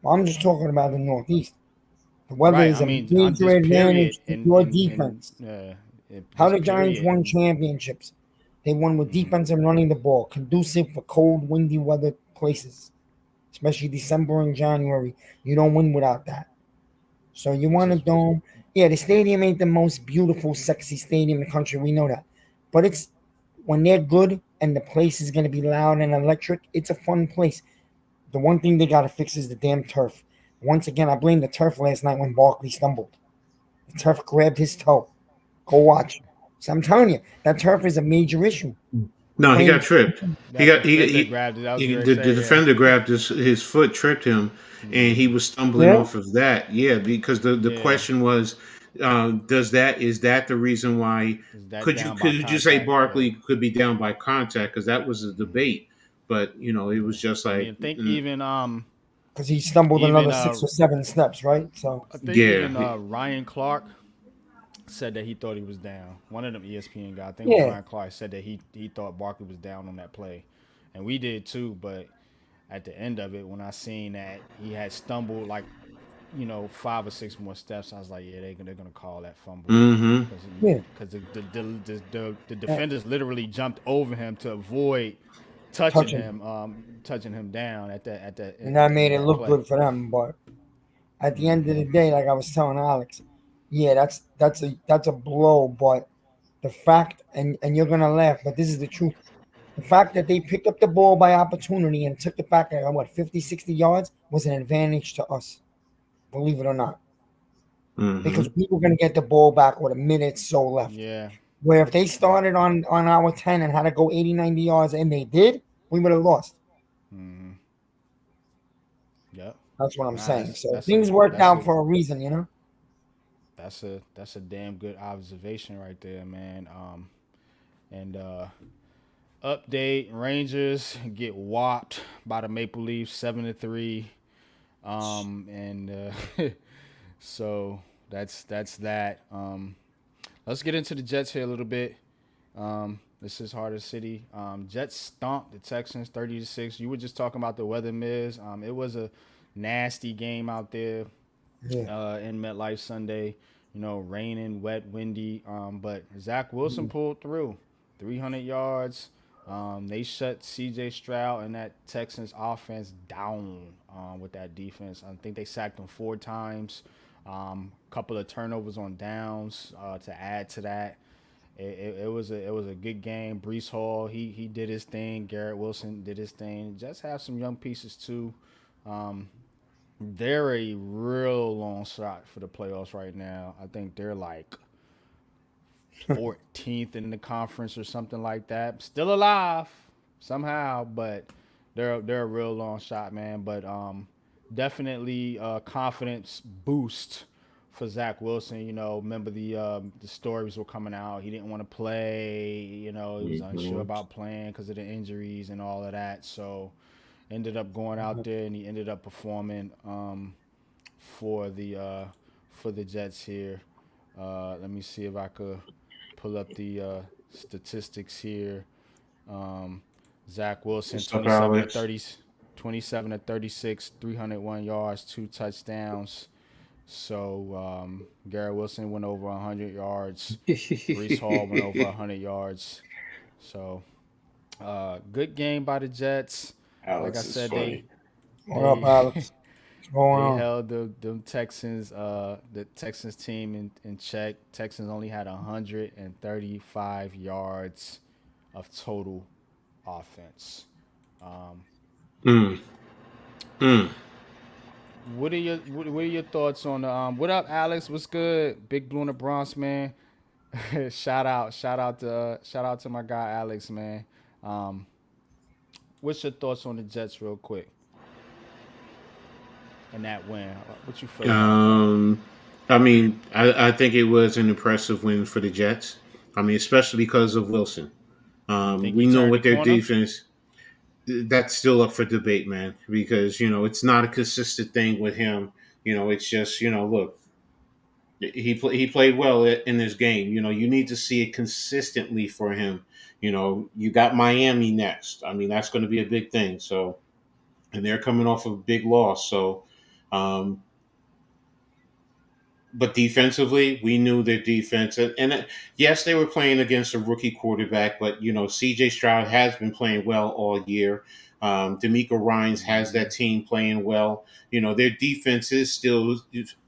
I'm just talking about the Northeast. The weather Right. is I a mean, I'm major just advantage period to in your in in defense. How just the Giants period. won championships. They won with defense and running the ball, conducive for cold, windy weather places, especially December and January. You don't win without that. So you want a Just dome. Yeah, the stadium ain't the most beautiful, sexy stadium in the country. We know that. But it's when they're good and the place is going to be loud and electric, it's a fun place. The one thing they got to fix is the damn turf. Once again, I blame the turf last night when Barkley stumbled. The turf grabbed his toe. Go watch. So I'm telling you, that turf is a major issue. No, he got Playing, tripped. He that got defender grabbed it. I was going to the say, yeah. defender grabbed his foot, tripped him, and he was stumbling yeah, off of that. Yeah, because the Yeah. question was, is that the reason why? Is that Could you down by could you say contact? Yeah. Barkley could be down by contact? Because that was a debate, but it Yeah. was just I like, mean, I think even because he stumbled even another 6 or 7 steps, right? So I think yeah, even Ryan Clark said that he thought he was down. One of them ESPN guys, I think it was yeah, Ryan Clark, said that he thought Barkley was down on that play, and we did too. But at the end of it, when I seen that he had stumbled like 5 or 6 more steps, I was like, yeah, they're gonna call that fumble mm-hmm. because yeah. the Uh, defenders literally jumped over him to avoid touching touching, him down and that at the made end it of that look play. good for them. But at the end of the day, like I was telling Alex, yeah, that's a blow. But the fact, and you're gonna laugh, but this is the truth. The fact that they picked up the ball by opportunity and took it back at 50, 60 yards was an advantage to us, believe it or not, Mm-hmm. because we were going to get the ball back with a minute so left. Yeah, Where if they yeah. started on our 10 and had to go 80, 90 yards, and they did, we would have lost. Mm-hmm. Yep. That's what I'm Nah, saying. that's So that's a things worked that's out a for a reason. that's a damn good observation right there, man. And update: Rangers get whopped by the Maple Leafs 7-3. And so that's that. Let's get into the Jets here a little bit. This is Harder City. Jets stomped the Texans 30-6. You were just talking about the weather, Miz. It was a nasty game out there Yeah. in MetLife Sunday. You know, raining, wet, windy. But Zach Wilson pulled through, 300 yards. They shut C.J. Stroud and that Texans offense down with that defense. I think they sacked him 4 times. A couple of turnovers on downs to add to that. It was a good game. Brees Hall he did his thing. Garrett Wilson did his thing. Just have some young pieces too. They're a real long shot for the playoffs right now. I think they're like 14th in the conference or something like that. Still alive somehow, but they're a real long shot, man. But definitely confidence boost for Zach Wilson. You know, remember the stories were coming out. He didn't want to play. You know, he was unsure about playing because of the injuries and all of that. So ended up going out there and he ended up performing for the Jets here. Let me see if I could pull up the statistics here. Zach Wilson, What's up, 27 to Alex? 30, 27 to 36, 301 yards, 2 touchdowns. So Garrett Wilson went over 100 yards. Brees Hall went over 100 yards. So good game by the Jets. Like I Alex is said, funny. What up, they Alex? What's going they on? held the Texans the Texans team in check. Texans only had 135 yards of total offense. Mm. Mm. What are your thoughts on the what up, Alex? What's good? Big Blue in the Bronx, man. Shout out to my guy Alex, man. Um, what's your thoughts on the Jets, real quick, and that win? What you feel about that? Um, I mean, I think it was an impressive win for the Jets. I mean, especially because of Wilson. You think We he know turned the what their corner? defense. That's still up for debate, man, because it's not a consistent thing with him. It's just look, he played well in this game. You need to see it consistently for him. You got Miami next. I mean, that's going to be a big thing. So, and they're coming off of a big loss. So, um, but defensively, we knew their defense, and yes, they were playing against a rookie quarterback. But C.J. Stroud has been playing well all year. D'Amico Ryans has that team playing well. Their defense is still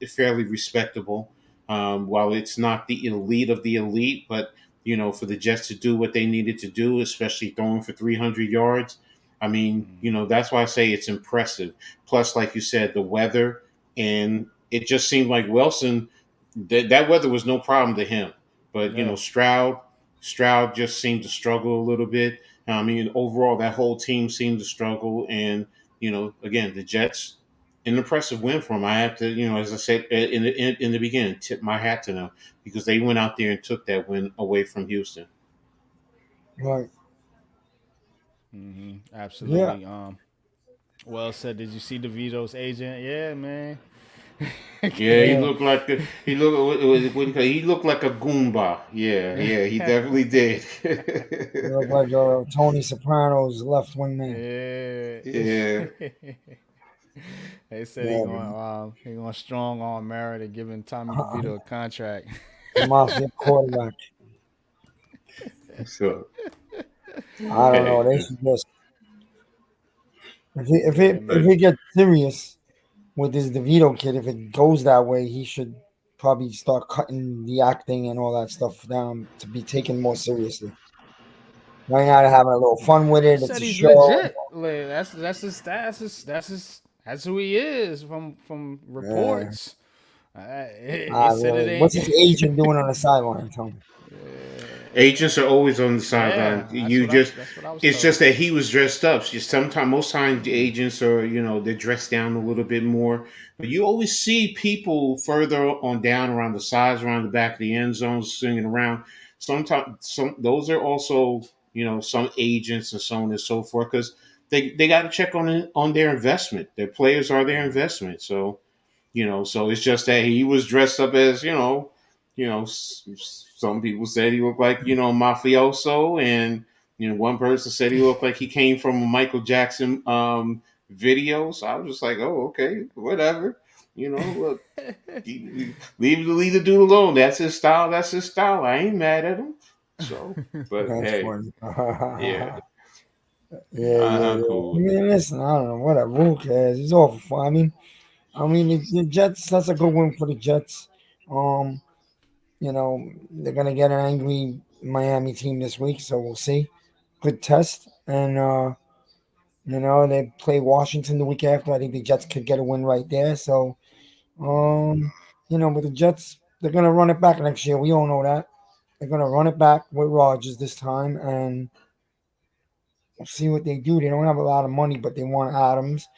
fairly respectable, while it's not the elite of the elite. But for the Jets to do what they needed to do, especially throwing for 300 yards, I mean, that's why I say it's impressive. Plus, like you said, the weather and it just seemed like Wilson that weather was no problem to him. But Yeah. Stroud just seemed to struggle a little bit. I mean, overall, that whole team seemed to struggle. And again, the Jets, an impressive win for them. I have to, as I said in the beginning, tip my hat to them because they went out there and took that win away from Houston. Right. Yeah. Absolutely. Well said. Did you see DeVito's agent? Yeah, man. Yeah, he Yeah. looked like he looked like a Goomba. Yeah, yeah, he definitely did. You look like Tony Soprano's left wing man. Yeah. Yeah. They said Yeah, man. he going strong arm Merritt and giving Tommy DeVito a contract. The mafia quarterback. So I don't know. hey, They should just if Yeah, but it man. gets serious with this DeVito kid, if it goes that way, he should probably start cutting the acting and all that stuff down to be taken more seriously. Right now, they're having a little fun with He it. It's said a he's show. legit. Like, that's who he is from Yeah. reports. He said it What's ain't. his agent doing on the sideline? Tell me. agents are always on the sideline. Yeah, You just that's what I was it's told. just that he was dressed up. Just sometimes most times the agents are, they're dressed down a little bit more. But you always see people further on down around the sides, around the back of the end zones, swinging around. Sometimes some those are also, some agents and so on and so forth because they got to check on their investment. Their players are their investment. So so it's just that he was dressed up as Some people said he looked like mafioso, and one person said he looked like he came from a Michael Jackson video. So I was just like, oh, okay, whatever. Look, leave the dude alone. That's his style. That's his style. I ain't mad at him. So, but That's hey, funny. yeah, Yeah, yeah, I'm yeah. cool I with it. mean, listen, I don't know, whatever. Who cares? It's all for fun. I mean, the Jets. That's a good win for the Jets. Um, they're gonna get an angry Miami team this week, so we'll see. Good test, and they play Washington the week after. I think the Jets could get a win right there. So, with the Jets, they're gonna run it back next year. We all know that they're gonna run it back with Rodgers this time, and we'll see what they do. They don't have a lot of money, but they want Adams,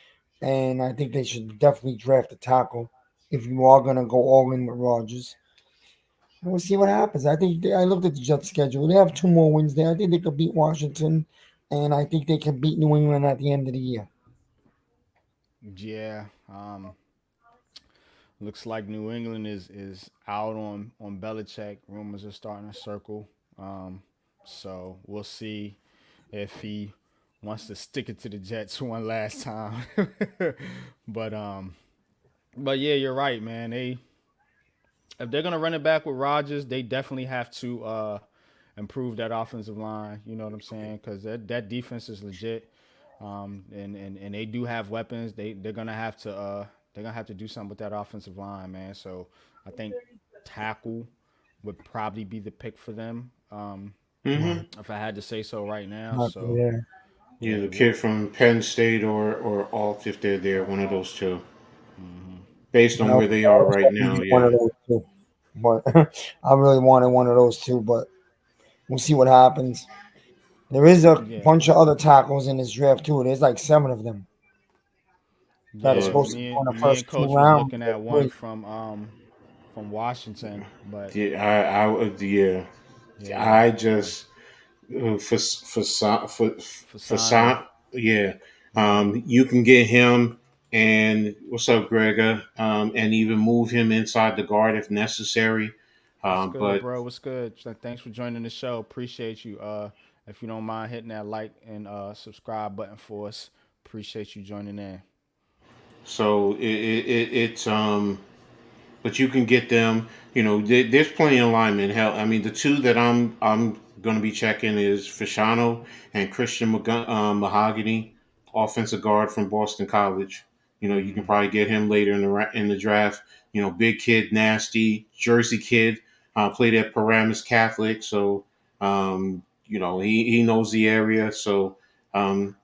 and I think they should definitely draft a tackle if you are gonna go all in with Rodgers. And we'll see what happens. I looked at the Jets schedule. They have two more wins there. I think they could beat Washington, and I think they can beat New England at the end of the year. Yeah. Looks like New England is out on Belichick. Rumors are starting to circle. So we'll see if he wants to stick it to the Jets one last time. but um, but yeah, you're right, man. If they're gonna run it back with Rodgers, they definitely have to improve that offensive line. You know what I'm saying? Because that defense is legit, and they do have weapons. They're gonna have to do something with that offensive line, man. So I think tackle would probably be the pick for them, Hmm. Right. if I had to say so right now. Not So there. Yeah, yeah, the kid from Penn State or Alt, if they're there, one of those two. Based on I was where they are right hoping to now, get one yeah. of those too, but I really wanted one of those too. But we'll see what happens. There is a yeah, bunch of other tackles in this draft too. There's like seven of them that are yeah. But supposed to go in the Me and first two Coach was rounds. looking Or at one three. from Washington, but yeah, I would, yeah. yeah, I just for Fasano. yeah. Yeah, You can get him, and what's up, Grega? And even move him inside the guard if necessary. what's good, But bro? What's good? Thanks for joining the show. Appreciate you. If you don't mind hitting that like and subscribe button for us, appreciate you joining in. so it's but you can get them. There's plenty of linemen. Hell, I mean, the two that I'm going to be checking is Fashano and Christian Mahogany, offensive guard from Boston College. You can probably get him later in the draft. Big kid, nasty Jersey kid. Played at Paramus Catholic, so he knows the area. So um,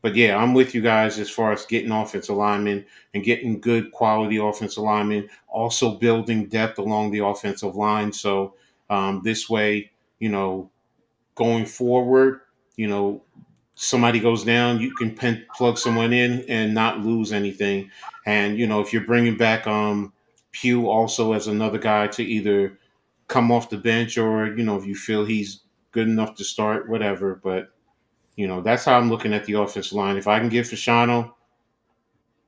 but yeah, I'm with you guys as far as getting offensive linemen and getting good quality offensive linemen, also building depth along the offensive line. So this way, going forward, you know, somebody goes down, you can plug someone in and not lose anything. And if you're bringing back Pugh also as another guy to either come off the bench or if you feel he's good enough to start, whatever. But that's how I'm looking at the offensive line. If I can get Fashano,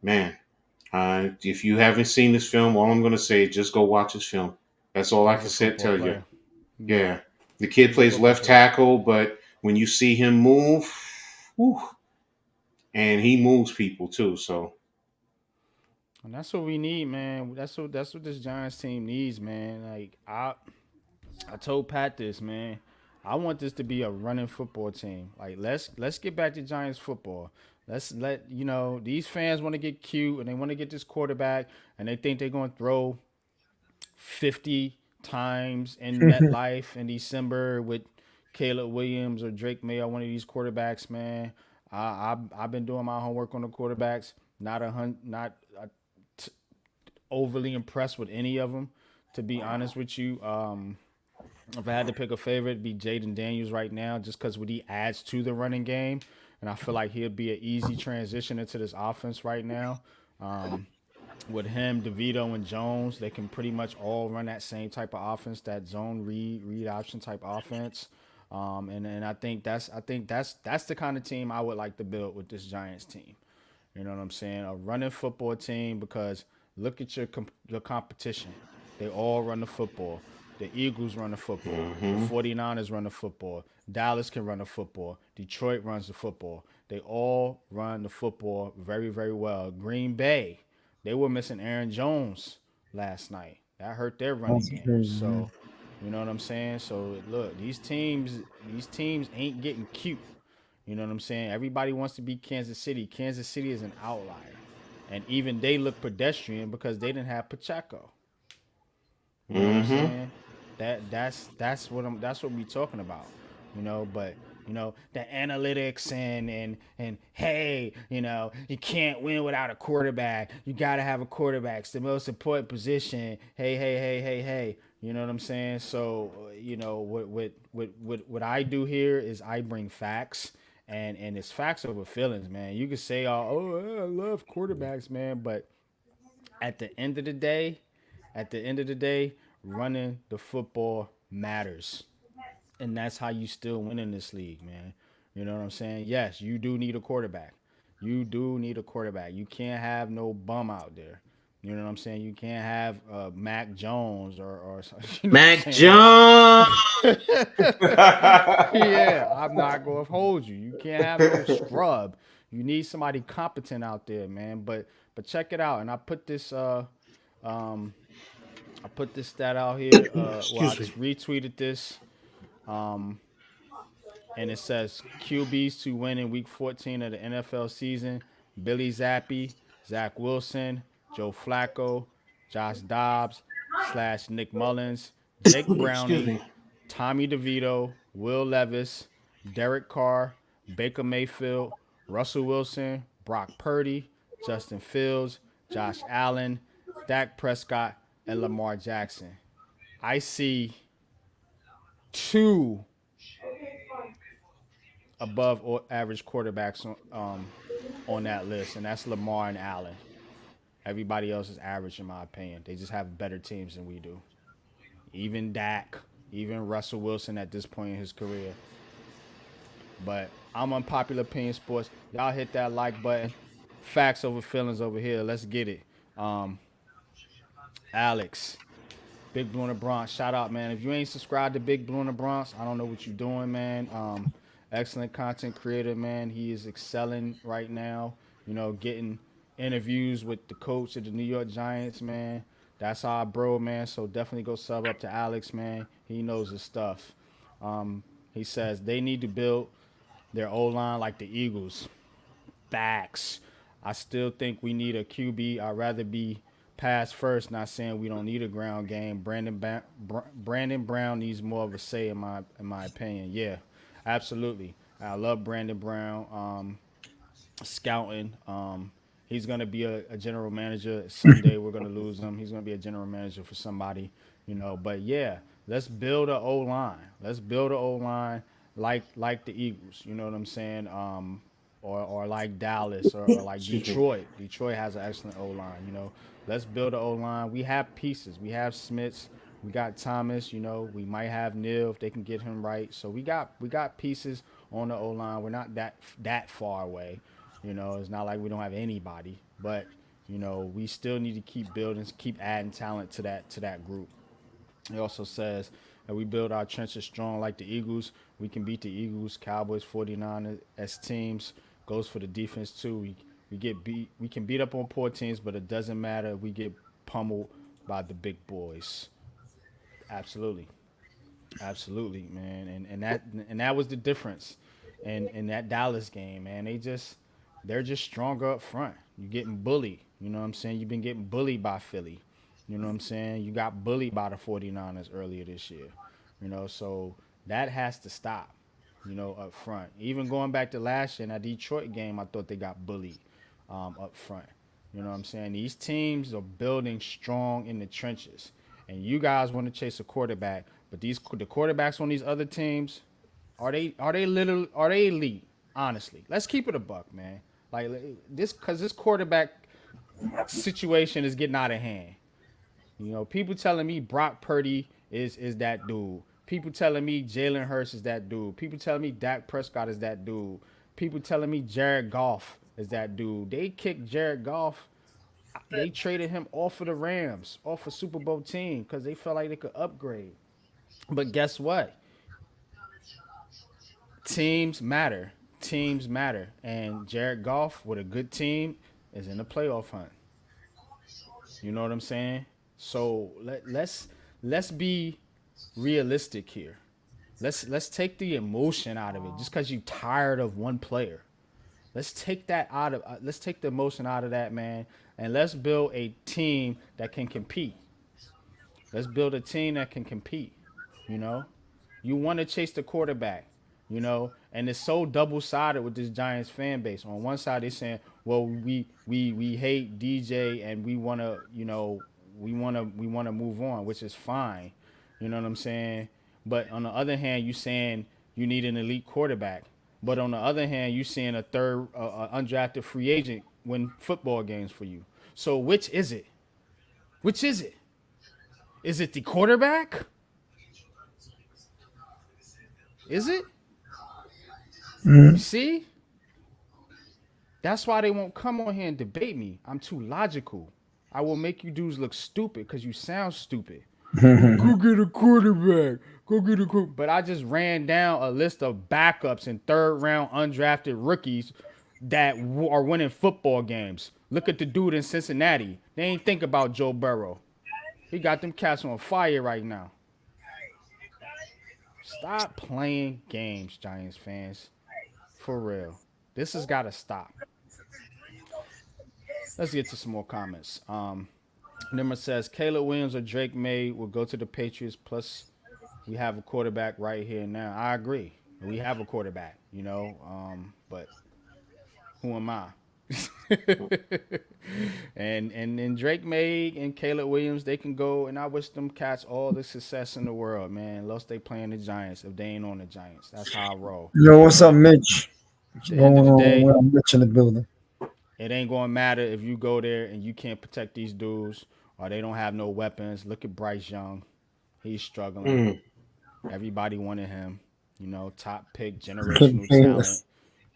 man, if you haven't seen this film, all I'm going to say is just go watch this film. That's all I He's can a football tell you. player. Yeah, Yeah. The kid he's a plays football left player. tackle, but when you see him move, whew, and he moves people too. So, And that's what we need, man. That's what this Giants team needs, man. Like I told Pat this, man. I want this to be a running football team. Like let's get back to Giants football. Let's let these fans want to get cute and they want to get this quarterback and they think they're going to throw 50 times in MetLife in December with Caleb Williams or Drake May or one of these quarterbacks, man. I've been doing my homework on the quarterbacks. Not overly impressed with any of them, to be honest with you. If I had to pick a favorite, it'd be Jaden Daniels right now, just because what he adds to the running game, and I feel like he'll be an easy transition into this offense right now. With him, DeVito, and Jones, they can pretty much all run that same type of offense, that zone read option type offense. And I think that's the kind of team I would like to build with this Giants team. You know what I'm saying? A running football team because look at your competition. They all run the football. The Eagles run the football. The Mm-hmm. 49ers run the football. Dallas can run the football. Detroit runs the football. They all run the football very, very well. Green Bay, they were missing Aaron Jones last night. That hurt their running That's game. crazy, man. So, you know what I'm saying? So look, these teams ain't getting cute. You know what I'm saying? Everybody wants to be Kansas City. Kansas City is an outlier. And even they look pedestrian because they didn't have Pacheco. You know what I'm Mm-hmm. saying? That's what we talking about. But the analytics and hey, you can't win without a quarterback. You gotta have a quarterback. It's the most important position. Hey. You know what I'm saying? So what I do here is I bring facts and it's facts over feelings, man. You could say, oh, I love quarterbacks, man, but at the end of the day, running the football matters. And that's how you still win in this league, man. You know what I'm saying? Yes, you do need a quarterback. You do need a quarterback. You can't have no bum out there. You know what I'm saying? You can't have Mac Jones or you know what I'm Mac saying? Jones. Yeah, I'm not going to hold you. You can't have no scrub. You need somebody competent out there, man. But check it out. And I put this stat out here. I Excuse me. retweeted this, and it says QBs to win in Week 14 of the NFL season: Billy Zappi, Zach Wilson, Joe Flacco, Josh Dobbs / Nick Mullins, Jake Excuse Browning, me. Tommy DeVito, Will Levis, Derek Carr, Baker Mayfield, Russell Wilson, Brock Purdy, Justin Fields, Josh Allen, Dak Prescott, and Lamar Jackson. I see two above average quarterbacks on that list, and that's Lamar and Allen. Everybody else is average, in my opinion. They just have better teams than we do. Even Dak, even Russell Wilson at this point in his career. But I'm Unpopular Opinion Sports. Y'all hit that like button. Facts over feelings over here. Let's get it. Alex, Big Blue in the Bronx. Shout out, man. If you ain't subscribed to Big Blue in the Bronx, I don't know what you're doing, man. Excellent content creator, man. He is excelling right now. Getting interviews with the coach of the New York Giants, man. That's our bro, man. So definitely go sub up to Alex, man. He knows his stuff. He says they need to build their O line like the Eagles. Facts. I still think we need a QB. I'd rather be pass first. Not saying we don't need a ground game. Brandon Brown needs more of a say in my opinion. Yeah, absolutely. I love Brandon Brown. Scouting. He's gonna be a general manager someday. We're gonna lose him. He's gonna be a general manager for somebody. But yeah, let's build a O line. Let's build a O line like the Eagles. You know what I'm saying? Or like Dallas or like Excuse me. Detroit. Detroit has an excellent O line. Let's build an O line. We have pieces. We have Smiths. We got Thomas. We might have Neal if they can get him right. So we got pieces on the O line. We're not that far away. It's not like we don't have anybody, but we still need to keep building, keep adding talent to that group. He also says that we build our trenches strong like the Eagles. We can beat the Eagles, Cowboys, 49ers as teams. Goes for the defense too. We get beat. We can beat up on poor teams, but it doesn't matter. We get pummeled by the big boys. Absolutely, absolutely, man. And that was the difference in that Dallas game, man. They're just stronger up front. You're getting bullied. You know what I'm saying? You've been getting bullied by Philly. You know what I'm saying? You got bullied by the 49ers earlier this year. So that has to stop, up front. Even going back to last year in that Detroit game, I thought they got bullied up front. You know what I'm saying? These teams are building strong in the trenches. And you guys want to chase a quarterback, but the quarterbacks on these other teams, are they elite? Honestly, let's keep it a buck, man. Like because this quarterback situation is getting out of hand. People telling me Brock Purdy is that dude. People telling me Jalen Hurts is that dude. People telling me Dak Prescott is that dude. People telling me Jared Goff is that dude. They kicked Jared Goff. They traded him off of the Rams, off a Super Bowl team, because they felt like they could upgrade. But guess what? Teams matter. Teams matter. And Jared Goff with a good team is in the playoff hunt. You know what I'm saying? So let's be realistic here. Let's take the emotion out of it. Just because you tired of one player, let's take that out of. Let's take the emotion out of that, man, and let's build a team that can compete. Let's build a team that can compete. You know, you want to chase the quarterback. You know, and it's so double sided with this Giants fan base. On one side, they're saying, "Well, we hate DJ and we want to, we want to move on," which is fine. You know what I'm saying? But on the other hand, you saying you need an elite quarterback. But on the other hand, you seeing a third undrafted free agent win football games for you. So which is it? Which is it? Is it the quarterback? Is it? You see? That's why they won't come on here and debate me. I'm too logical. I will make you dudes look stupid because you sound stupid. Go get a quarterback. Go get a quarterback. But I just ran down a list of backups and third round undrafted rookies that are winning football games. Look at the dude in Cincinnati. They ain't think about Joe Burrow. He got them cats on fire right now. Stop playing games, Giants fans. For real. This has got to stop. Let's get to some more comments. Nimmer says, Caleb Williams or Drake May will go to the Patriots. Plus, we have a quarterback right here now. I agree. We have a quarterback, but who am I? and Drake May and Caleb Williams, they can go, and I wish them cats all the success in the world, man. Unless they playing the Giants, if they ain't on the Giants. That's how I roll. Yo, what's up, Mitch? What's At the end of the day, I'm Mitch in the building. it ain't gonna matter if you go there and you can't protect these dudes or they don't have no weapons. Look at Bryce Young. He's struggling. Everybody wanted him. Top pick, generational talent.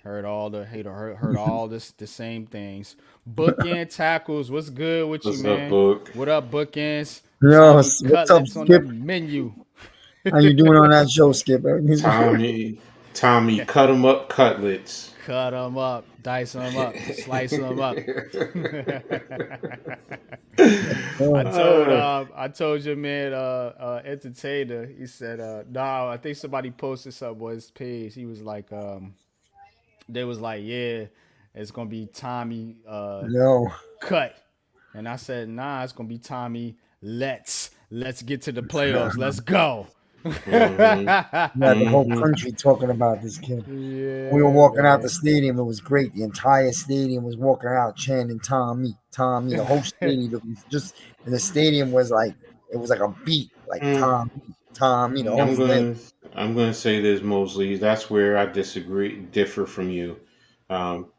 Heard all the same things. Bookend tackles. What's good with you, man? Book? What up, Bookends? Yo, what's up, Cutlets on the Skip? menu. How you doing on that show, Skip? Tommy, cut them up, cutlets. Cut them up, dice them up, slice them up. I told you, man, entertainer. He said, "No, I think somebody posted something on his page. He was like, they was like, yeah, it's gonna be Tommy cut," and I said, "Nah, it's gonna be Tommy. Let's get to the playoffs. Let's go." The whole country talking about this kid. Yeah, we were walking out the stadium. It was great. The entire stadium was walking out chanting Tommy. The whole stadium, just and the stadium was like, it was like a beat, like Tommy. The whole thing. I'm going to say this, Mosley. That's where I differ from you.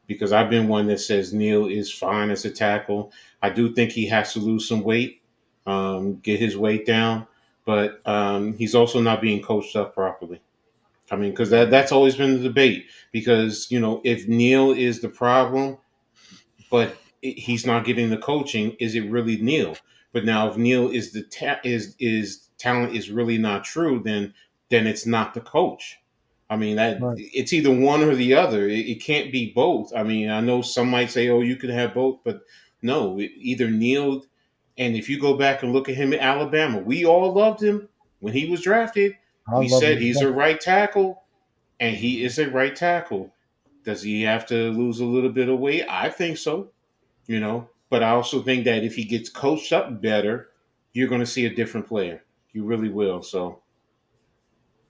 Because I've been one that says Neal is fine as a tackle. I do think he has to lose some weight, get his weight down. But he's also not being coached up properly. I mean, because that's always been the debate. Because, if Neal is the problem, but he's not getting the coaching, is it really Neal? But now, if Neal is is talent is really not true, then it's not the coach. I mean, it's either one or the other. It can't be both. I mean, I know some might say, "Oh, you can have both," but no, either Neal. And if you go back and look at him in Alabama, we all loved him when he was drafted. We said he's a right tackle, and he is a right tackle. Does he have to lose a little bit of weight? I think so, But I also think that if he gets coached up better, you're going to see a different player. You really will. So,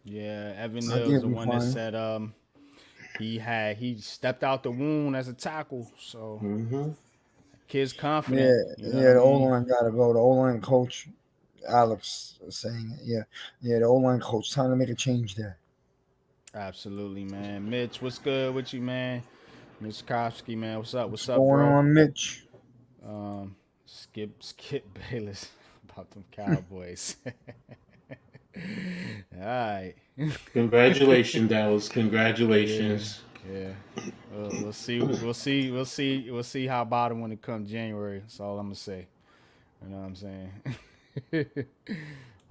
yeah, Evan Neal's the one that said he stepped out the wound as a tackle. So kid's confident. The O-line got to go. The O-line coach, Alex, was saying it. Yeah, the O-line coach, time to make a change there. Absolutely, man. Mitch, what's good with you, man? Mitch Kofsky, man, what's up? What's up, going bro? on, Mitch? Skip Bayless about them Cowboys. All right. Congratulations, Dallas. Congratulations. Yeah. We'll see how about them when it comes January. That's all I'm gonna say. You know what I'm saying?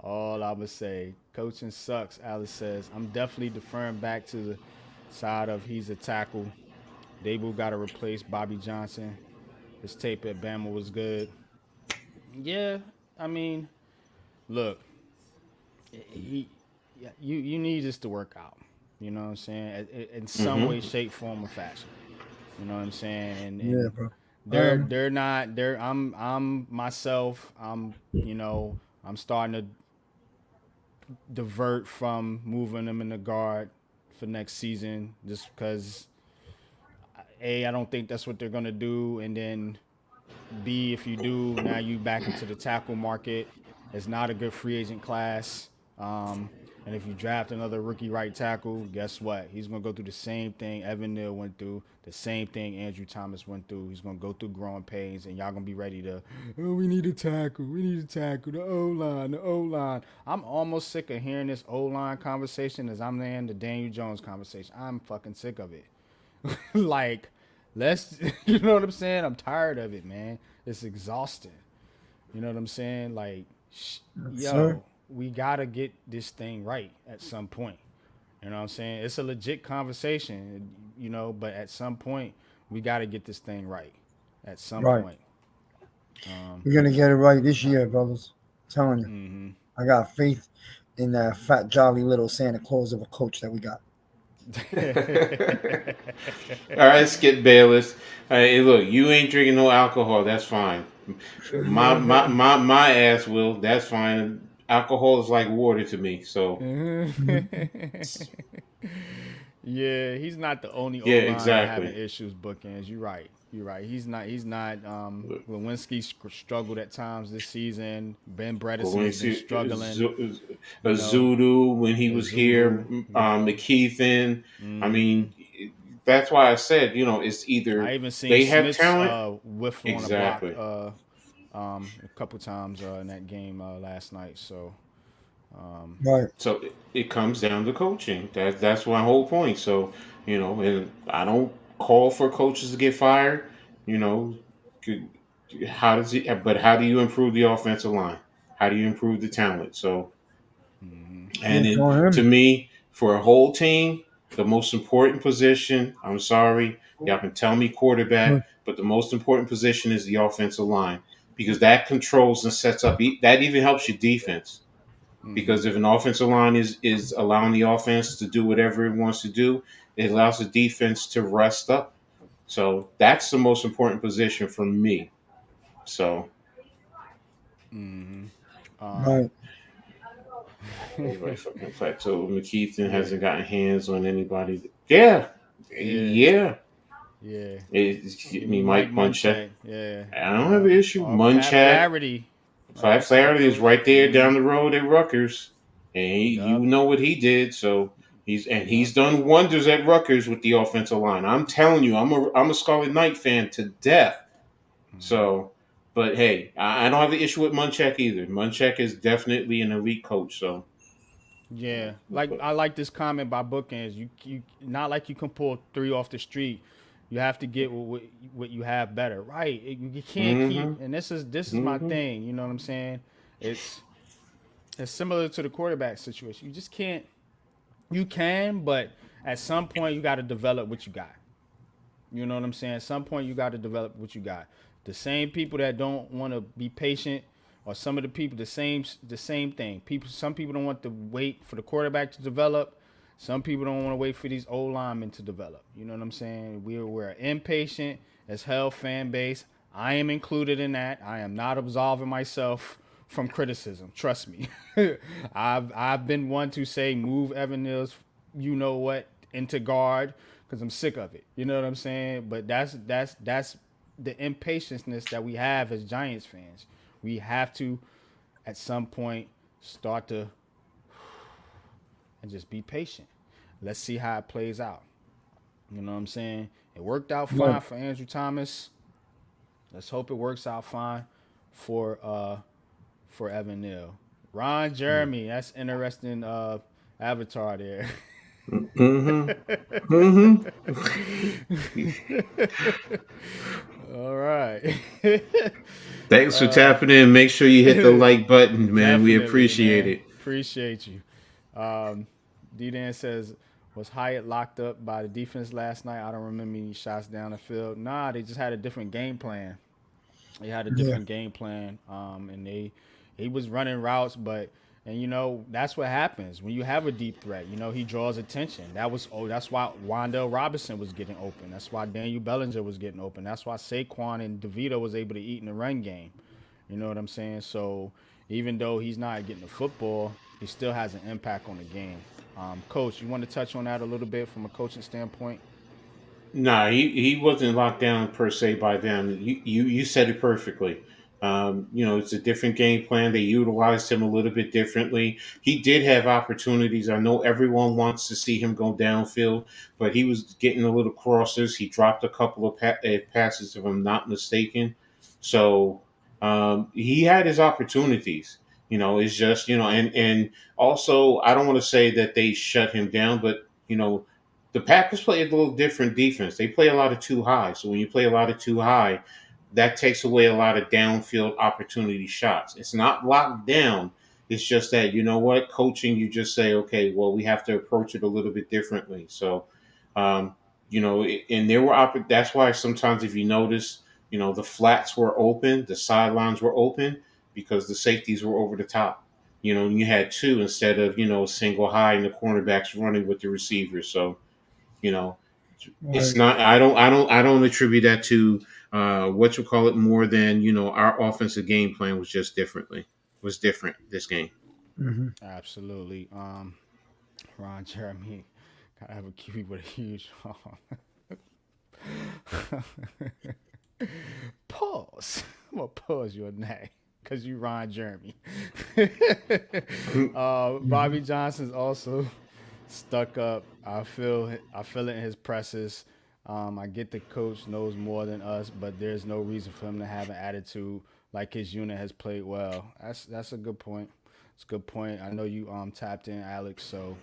All I would say, coaching sucks. Alice says, I'm definitely deferring back to the side of he's a tackle. Dable got to replace Bobby Johnson. His tape at Bama was good. Yeah, I mean, look, he, you need this to work out. You know what I'm saying? In some way, shape, form, or fashion. You know what I'm saying? Yeah, And bro. they're not. I'm myself. I'm starting to divert from moving them in the guard for next season just because I don't think that's what they're gonna do, and then B, if you do, now you back into the tackle market. It's not a good free agent class. And if you draft another rookie right tackle, guess what? He's going to go through the same thing Evan Neal went through, the same thing Andrew Thomas went through. He's going to go through growing pains, and y'all going to be ready to, oh, we need a tackle. We need a tackle. The O-line, the O-line. I'm almost sick of hearing this O-line conversation as I'm in the Daniel Jones conversation. I'm fucking sick of it. Like, you know what I'm saying? I'm tired of it, man. It's exhausting. You know what I'm saying? Like, Sir. we got to get this thing right at some point. You know what I'm saying? It's a legit conversation, but at some point, we got to get this thing right at some Right. point. We're gonna get it right this year, brothers. I'm telling you. I got faith in that fat, jolly little Santa Claus of a coach that we got. All right, Skip Bayless. Hey, look, you ain't drinking no alcohol. That's fine. My ass will. That's fine. Alcohol is like water to me. So Yeah, he's not the only yeah, O-liner having exactly. issues bookends. You're right. He's not. Lewinsky struggled at times this season. Ben But Bredesen when you has been see struggling. You know, Zudu when he was here, Zulu. McKeithen. I mean, that's why I said, it's I either even seen they have Smith's talent. whiffle on a block Exactly. a couple times in that game last night. So Right. So it comes down to coaching. That's my whole point. So and I don't call for coaches to get fired. You know, could- how does it? But how do you improve the offensive line? How do you improve the talent? So, and It's then on to him. me, for a whole team, the most important position. I'm sorry, y'all can tell me quarterback, but the most important position is the offensive line because that controls and sets up. That even helps your defense. Because if an offensive line is allowing the offense to do whatever it wants to do, it allows the defense to rest up. So that's the most important position for me. So Right. everybody fucking plateau. McKeithen yeah, hasn't gotten hands on anybody. Yeah, yeah, yeah. yeah. I Give me mean, Mike Mike Munchak. Munchak. Yeah, I don't have an issue. or Pat Munchak, Flaherty, Flat assistant Flaherty is coach. right there down the road at Rutgers, and you Yup, know what he did. So yup. he's done wonders at Rutgers with the offensive line. I'm telling you, I'm a Scarlet Knight fan to death. So, but hey, I don't have an issue with Munchak either. Munchak is definitely an elite coach. So, Yeah, like but I like this comment by Bookends. You not like you can pull three off the street. You have to get what you have better, right? You can't keep, mm-hmm, and this is my mm-hmm. thing. You know what I'm saying? It's it's similar to the quarterback situation. You just can't. You can, but at some point you got to develop what you got. You know what I'm saying? At some point, you got to develop what you got. The same people that don't want to be patient, or some of the people, the same thing. Some people don't want to wait for the quarterback to develop. Some people don't want to wait for these old linemen to develop. You know what I'm saying? We're impatient as hell fan base. I am included in that. I am not absolving myself from criticism. Trust me. I've been one to say move Evan Neal's, you know what, into guard because I'm sick of it. You know what I'm saying? But that's the impatientness that we have as Giants fans. We have to, at some point, start to and just be patient. Let's see how it plays out. You know what I'm saying? It worked out Right. fine for Andrew Thomas. Let's hope it works out fine for Evan Neal. Ron Jeremy, that's interesting avatar there. Mm-hmm. Mm-hmm. All right. Thanks for tapping in. Make sure you hit the like button, man. We Definitely, appreciate man. it. Appreciate you. D-Dan says, was Hyatt locked up by the defense last night? I don't remember any shots down the field. Nah, they just had a different game plan. They had a Yeah. different game plan, and he was running routes, but and that's what happens when you have a deep threat. He draws attention. That's why Wandell Robinson was getting open. That's why Daniel Bellinger was getting open. That's why Saquon and DeVito was able to eat in the run game. You know what I'm saying? So even though he's not getting the football, he still has an impact on the game. Coach, you want to touch on that a little bit from a coaching standpoint? Nah, he wasn't locked down per se by them. You said it perfectly. It's a different game plan. They utilized him a little bit differently. He did have opportunities. I know everyone wants to see him go downfield, but he was getting a little crosses. He dropped a couple of passes, if I'm not mistaken. So he had his opportunities. It's just and also I don't want to say that they shut him down, but the Packers play a little different defense. They play a lot of too high. So when you play a lot of too high, that takes away a lot of downfield opportunity shots. It's not locked down. It's just that coaching. You just say, okay, well, we have to approach it a little bit differently. So, and there were that's why sometimes if you notice, the flats were open, the sidelines were open because the safeties were over the top. And you had two instead of single high and the cornerbacks running with the receivers. So you know, it's Right. not. I don't attribute that to what you call it more than our offensive game plan was different this game. Hmm. Absolutely. Ron Jeremy gotta have a QB with a huge arm. Pause. I'm gonna pause your name because you Ron Jeremy. Bobby Johnson's also stuck up. I feel it in his presses. I get the coach knows more than us, but there's no reason for him to have an attitude like his unit has played well. That's a good point. It's a good point. I know you tapped in Alex, so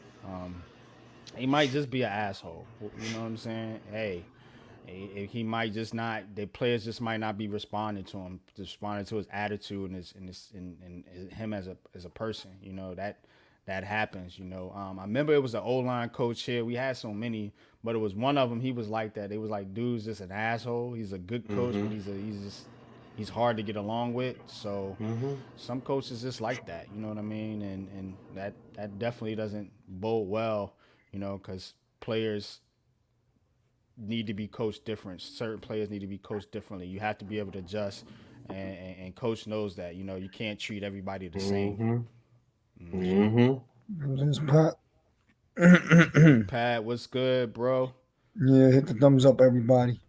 he might just be an asshole. You know what I'm saying? Hey, he might just not. The players just might not be responding to him, responding to his attitude and him as a person. That happens. I remember it was an O line coach here. We had so many, but it was one of them. He was like that. They was like, dude's just an asshole. He's a good coach, but Hmm. he's hard to get along with. So Hmm. some coaches just like that. You know what I mean? And that definitely doesn't bode well. Because players need to be coached different. Certain players need to be coached differently. You have to be able to adjust, and coach knows that. You can't treat everybody the same. Hmm. Hmm. Just Pat. Pat, what's good, bro? Yeah, hit the thumbs up, everybody.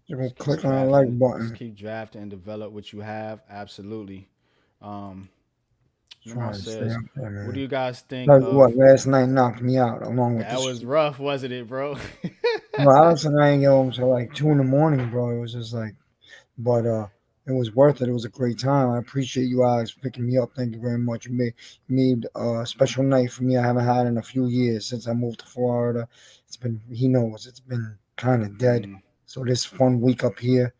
Just go Just keep click on the like drafting. Just button. keep drafting and develop what you have. Absolutely. Um, Lamar Trying to stay says, up there, "What do man. you guys think Tell you what, of?" last night knocked me out along with That this. was rough, wasn't it, bro? Well, I was I ain't get home till like 2 in the morning, bro. It was just like, but it was worth it. It was a great time. I appreciate you guys for picking me up. Thank you very much. You made a special night for me. I haven't had in a few years since I moved to Florida. It's been he knows it's been kind of dead. Mm, So this fun week up here.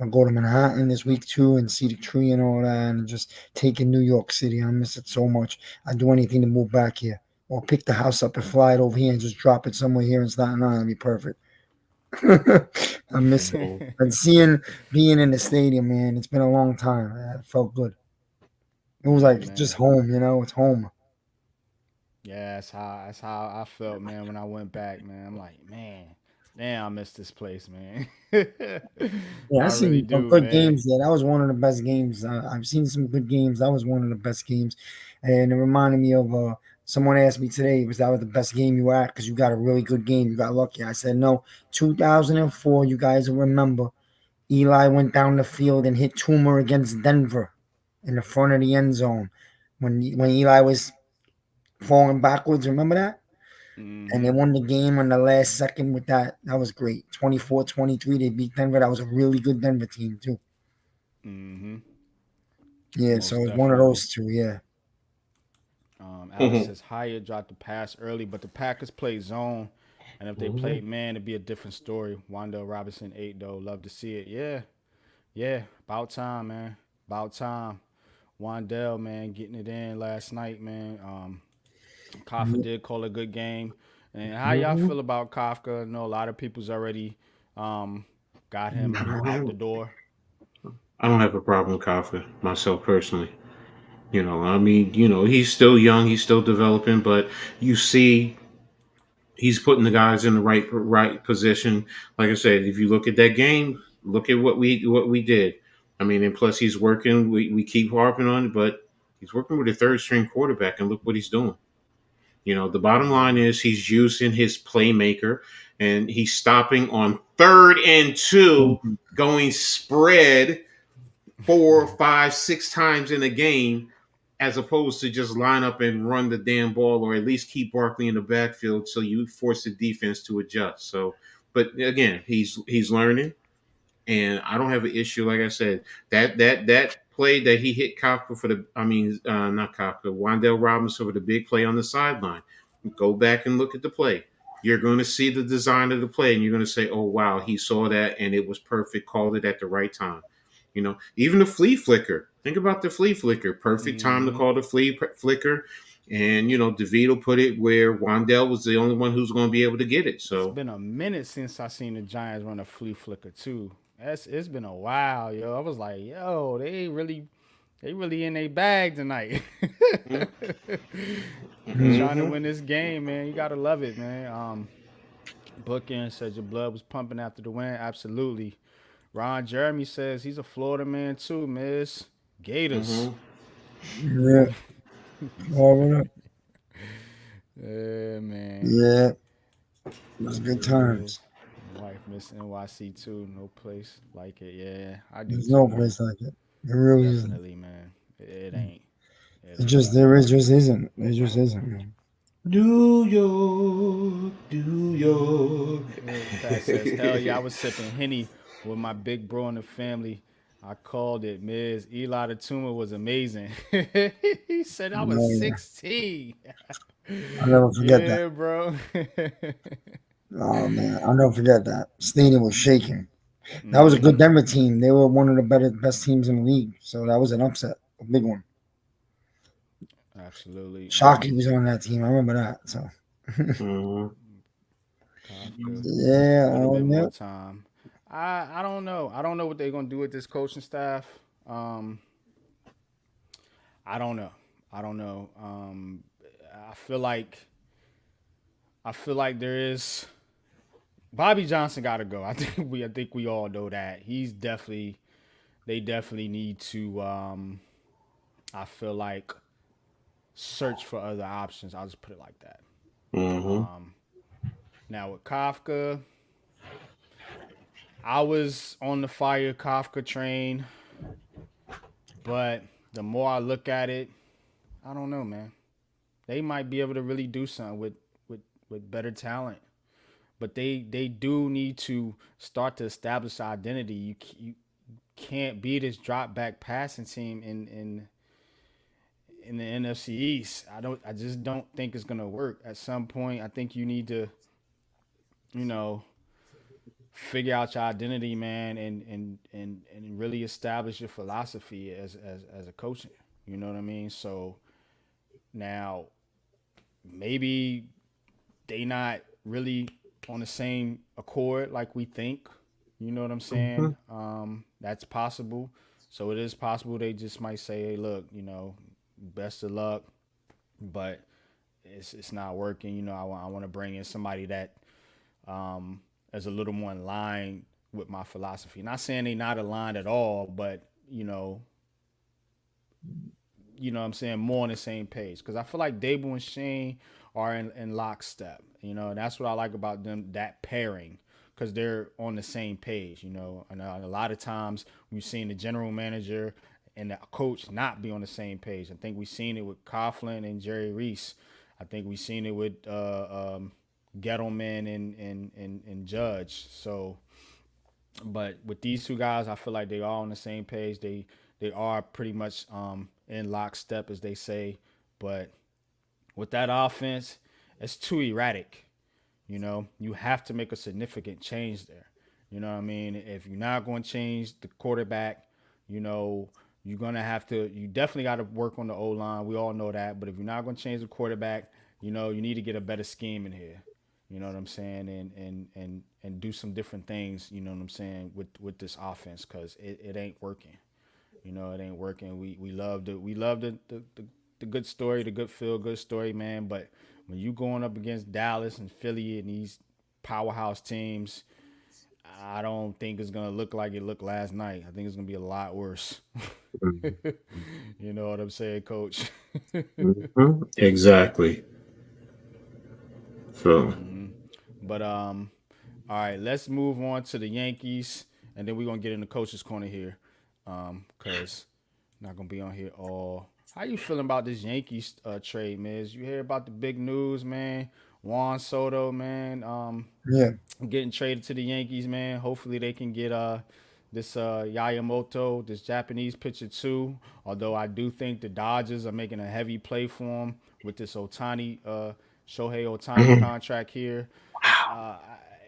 I'll go to Manhattan this week too and see the tree and all that and just take in New York City. I miss it so much. I'd do anything to move back here. Or pick the house up and fly it over here and just drop it somewhere here in Staten Island. It'd be perfect. I miss it. So, And being in the stadium, man, it's been a long time. It felt good. It was yeah, like just man. home, it's home. Yeah, that's how I felt, man, when I went back, man. I'm like, man, damn, I miss this place, man. Yeah, I I really seen some do, good man. games there. That was one of the best games. I've seen some good games. That was one of the best games, and it reminded me of someone asked me today, was that was the best game you were at because you got a really good game. You got lucky. I said no. 2004. You guys will remember. Eli went down the field and hit Toomer against Denver in the front of the end zone when Eli was falling backwards. Remember that? And they Mm-hmm. won the game on the last second with that. That was great. 24-23. They beat Denver. That was a really good Denver team, too. Mm-hmm. Yeah, so Most it's one of definitely. those two. Yeah. Alex mhm. says Hyatt dropped the pass early, but the Packers play zone And if they played man, it'd be a different story. Wandale Robinson 8 though, love to see it. Yeah, about time, man. About time. Wandale, man, getting it in last night, man. Kafka did call a good game. And how y'all feel about Kafka? I know a lot of people's already got him out the door. I don't have a problem with Kafka myself personally. I mean, he's still young, he's still developing, but you see he's putting the guys in the right position. Like I said, if you look at that game, look at what we did. I mean, and plus he's working. We keep harping on it, but he's working with a third string quarterback, and look what he's doing. The bottom line is he's using his playmaker, and he's stopping on 3rd and 2, going spread 4, 5, 6 times in a game, as opposed to just line up and run the damn ball, or at least keep Barkley in the backfield so you force the defense to adjust. So, but again, he's learning, and I don't have an issue. Like I said, that play that he hit Kafka for not Kafka, Wandale Robinson for the big play on the sideline. Go back and look at the play. You're going to see the design of the play, and you're going to say, "Oh wow, he saw that, and it was perfect. Called it at the right time." Even the flea flicker. Think about the flea flicker. Perfect time to call the flea flicker. And, DeVito put it where Wandale was the only one who's going to be able to get it. So It's been a minute since I seen the Giants run a flea flicker too. It's been a while, yo. I was like, yo, they really in their bag tonight. Trying to win this game, man. You gotta love it, man. Bookin said your blood was pumping after the win. Absolutely. Ron Jeremy says he's a Florida man too, Miss Gators. Yeah. Oh, Yeah, man. yeah. It was good times. My wife miss NYC too. No place like it. Yeah, I do There's too. no Man. place like it. It really isn't. Definitely, man. It ain't. It just isn't. It just isn't, man. New York, New York. Pat says, hell yeah, I was sipping Henny with my big bro in the family. I called it, Miz. Eli the Tumor was amazing. He said I was Oh, yeah. 16. I'll never forget that. Yeah, bro. Oh man, I'll never forget that. Stadium was shaking. That was a good Denver team. They were one of the best teams in the league. So that was an upset, a big one. Absolutely. Shockey was on that team. I remember that. So yeah, A little bit more time. I don't know. I don't know what they're gonna do with this coaching staff. I don't know. I feel like there is Bobby Johnson got to go. I think we all know that. They definitely need to I feel like search for other options. I'll just put it like that. Now with Kafka, I was on the fire Kafka train, but the more I look at it, I don't know, man. They might be able to really do something with better talent, but they do need to start to establish identity. You can't be this drop back passing team in the NFC East. I just don't think it's gonna work. At some point, I think you need to, figure out your identity, man, and really establish your philosophy as a coaching. You know what I mean? So now maybe they not really on the same accord like we think. You know what I'm saying? That's possible. So it is possible they just might say, hey, look, best of luck, but it's not working. I want to bring in somebody that is a little more in line with my philosophy. Not saying they not aligned at all, but what I'm saying, more on the same page. Because I feel like Dable and Shane are in lockstep. That's what I like about them, that pairing, because they're on the same page. And a lot of times we've seen the general manager and the coach not be on the same page. I think we've seen it with Coughlin and Jerry Reese. I think we've seen it with Gettleman and Judge. So, but with these two guys, I feel like they are on the same page. They are pretty much in lockstep, as they say. But with that offense, it's too erratic. You have to make a significant change there. You know what I mean? If you're not going to change the quarterback, you know, you're going to have to, you definitely got to work on the O line. We all know that. But if you're not going to change the quarterback, you need to get a better scheme in here. You know what I'm saying? And do some different things, you know what I'm saying, with this offense, because it ain't working. It ain't working. We love the good story, the good feel good story, man. But when you going up against Dallas and Philly and these powerhouse teams, I don't think it's gonna look like it looked last night. I think it's gonna be a lot worse. You know what I'm saying, Coach? Mhm. Exactly. So, But all right, let's move on to the Yankees, and then we're gonna get in the coach's corner here, cause I'm not gonna be on here all. How you feeling about this Yankees trade, Miz? You hear about the big news, man? Juan Soto, man, Yeah. getting traded to the Yankees, man. Hopefully they can get this Yayamoto, this Japanese pitcher too. Although I do think the Dodgers are making a heavy play for him with this Shohei Otani mhm. contract here. Uh,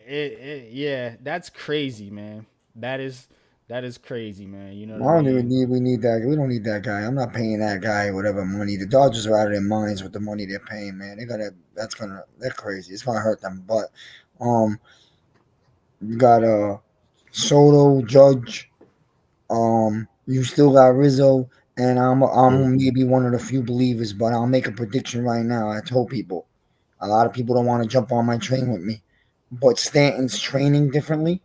yeah, that's crazy, man. That is that is crazy, man. You know what I I don't even mean? need. We need that. We don't need that guy. I'm not paying that guy whatever money. The Dodgers are out of their minds with the money they're paying, man. They gotta. That's gonna. They're crazy. It's gonna hurt them. But um, you got Soto, Judge. You still got Rizzo, and I'm maybe one of the few believers, but I'll make a prediction right now. I told people. A lot of people don't want to jump on my train with me, but Stanton's training differently.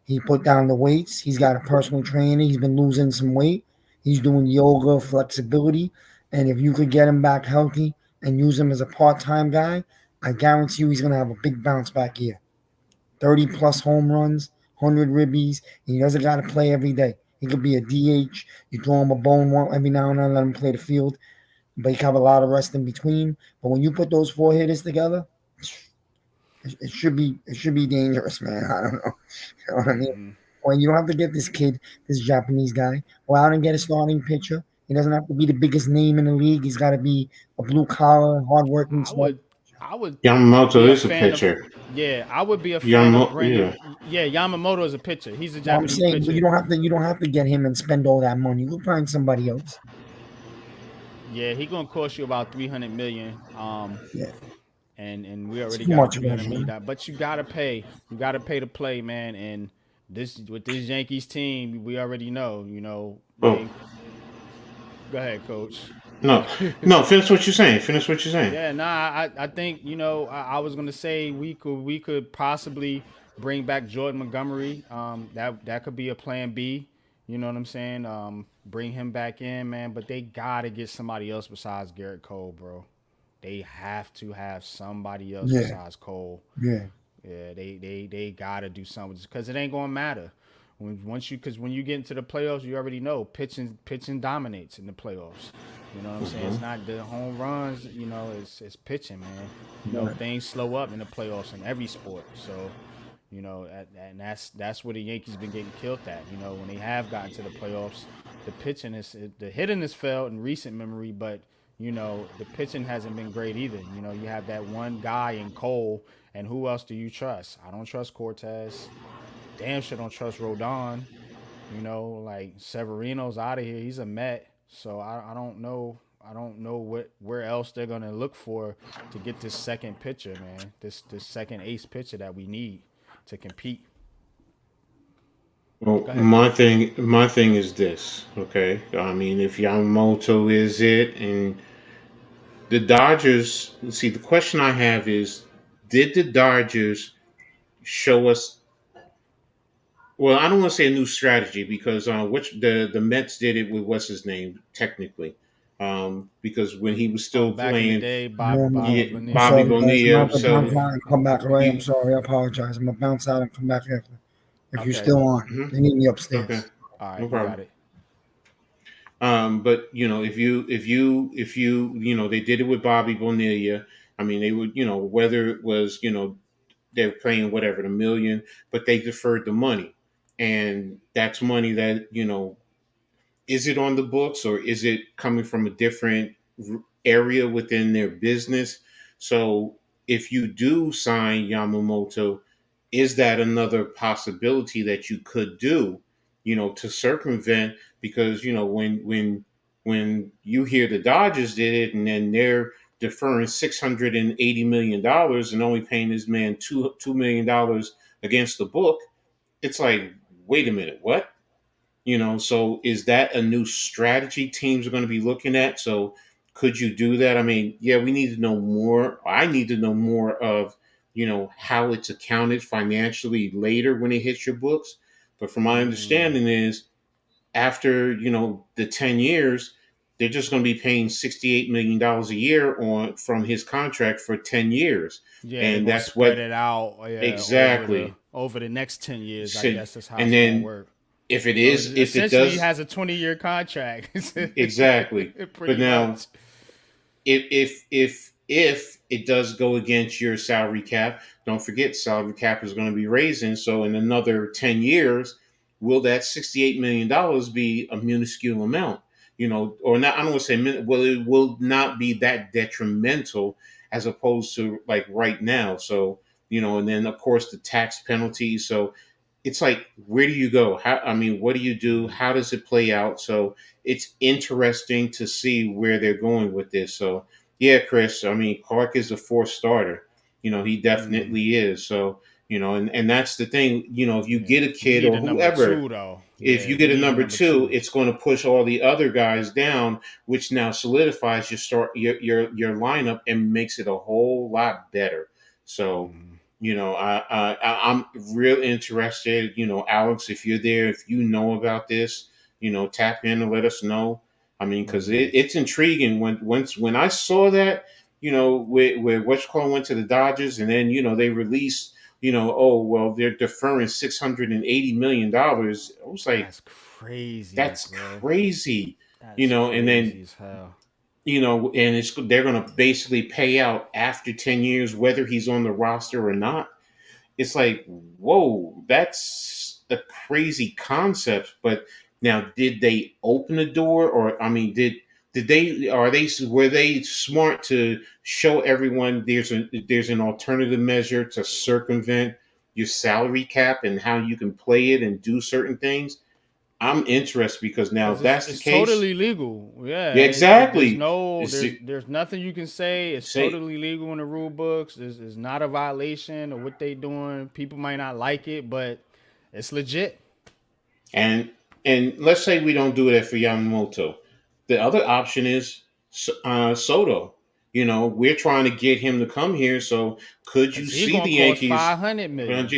He put down the weights. He's got a personal trainer. He's been losing some weight. He's doing yoga, flexibility. And if you could get him back healthy and use him as a part time guy, I guarantee you he's going to have a big bounce back year. 30 plus home runs, 100 ribbies. He doesn't got to play every day. He could be a DH. You throw him a bone every now and then, let him play the field. But he can have a lot of rest in between. But when you put those four hitters together, it should be dangerous, man. I don't know. You know what I mean? Well, you don't have to get this kid, this Japanese guy, go out and get a starting pitcher. He doesn't have to be the biggest name in the league. He's got to be a blue collar, hardworking I starting. would I would Yamamoto be a is a fan of pitcher. yeah, I would be a fan of Yeah. bringing yeah, Yamamoto is a pitcher. He's a Well, I'm Japanese saying, but you pitcher. don't have to. You don't have to get him and spend all that money. You'll find somebody else. Yeah, he gonna cost you about 300 million. Yeah, And we it's already too got a much 300 money. million. Man. But you gotta pay. You gotta pay to play, man. And this with this Yankees team, we already know. Oh, They go ahead, coach. no. No, finish what you're saying. Finish what you're saying. Yeah, nah, I think I was gonna say we could possibly bring back Jordan Montgomery. That could be a plan B. You know what I'm saying? Bring him back in, man. But they gotta get somebody else besides Garrett Cole, bro. They have to have somebody else Yeah, besides Cole. yeah, Yeah, they gotta do something because it ain't gonna matter. Because when you get into the playoffs, you already know pitching dominates in the playoffs. You know what I'm saying? It's not the home runs. It's pitching, man. right. Things slow up in the playoffs in every sport. So, and that's where the Yankees been getting killed at. When they have gotten to the playoffs, the hitting has failed in recent memory, but the pitching hasn't been great either. You have that one guy in Cole, and who else do you trust? I don't trust Cortez. Damn sure don't trust Rodon. Like Severino's out of here. He's a Met, so I don't know. I don't know where else they're gonna look for to get this second pitcher, man. This second ace pitcher that we need to compete. Well, Go ahead, coach. my thing is this. Okay, I mean, if Yamamoto is it, and the Dodgers. See, the question I have is, did the Dodgers show us? Well, I don't want to say a new strategy because which the Mets did it with what's his name technically, because when he was Oh, still back in the playing, day, yeah, Bobby I'm Bonilla. Bobby sorry, guys. I'm gonna Bonilla. have to bounce So Yeah. out and come back. All right, I'm you sorry. I apologize. I'm gonna bounce out and come back after. If you're Okay. still on, mhm, they need me okay, upstairs. All no right, you problem. got it. But if you they did it with Bobby Bonilla. I mean, they would whether it was they were paying whatever the million, but they deferred the money, and that's money that is it on the books or is it coming from a different area within their business? So if you do sign Yamamoto, is that another possibility that you could do, to circumvent? Because when you hear the Dodgers did it, and then they're deferring $680 million and only paying this man $2 million against the book, it's like, wait a minute, what? So is that a new strategy teams are going to be looking at? So could you do that? I mean, yeah, we need to know more. I need to know more of, how it's accounted financially later when it hits your books. But from my understanding is after, the 10 years, they're just going to be paying $68 million a year on from his contract for 10 years. Yeah, they're And gonna that's spread what it out. Yeah, exactly. over the next 10 years. I So, guess that's how and it's gonna then work. So if it essentially, he does has a 20-year contract. exactly. But Pretty now much. if it does go against your salary cap, don't forget salary cap is going to be raising. So in another 10 years, will that $68 million be a minuscule amount? Or not? I don't want to say well, it will not be that detrimental as opposed to like right now. So and then of course the tax penalties. So it's like, where do you go? What do you do? How does it play out? So it's interesting to see where they're going with this. So yeah, Chris, Clark is a fourth starter. He Mm, definitely is. So, and that's the thing, if you yeah, get a we kid need or a number whoever, two though. if Yeah, you we get a need a number number two, two. it's going to push all the other guys down, which now solidifies your lineup and makes it a whole lot better. So, Mm, I'm real interested. Alex, if you're there, if you know about this, tap in and let us know. Because mm, it's intriguing. When I saw that, where what you call went to the Dodgers, and then they released, oh well, they're deferring $680 million. I was like, that's crazy, that's bro. crazy, That's and then crazy as hell. and they're going to basically pay out after 10 years, whether he's on the roster or not. It's like, whoa, that's a crazy concept. But now, did they open the door, or did they were they smart to show everyone there's an alternative measure to circumvent your salary cap and how you can play it and do certain things? I'm interested because now if Cause that's the it's case, totally legal. Yeah, yeah, exactly. It's there's nothing you can say. It's say totally legal in the rule books. It's not a violation of what they doing. People might not like it, but it's legit. And let's say we don't do that for Yamamoto. The other option is Soto. We're trying to get him to come here. So could you Cause he see gonna the cost Yankees? 500 million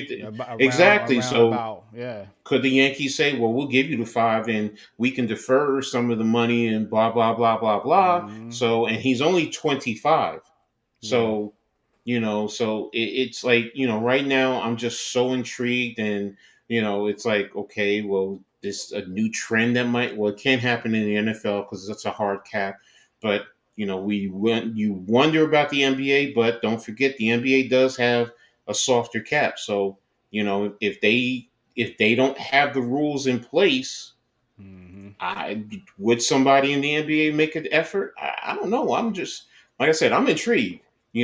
Exactly. around So about. Yeah. could the Yankees say, "Well, we'll give you the five, and we can defer some of the money and blah blah blah blah blah." Mm, So, and he's only 25. yeah. So, it's like, right now I'm just so intrigued, and it's like, okay, well, this a new trend that it can't happen in the NFL because that's a hard cap, but you wonder about the NBA, but don't forget the NBA does have a softer cap. So, if they don't have the rules in place, Hmm. I would somebody in the NBA make an effort? I don't know. I'm just, like I said, I'm intrigued.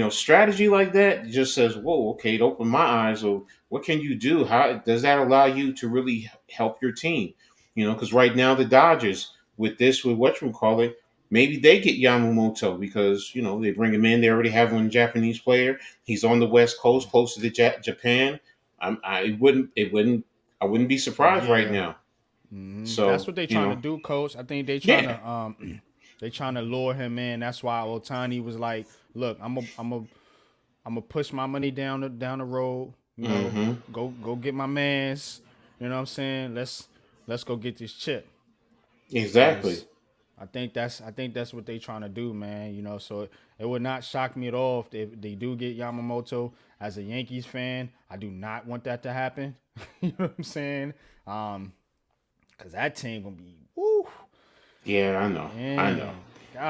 Strategy like that just says, "Whoa, okay, it opened my eyes." Of what can you do? How does that allow you to really help your team? Because right now the Dodgers with what you call it, maybe they get Yamamoto because they bring him in. They already have one Japanese player. He's on the West Coast, close to the Japan. I wouldn't be surprised right Yeah. now. That's So, what they trying to do, coach. I think they trying yeah. to they trying to lure him in. That's why Otani was like, "Look, I'm gonna push my money down the road. Hmm. Go get my man's. You know what I'm saying? Let's go get this chip." Exactly. Cause I think that's what they trying to do, man. So it would not shock me at all if they do get Yamamoto. As a Yankees fan, I do not want that to happen. You know what I'm saying? Cause that team gonna be woo. Yeah, I know. I know.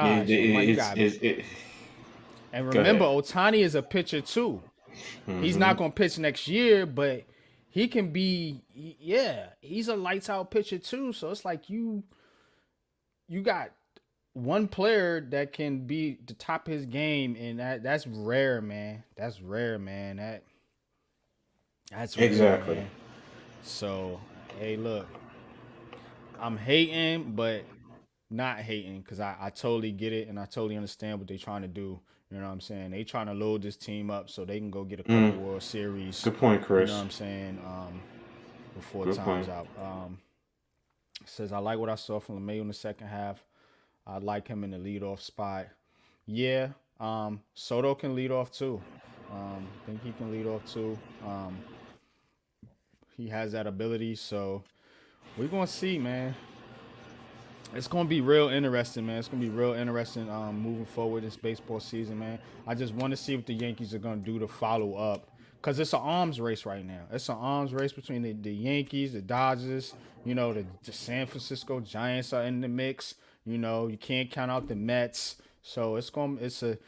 Man, It, gosh, oh my, you it's got. it. And Go remember, ahead. Otani is a pitcher too. He's Hmm. not gonna pitch next year, but he can be. Yeah, he's a lights out pitcher too. So it's like you got one player that can be the top of his game, and that's rare, man. That's rare, man. That's rare, Exactly. man. So, hey, look, I'm hating, but not hating because I totally get it and I totally understand what they're trying to do. You know what I'm saying? They trying to load this team up so they can go get a couple World Series. Good point, You know what Chris. I'm saying? Before Good time's point. out. Says I like what I saw from LeMay in the second half. I like him in the leadoff spot. Yeah, Soto can lead off too. I think he can lead off too. He has that ability, so we're gonna see, man. It's gonna be real interesting, man. It's gonna be real interesting moving forward this baseball season, man. I just want to see what the Yankees are gonna do to follow up, cause it's an arms race right now. It's an arms race between the Yankees, the Dodgers. You know, the San Francisco Giants are in the mix. You know, you can't count out the Mets. So it's a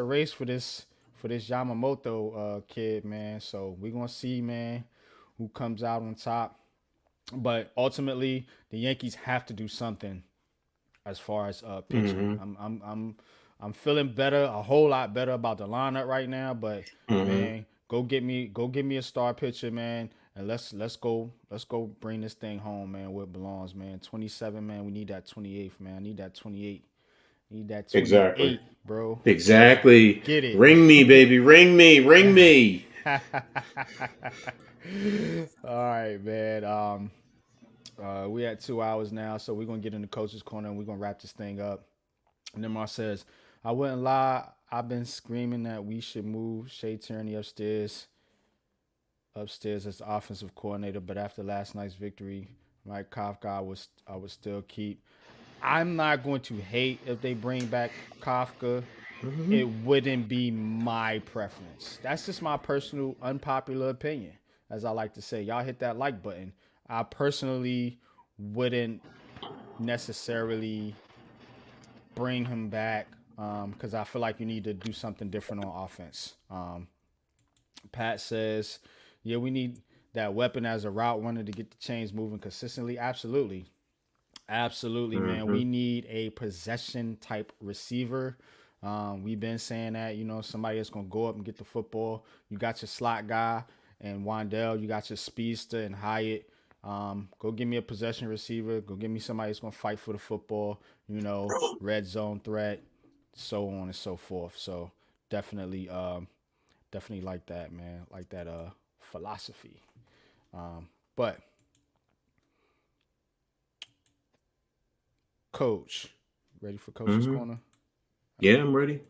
race for this Yamamoto kid, man. So we're gonna see, man, who comes out on top. But ultimately, the Yankees have to do something as far as pitching. I'm feeling better, a whole lot better about the lineup right now. But man, go get me a star pitcher, man, and let's go bring this thing home, man, where it belongs, man. 27, man. We need that 28th, man. I need that 28. Need that Exactly. 28, bro. Exactly. Get it. Ring me, baby. Ring me. Ring me. All right, man. We at 2 hours now, so we're gonna get in the coach's corner and we're gonna wrap this thing up. And then Mar says, I wouldn't lie, I've been screaming that we should move Shea Tierney upstairs as the offensive coordinator, but after last night's victory, Mike Kafka I would still keep. I'm not going to hate if they bring back Kafka. It wouldn't be my preference. That's just my personal unpopular opinion. As I like to say, y'all hit that like button. I personally wouldn't necessarily bring him back because I feel like you need to do something different on offense. Pat says, yeah, we need that weapon as a route runner to get the chains moving consistently. Absolutely. Absolutely, man. We need a possession type receiver. We've been saying that, somebody that's going to go up and get the football. You got your slot guy and Wandell. You got your speedster and Hyatt. Go give me a possession receiver. Go give me somebody that's going to fight for the football, red zone threat, so on and so forth. So definitely like that, man. Like that philosophy. But Coach, ready for Coach's Corner? Yeah, I'm ready.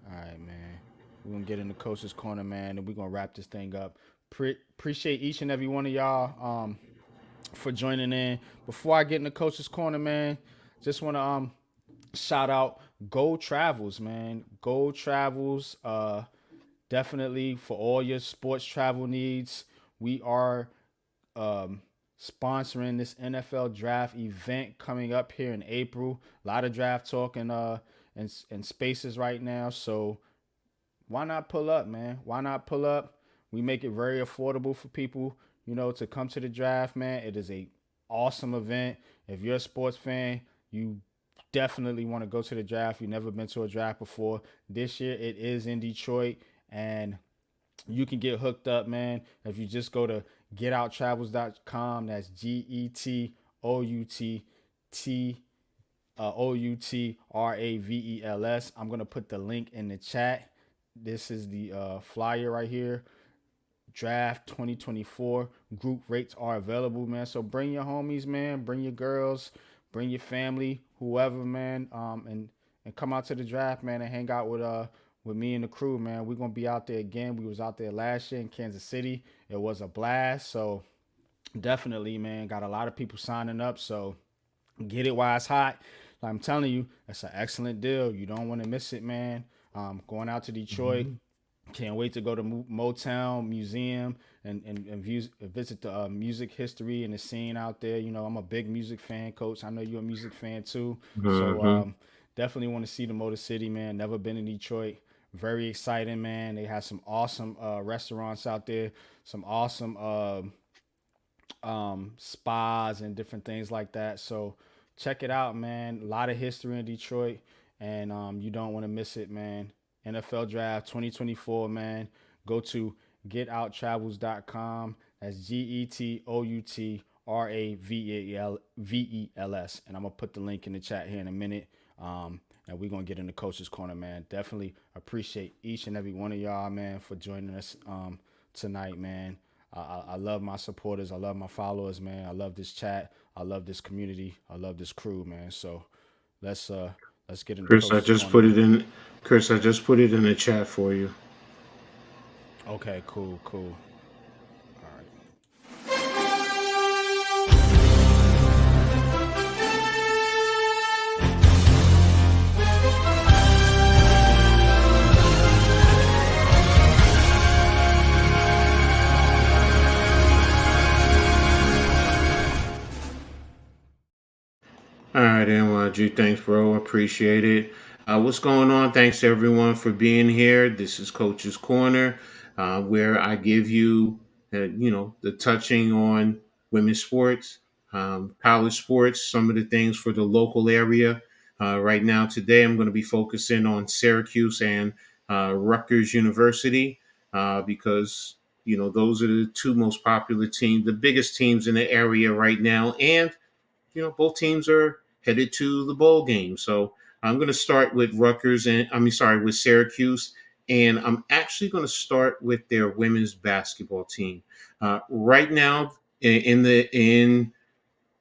All right, man. We're going to get in the Coach's Corner, man, and we're going to wrap this thing up. Appreciate each and every one of y'all for joining in. Before I get in the Coach's Corner, man, just want to shout out Go Travels, man. Go Travels, definitely for all your sports travel needs. We are sponsoring this NFL draft event coming up here in April. A lot of draft talk and spaces right now. So why not pull up, man? Why not pull up? We make it very affordable for people, to come to the draft, man. It is a awesome event. If you're a sports fan, you definitely want to go to the draft. You've never been to a draft before. This year it is in Detroit, and you can get hooked up, man. If you just go to getouttravels.com, that's GETOUTTRAVELS. I'm going to put the link in the chat. This is the flyer right here. Draft 2024 group rates are available, man. So bring your homies, man. Bring your girls. Bring your family, whoever, man. And come out to the draft, man, and hang out with me and the crew, man. We're gonna be out there again. We was out there last year in Kansas City. It was a blast. So definitely, man. Got a lot of people signing up. So get it while it's hot. I'm telling you, it's an excellent deal. You don't want to miss it, man. Going out to Detroit. Can't wait to go to Motown Museum and visit the music history and the scene out there. I'm a big music fan, Coach. I know you're a music fan too. So definitely want to see the Motor City, man. Never been in Detroit. Very exciting, man. They have some awesome restaurants out there, some awesome spas and different things like that. So check it out, man. A lot of history in Detroit, and you don't want to miss it, man. NFL Draft 2024, man. Go to getouttravels.com. That's GETOUTRAVELS. And I'm going to put the link in the chat here in a minute. And we're going to get in the coach's corner, man. Definitely appreciate each and every one of y'all, man, for joining us tonight, man. I love my supporters. I love my followers, man. I love this chat. I love this community. I love this crew, man. So let's get in the Chris, I coach's just corner, put it man. in. Chris, I just put it in the chat for you. Okay, cool. All right. All right, NYG. Thanks, bro. Appreciate it. What's going on? Thanks to everyone for being here. This is Coach's Corner, where I give you, the touching on women's sports, college sports, some of the things for the local area. Right now, today, I'm going to be focusing on Syracuse and Rutgers University because, those are the two most popular teams, the biggest teams in the area right now. And both teams are headed to the bowl game. So I'm going to start with with Syracuse, and I'm actually going to start with their women's basketball team. Right now, in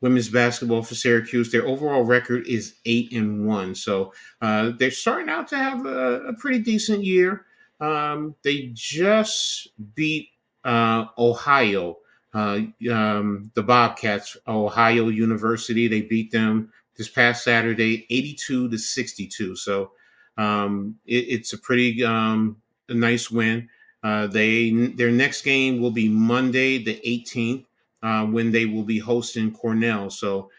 women's basketball for Syracuse, their overall record is 8-1. So they're starting out to have a pretty decent year. They just beat Ohio, the Bobcats, Ohio University. They beat them this past Saturday, 82-62. So it's a pretty a nice win. Their next game will be Monday, the 18th. When they will be hosting Cornell. So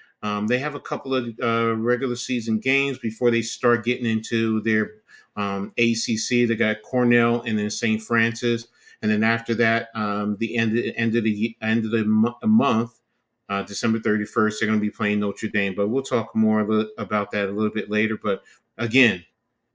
they have a couple of regular season games before they start getting into their ACC. They got Cornell and then St. Francis, and then after that, the end of the month, December 31st, they're going to be playing Notre Dame. But we'll talk more about that a little bit later. But again,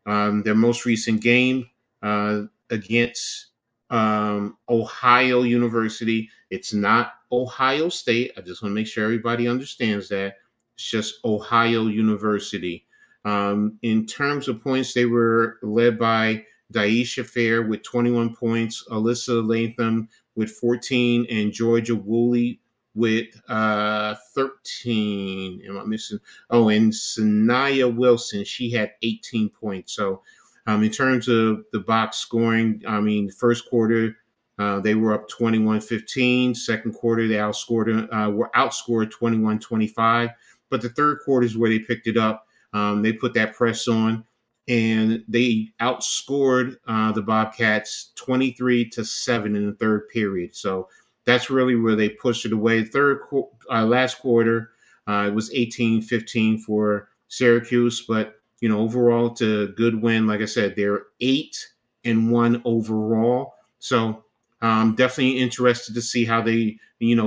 their most recent game against Ohio University. It's not Ohio State. I just want to make sure everybody understands that. It's just Ohio University. In terms of points, they were led by Daisha Fair with 21 points, Alyssa Latham with 14, and Georgia Woolley with 13. Am I missing? Oh, and Sanaya Wilson, she had 18 points. So in terms of the box scoring, first quarter, they were up 21-15. Second quarter, they were outscored 21-25. But the third quarter is where they picked it up. They put that press on, and they outscored the Bobcats 23-7 in the third period. So that's really where they pushed it away. Last quarter, it was 18-15 for Syracuse, but overall, it's a good win. Like I said, they're 8-1 overall. So I'm definitely interested to see how they,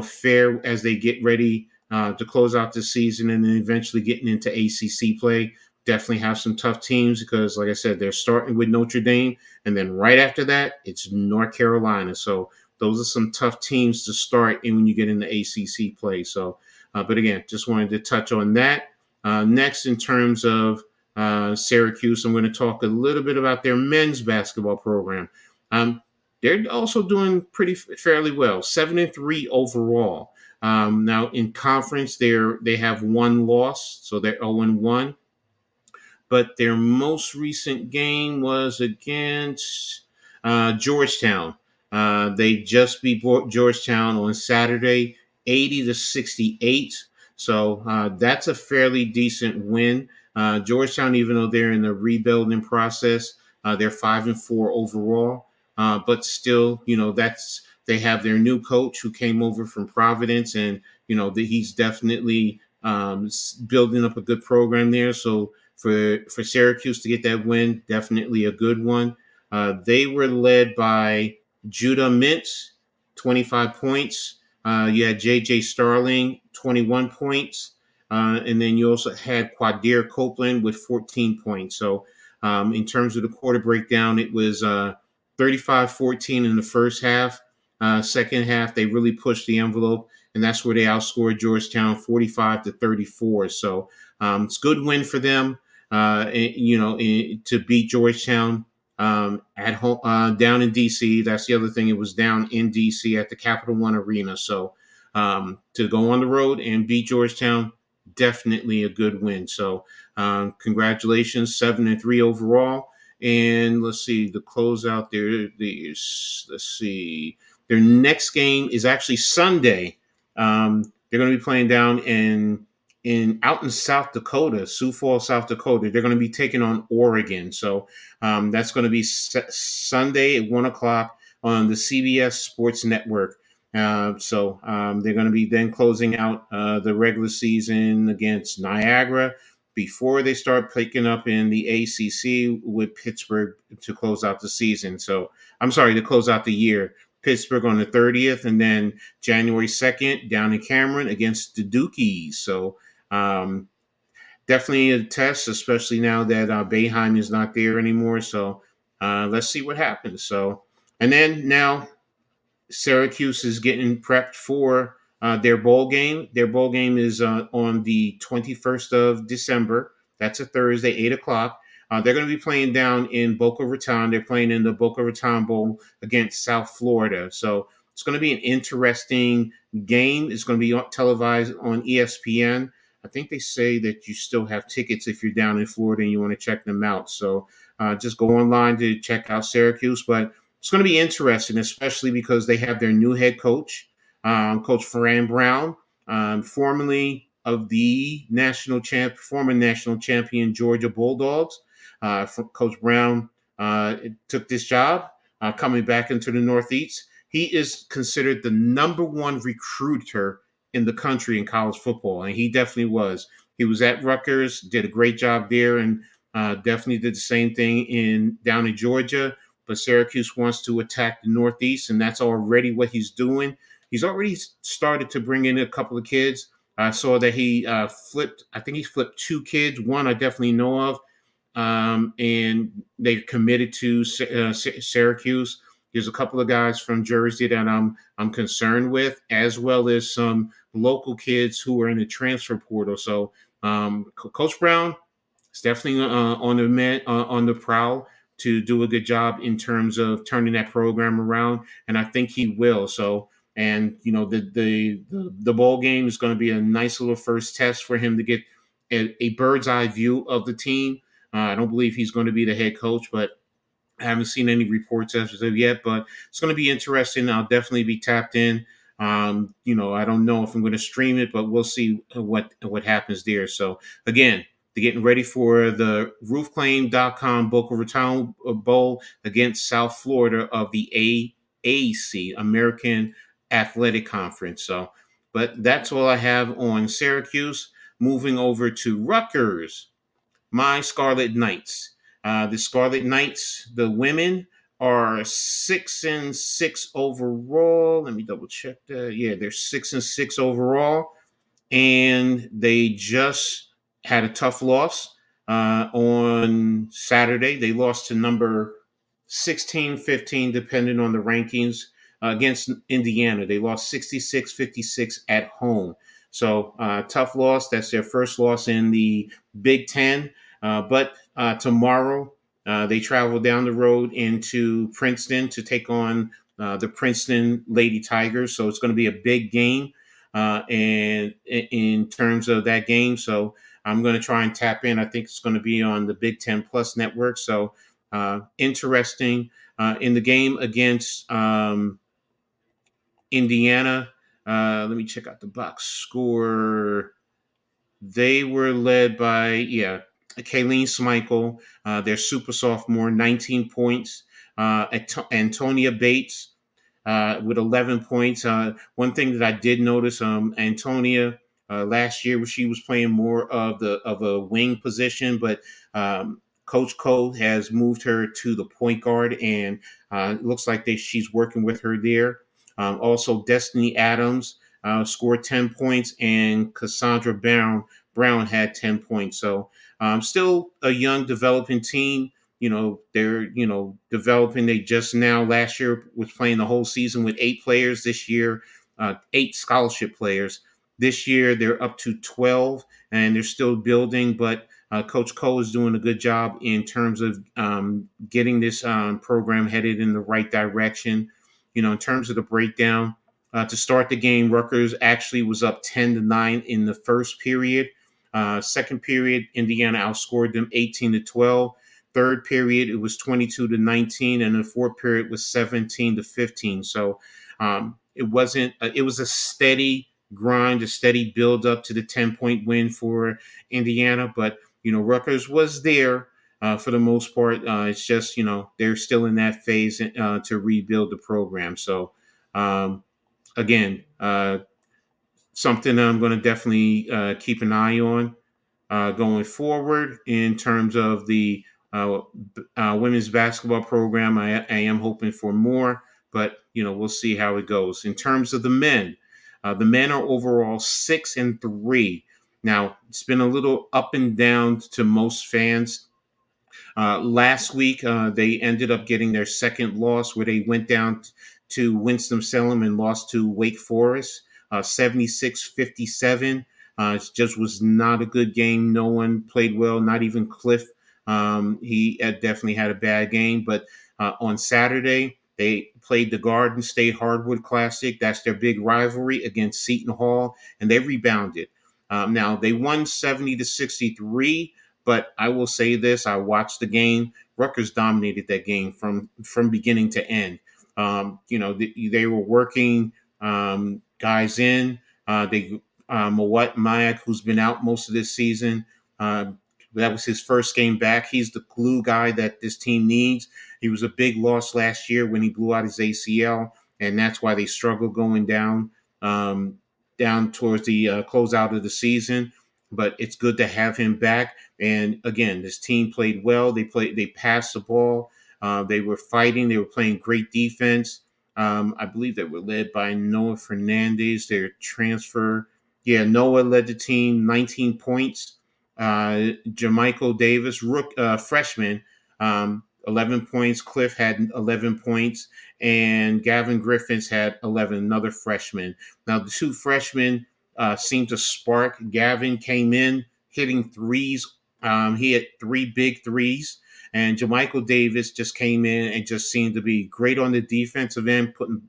fare as they get ready to close out the season and then eventually getting into ACC play. Definitely have some tough teams because, like I said, they're starting with Notre Dame, and then right after that, it's North Carolina. So those are some tough teams to start in when you get into ACC play. So, but again, just wanted to touch on that. Next, in terms of Syracuse, I'm going to talk a little bit about their men's basketball program. They're also doing fairly well, 7-3 overall. Now in conference, they have one loss, so they're 0-1. But their most recent game was against Georgetown. They just beat Georgetown on Saturday, 80-68. So that's a fairly decent win. Georgetown, even though they're in the rebuilding process, they're 5-4 overall. But still, they have their new coach who came over from Providence, and he's definitely building up a good program there. So for Syracuse to get that win, definitely a good one. They were led by Judah Mintz, 25 points. You had J.J. Starling, 21 points. And then you also had Quadir Copeland with 14 points. So in terms of the quarter breakdown, it was 35-14 in the first half. Second half, they really pushed the envelope, and that's where they outscored Georgetown 45-34. So it's a good win for them, to beat Georgetown at home, down in DC. That's the other thing. It was down in DC at the Capital One Arena. So to go on the road and beat Georgetown, definitely a good win. So congratulations, 7-3 overall. And let's see, the closeout there. Let's see, their next game is actually Sunday. They're going to be playing down out in South Dakota, Sioux Falls, South Dakota. They're going to be taking on Oregon. So that's going to be Sunday at 1:00 on the CBS Sports Network. So they're going to be then closing out the regular season against Niagara before they start picking up in the ACC with Pittsburgh to close out the season. So I'm sorry, to close out the year. Pittsburgh on the 30th, and then January 2nd down in Cameron against the Dukies. So definitely a test, especially now that Boeheim is not there anymore. So let's see what happens. So, and then now Syracuse is getting prepped for their bowl game. Their bowl game is on the 21st of December. That's a Thursday, 8:00. They're going to be playing down in Boca Raton. They're playing in the Boca Raton Bowl against South Florida. So it's going to be an interesting game. It's going to be televised on ESPN. I think they say that you still have tickets if you're down in Florida and you want to check them out. So just go online to check out Syracuse. But it's going to be interesting, especially because they have their new head coach, Coach Ferran Brown, formerly of the former national champion Georgia Bulldogs. Coach Brown took this job coming back into the Northeast. He is considered the number one recruiter in the country in college football, and he definitely was. He was at Rutgers, did a great job there, and definitely did the same thing down in Georgia. But Syracuse wants to attack the Northeast, and that's already what he's doing. He's already started to bring in a couple of kids. I saw that he flipped 2 kids. One I definitely know of, and they committed to Syracuse. There's a couple of guys from Jersey that I'm concerned with, as well as some local kids who are in the transfer portal. So Coach Brown is definitely on the prowl to do a good job in terms of turning that program around, and I think he will. So, and the bowl game is going to be a nice little first test for him to get a bird's eye view of the team. I don't believe he's going to be the head coach, but I haven't seen any reports as of yet. But it's going to be interesting. I'll definitely be tapped in. I don't know if I'm going to stream it, but we'll see what happens there. So again, they're getting ready for the roofclaim.com Boca Raton Bowl against South Florida of the AAC, American Athletic Conference. So, but that's all I have on Syracuse. Moving over to Rutgers, my Scarlet Knights. The Scarlet Knights, the women, are 6-6 overall. Let me double check that. Yeah, they're 6-6 overall, and they just had a tough loss on Saturday. They lost to number 16, 15, depending on the rankings, against Indiana. They lost 66-56 at home. So tough loss. That's their first loss in the Big Ten. But tomorrow they travel down the road into Princeton to take on the Princeton Lady Tigers. So it's going to be a big game and in terms of that game. So I'm going to try and tap in. I think it's going to be on the Big Ten Plus network. So interesting in the game against Indiana. Let me check out the box score. They were led by, Kayleen Smichael, their super sophomore, 19 points. Antonia Bates with 11 points. One thing that I did notice, Antonia, last year she was playing more of a wing position, but Coach Co has moved her to the point guard, and it looks like she's working with her there. Also, Destiny Adams scored 10 points, and Cassandra Brown Brown had 10 points. So still a young developing team. They're developing. They just now last year was playing the whole season with 8 players. This year, 8 scholarship players. This year they're up to 12, and they're still building. But Coach Co is doing a good job in terms of getting this program headed in the right direction. In terms of the breakdown, to start the game, Rutgers actually was up 10-9 in the first period. Second period, Indiana outscored them 18-12. Third period, it was 22-19, and the fourth period was 17-15. So it wasn't. It was a steady grind, a steady build up to the 10-point win for Indiana. But Rutgers was there for the most part. It's just they're still in that phase to rebuild the program. So again, something that I'm going to definitely keep an eye on going forward in terms of the women's basketball program. I am hoping for more, but we'll see how it goes. In terms of the men are overall 6-3. Now it's been a little up and down to most fans. Last week, they ended up getting their second loss where they went down to Winston-Salem and lost to Wake Forest, 76-57. It just was not a good game. No one played well, not even Cliff. He definitely had a bad game. But on Saturday, they played the Garden State Hardwood Classic. That's their big rivalry against Seton Hall, and they rebounded. Now, they won 70-63. But I will say this: I watched the game. Rutgers dominated that game from beginning to end. They were working guys in. Mawat Mayak, who's been out most of this season, that was his first game back. He's the glue guy that this team needs. He was a big loss last year when he blew out his ACL, and that's why they struggled going down towards the closeout of the season. But it's good to have him back. And again, this team played well. They passed the ball. They were fighting. They were playing great defense. I believe they were led by Noah Fernandez, their transfer. Yeah, Noah led the team, 19 points. Jamichael Davis, freshman, 11 points. Cliff had 11 points. And Gavin Griffiths had 11, another freshman. Now, the two freshmen seemed to spark. Gavin came in hitting threes. He had 3 big threes. And Jamichael Davis just came in and just seemed to be great on the defensive end, putting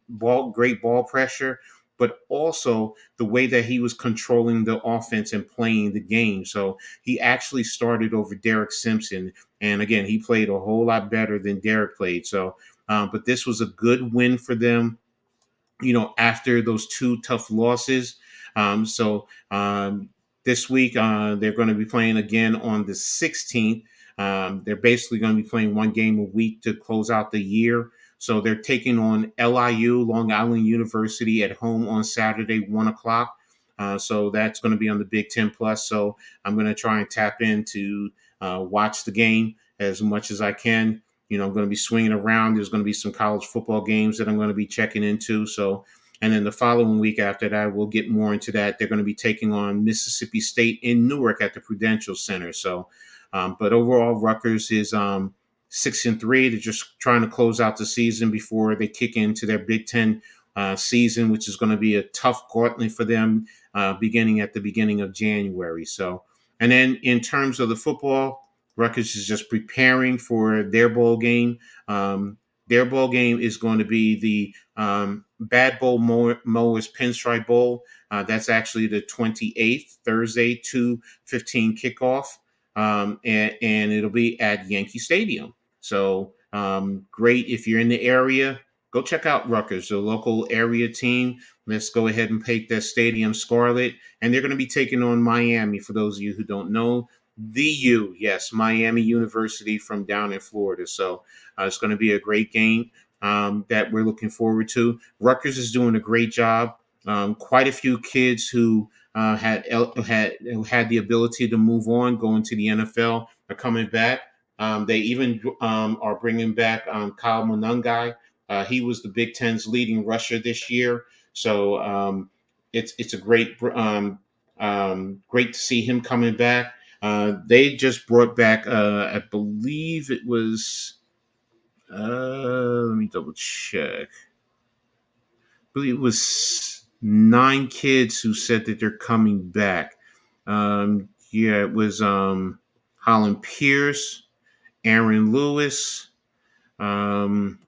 great ball pressure, but also the way that he was controlling the offense and playing the game. So he actually started over Derek Simpson. And again, he played a whole lot better than Derek played. So, but this was a good win for them, after those 2 tough losses. This week, they're going to be playing again on the 16th. They're basically going to be playing 1 game a week to close out the year. So they're taking on LIU, Long Island University, at home on Saturday, 1 o'clock. So that's going to be on the Big Ten Plus. So I'm going to try and tap in to watch the game as much as I can. I'm going to be swinging around. There's going to be some college football games that I'm going to be checking into. So, and then the following week after that, we'll get more into that. They're going to be taking on Mississippi State in Newark at the Prudential Center. So, but overall, Rutgers is 6-3. They're just trying to close out the season before they kick into their Big Ten season, which is going to be a tough gauntlet for them beginning at the beginning of January. So, and then in terms of the football, Rutgers is just preparing for their bowl game. Their bowl game is going to be the Bad Bowl Mowers Pinstripe Bowl. That's actually the 28th, Thursday, 2:15 kickoff. And it'll be at Yankee Stadium. So great. If you're in the area, go check out Rutgers, the local area team. Let's go ahead and paint that stadium scarlet. And they're going to be taking on Miami, for those of you who don't know. The U, yes, Miami University from down in Florida. So it's going to be a great game that we're looking forward to. Rutgers is doing a great job. Quite a few kids who had the ability to move on, going to the NFL, are coming back. They even are bringing back Kyle Monungai. He was the Big Ten's leading rusher this year. So it's a great Great to see him coming back. They just brought back, I believe it was, let me double check. I believe it was 9 kids who said that they're coming back. Yeah, it was Holland Pierce, Aaron Lewis. Um,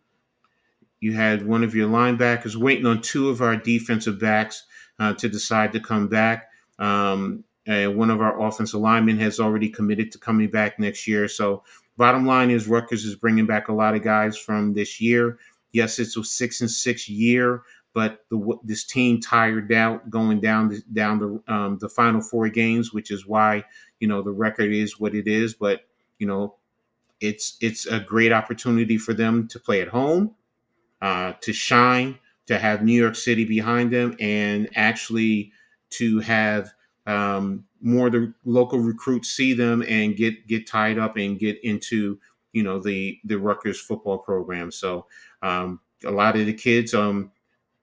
you had one of your linebackers waiting on 2 of our defensive backs to decide to come back. And one of our offensive linemen has already committed to coming back next year. So, bottom line is Rutgers is bringing back a lot of guys from this year. Yes, it's a 6-6 year, but this team tired out going down the final 4 games, which is why the record is what it is. But it's a great opportunity for them to play at home, to shine, to have New York City behind them, and actually to have more of the local recruits see them and get tied up and get into the Rutgers football program. So a lot of the kids on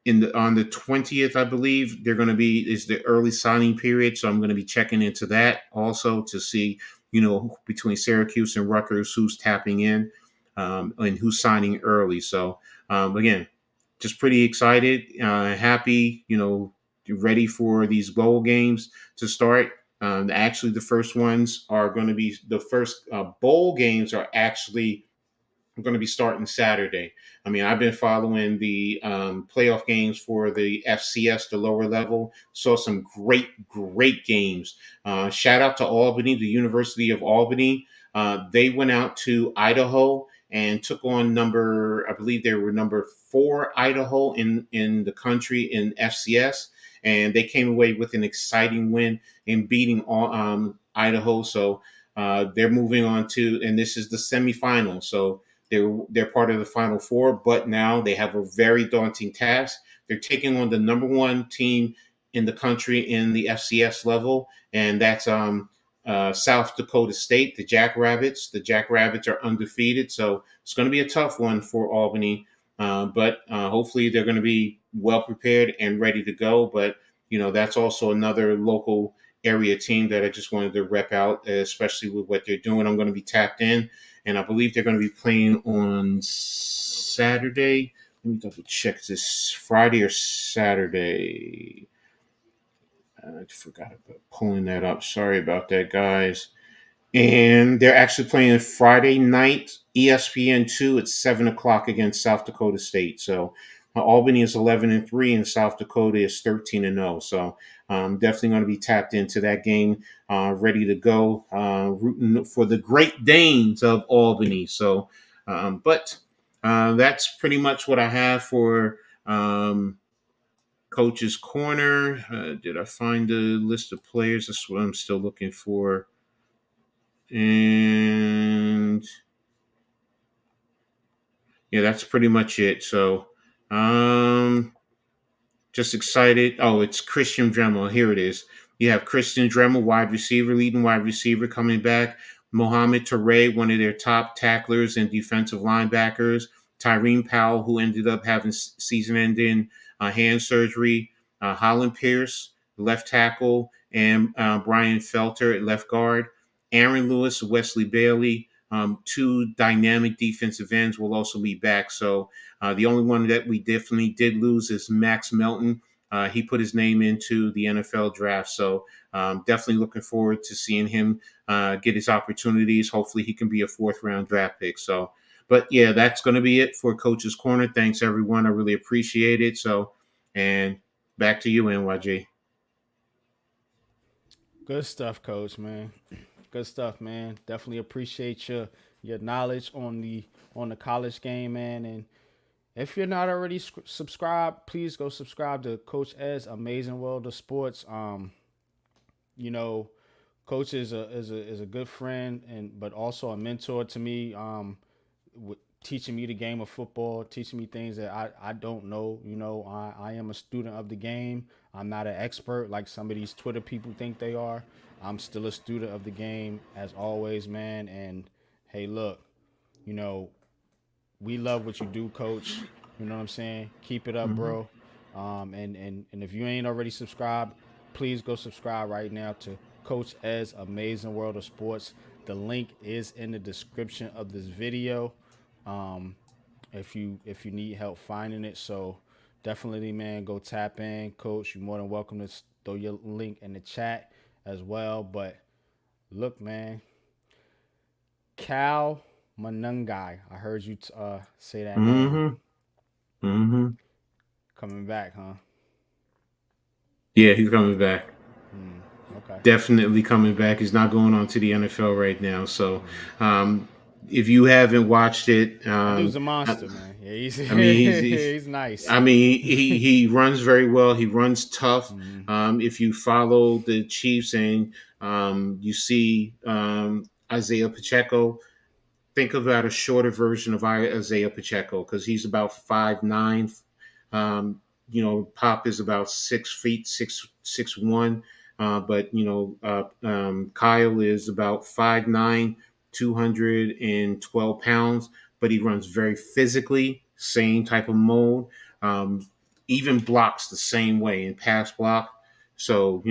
the 20th, I believe, they're going to be is the early signing period. So I'm going to be checking into that also to see between Syracuse and Rutgers who's tapping in, and who's signing early. So again, just pretty excited, happy, ready for these bowl games to start. Actually, the first ones are going to be the first bowl games are actually going to be starting Saturday. I mean, I've been following the playoff games for the FCS, the lower level. Saw some great games. Shout out to Albany, the University of Albany. They went out to Idaho and took on I believe they were number 4 Idaho in the country in FCS. And they came away with an exciting win in beating Idaho. So they're moving on and this is the semifinal. So they're part of the Final Four, but now they have a very daunting task. They're taking on the number 1 team in the country in the FCS level, and that's South Dakota State, the Jackrabbits. The Jackrabbits are undefeated, so it's going to be a tough one for Albany. But hopefully they're going to be well prepared and ready to go. But that's also another local area team that I just wanted to rep out, especially with what they're doing. I'm going to be tapped in. And I believe they're going to be playing on Saturday. Let me double check. Is this Friday or Saturday? I forgot about pulling that up. Sorry about that, guys. And they're actually playing Friday night, ESPN2 at 7 o'clock against South Dakota State. So Albany is 11-3, and South Dakota is 13-0. So definitely going to be tapped into that game, ready to go, rooting for the Great Danes of Albany. So, but that's pretty much what I have for Coach's Corner. Did I find the list of players? That's what I'm still looking for. And yeah, that's pretty much it. So, just excited. Oh, it's Christian Dremel. Here it is. You have Christian Dremel, leading wide receiver, coming back. Mohamed Toure, one of their top tacklers and defensive linebackers. Tyreen Powell, who ended up having season-ending hand surgery. Holland Pierce, left tackle, and Brian Felter at left guard. Aaron Lewis, Wesley Bailey, 2 dynamic defensive ends will also be back. So the only one that we definitely did lose is Max Melton. He put his name into the NFL draft. So definitely looking forward to seeing him get his opportunities. Hopefully he can be a 4th-round draft pick. So, but yeah, that's going to be it for Coach's Corner. Thanks, everyone. I really appreciate it. So, and back to you, NYJ. Good stuff, Coach, man. Good stuff, man. Definitely appreciate your knowledge on the college game, man. And if you're not already subscribed, please go subscribe to Coach Ed's Amazing World of Sports. You know, Coach is a good friend but also a mentor to me. Teaching me the game of football, teaching me things that I don't know. I am a student of the game. I'm not an expert like some of these Twitter people think they are. I'm still a student of the game as always, man. And hey, look, we love what you do, Coach. You know what I'm saying? Keep it up, bro. And if you ain't already subscribed, please go subscribe right now to Coach Ed's Amazing World of Sports. The link is in the description of this video. Um, if you need help finding it, so definitely, man, go tap in, Coach. You're more than welcome to throw your link in the chat as well. But look, man, Cal Manungai, I heard you say that name. Coming back, huh? Yeah, he's coming back. Okay. Definitely coming back. He's not going on to the NFL right now. So, if you haven't watched it, That dude's a monster, man. Yeah, I mean, he's nice. I mean, he runs very well. He runs tough. If you follow the Chiefs and you see Isaiah Pacheco, think about a shorter version of Isaiah Pacheco because he's about 5'9". Pop is about 6 feet, 6'1". But Kyle is about 5'9", 212 pounds. But he runs very physically, same type of mode. Um, Even blocks the same way in pass block. So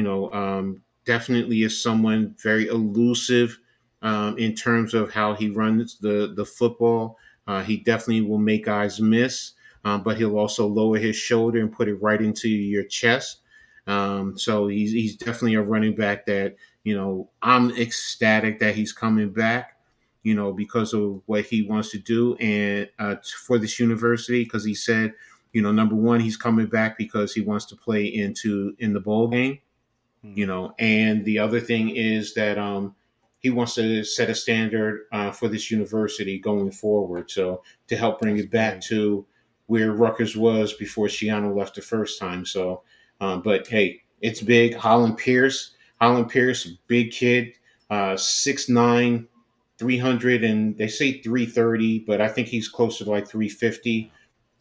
definitely is someone very elusive in terms of how he runs the football. He definitely will make guys miss, but he'll also lower his shoulder and put it right into your chest. So he's definitely a running back that I'm ecstatic that he's coming back. Because of what he wants to do and for this university, because he said, number one, he's coming back because he wants to play in the bowl game. And the other thing is that he wants to set a standard for this university going forward. So to help bring That's it back big. to where Rutgers was before Shiano left the first time. So, but hey, it's big. Holland Pierce, big kid, 6'9", 300, and they say 330, but I think he's closer to like 350.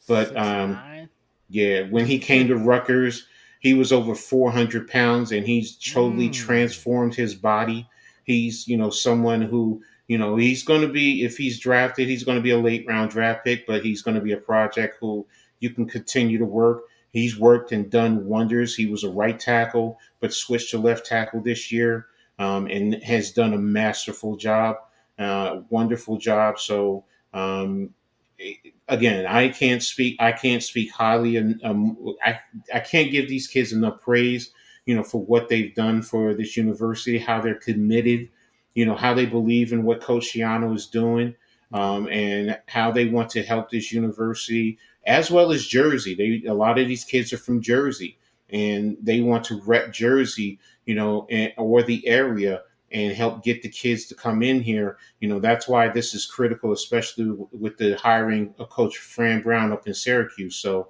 But 6'9". yeah, when he came to Rutgers, he was over 400 pounds, and he's totally Mm. transformed his body. He's, someone who, he's going to be, if he's drafted, he's going to be a late round draft pick, but he's going to be a project who you can continue to work. He's worked and done wonders. He was a right tackle, but switched to left tackle this year, and has done a masterful job, wonderful job. So, um, again, I can't speak highly, and I can't give these kids enough praise, for what they've done for this university, how they're committed, how they believe in what Coach Shiano is doing, Yeah. and how they want to help this university as well as Jersey. A lot of these kids are from Jersey, and they want to rep Jersey, or the area, and help get the kids to come in here. That's why this is critical, especially with the hiring of Coach Fran Brown up in Syracuse. So,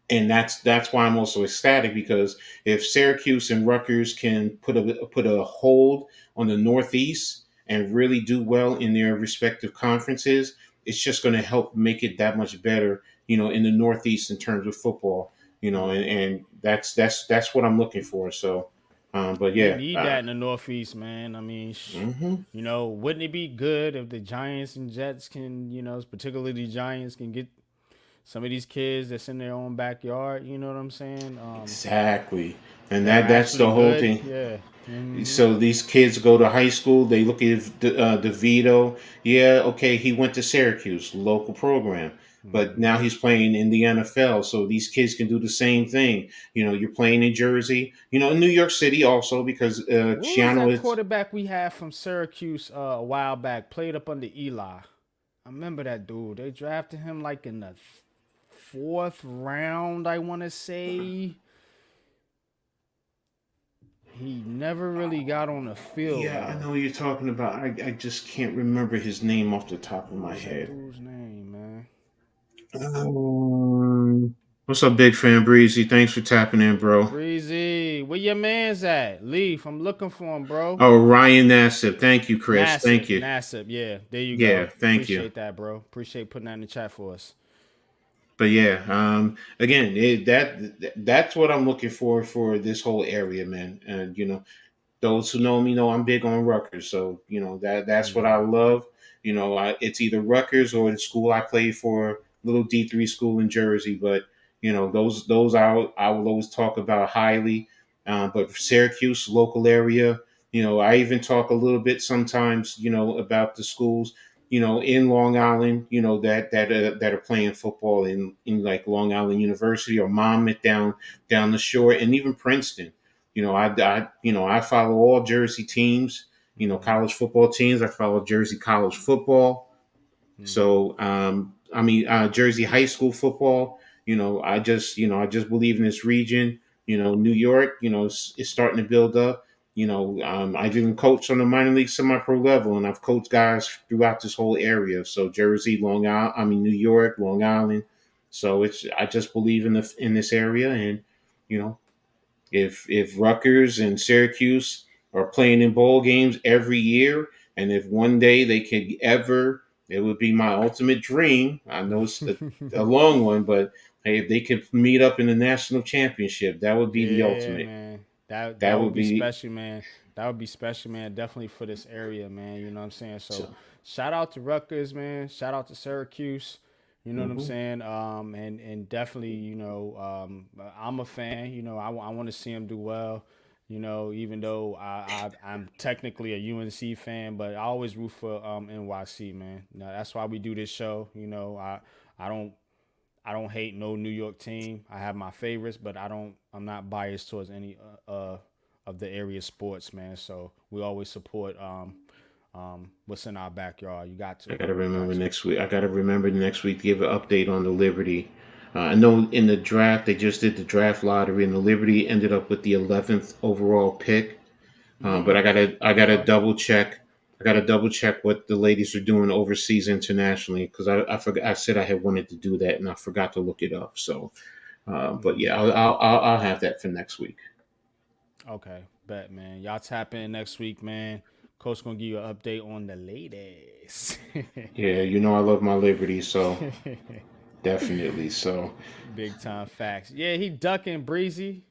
and that's why I'm also ecstatic, because if Syracuse and Rutgers can put a hold on the Northeast and really do well in their respective conferences, it's just going to help make it that much better, in the Northeast in terms of football. And that's what I'm looking for. So, but We yeah. need that in the Northeast, man. I mean, Mhm. wouldn't it be good if the Giants and Jets can, particularly the Giants can get some of these kids that's in their own backyard, you know what I'm saying? Exactly. And That are that's actually the whole good. thing. Yeah. Mm-hmm. So these kids go to high school. They look at DeVito. Yeah, okay, he went to Syracuse, local program, but Mm-hmm. now he's playing in the NFL. So these kids can do the same thing. You're playing in Jersey. In New York City also, because What was Shiano that is. quarterback we had from Syracuse a while back? Played up under Eli. I remember that dude. They drafted him like in the fourth round, I want to say. He never really got on the field Yeah, I though. know what you're talking about. I just can't remember his name off the top of What my was that head. dude's name, man? What's up, Big Fan Breezy? Thanks for tapping in, bro. Breezy, where your man's at? Leaf, I'm looking for him, bro. Oh, Ryan Nassib. Thank you, Chris. Thank Nassib, you. Nassib, yeah, there you Yeah, go. thank you. Appreciate that, bro. Appreciate putting that in the chat for us. But yeah, again, that's what I'm looking for this whole area, man. And those who know me know I'm big on Rutgers, so that's what I love. It's either Rutgers or the school I played for, little D3 school in Jersey. But Those I will always talk about highly. But Syracuse, local area, I even talk a little bit sometimes, about the schools, in Long Island, that are playing football in like Long Island University or Monmouth down the shore, and even Princeton. I follow all Jersey teams, college football teams. I follow Jersey college football. So, Jersey high school football. I just believe in this region. New York. Is starting to build up. I've even coached on the minor league semi-pro level, and I've coached guys throughout this whole area. So Jersey, Long Island, New York, Long Island. So I just believe in this area, and you know, if Rutgers and Syracuse are playing in bowl games every year, and if one day they could ever, it would be my ultimate dream. I know it's a long one, but hey, if they could meet up in the national championship, that would be the Yeah, ultimate. man. That That that would would be be special, man. That would be special, man. Definitely for this area, man. You know what I'm saying? So so. shout out to Rutgers, man. Shout out to Syracuse. You know what I'm Mhm. saying? And definitely, I'm a fan. I want to see him do well. Even though I'm technically a UNC fan, but I always root for NYC, man. Now, that's why we do this show. I don't hate no New York team. I have my favorites, but I'm not biased towards any of the area sports, man. So we always support what's in our backyard. You got to. I gotta You got remember to. next week. I gotta remember next week to give an update on the Liberty. I know in the draft they just did the draft lottery, and the Liberty ended up with the 11th overall pick. But I gotta Okay. double check. I gotta double check what the ladies are doing overseas internationally, because I forgot. I said I had wanted to do that, and I forgot to look it up. So, but yeah, I'll have that for next week. Okay. Bet, man. Y'all tap in next week, man. Coach gonna give you an update on the ladies. Yeah, I love my Liberty, so definitely. So Big time facts. Yeah, he ducking Breezy.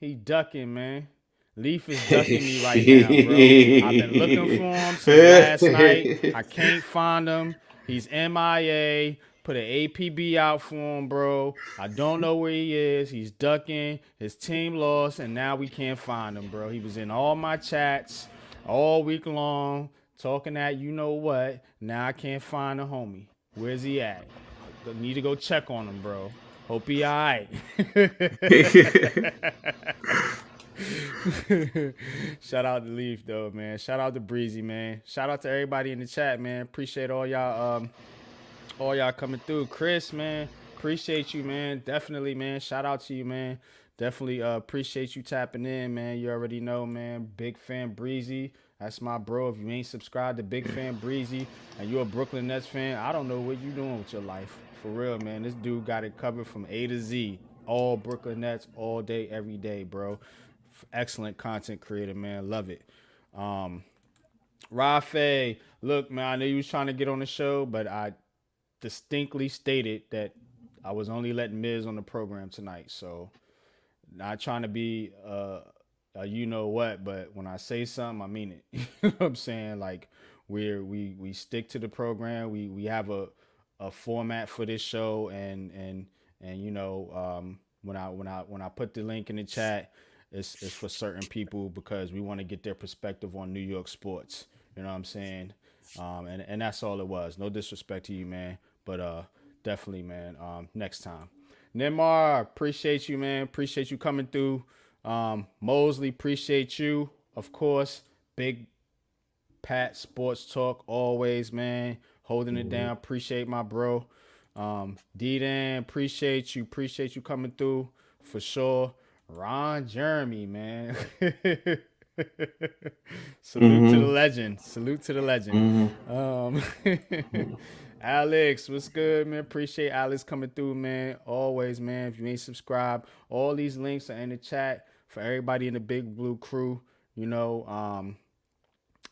He ducking, man. Leaf is ducking me right now, bro. I've been looking for him since last night. I can't find him. He's MIA. Put an APB out for him, bro. I don't know where he is. He's ducking. His team lost, and now we can't find him, bro. He was in all my chats all week long, talking that you know what. Now I can't find the homie. Where's he at? I need to go check on him, bro. Hope he all right. Shout out to Leaf though, man. Shout out to Breezy, man. Shout out to everybody in the chat, man. Appreciate all y'all coming through. Chris, man, appreciate you, man. Definitely, man. Shout out to you, man. Definitely appreciate you tapping in, man. You already know, man. Big fan Breezy. That's my bro. If you ain't subscribed to Big Fan Breezy and you're a Brooklyn Nets fan, I don't know what you doing with your life. For real, man. This dude got it covered from A to Z. All Brooklyn Nets, all day, every day, bro. Excellent content creator, man. Love it. Rafe, look, man, I know you was trying to get on the show, but I distinctly stated that I was only letting Miz on the program tonight. So not trying to be you know what, but when I say something, I mean it. You know what I'm saying? Like we stick to the program. We have a format for this show, and when I put the link in the chat, it's for certain people because we want to get their perspective on New York sports. You know what I'm saying? And that's all it was. No disrespect to you, man, but definitely, man. Next time. Neymar, appreciate you, man. Appreciate you coming through. Mosley, appreciate you, of course. Big Pat Sports Talk, always, man. Holding it down. Appreciate my bro. D-Dan, appreciate you. Appreciate you coming through for sure. Ron Jeremy, man. Salute to the hmm legend. Salute to the legend. hmm Um, Alex, what's good, man? Appreciate Alex coming through, man. Always, man. If you ain't subscribed, all these links are in the chat for everybody in the Big Blue crew.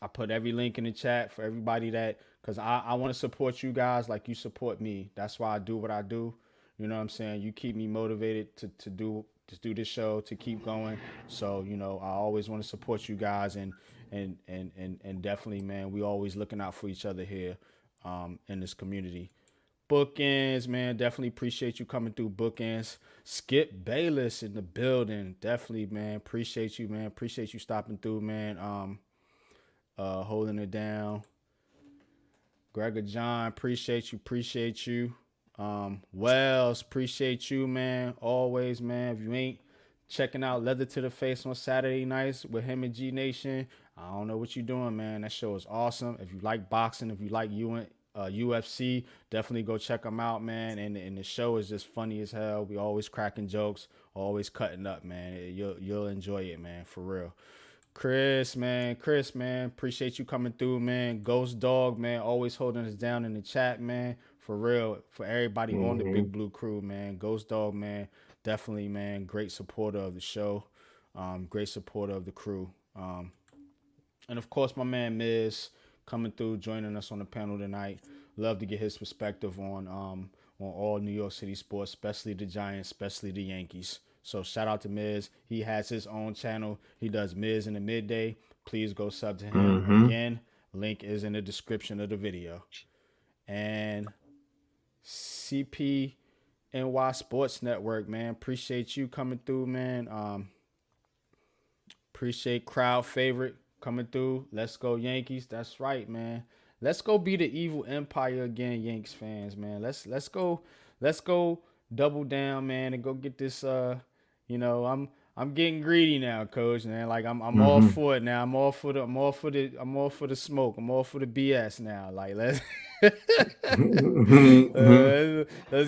I put every link in the chat for everybody because I want to support you guys like you support me. That's why I do what I do. You know what I'm saying? You keep me motivated to do this show, to keep going. So, I always want to support you guys and definitely, man, we always looking out for each other here in this community. Bookends, man. Definitely appreciate you coming through, Bookends. Skip Bayless in the building. Definitely, man. Appreciate you, man. Appreciate you stopping through, man. Holding it down. Gregor John, appreciate you. Appreciate you. Wells, appreciate you, man. Always, man. If you ain't checking out Leather to the Face on Saturday nights with him and G Nation, I don't know what you're doing, man. That show is awesome. If you like boxing, if you like UFC, definitely go check them out, man. And the show is just funny as hell. We always cracking jokes, always cutting up, man. You'll enjoy it, man, for real. Chris, man, appreciate you coming through, man. Ghost Dog, man, always holding us down in the chat, man. For real, for everybody on the Big Blue crew, man. Ghost Dog, man, definitely, man, great supporter of the show, great supporter of the crew. And of course, my man Miz coming through, joining us on the panel tonight. Love to get his perspective on all New York City sports, especially the Giants, especially the Yankees. So shout out to Miz. He has his own channel. He does Miz in the midday. Please go sub to him. Again, link is in the description of the video. And CPNY Sports Network, man. Appreciate you coming through, man. Appreciate crowd favorite coming through. Let's go Yankees. That's right, man. Let's go be the evil empire again, Yanks fans, man. Let's go double down, man, and go get this. I'm getting greedy now, Coach. Man, like I'm all for it now. I'm all for the smoke. I'm all for the BS now. Like let's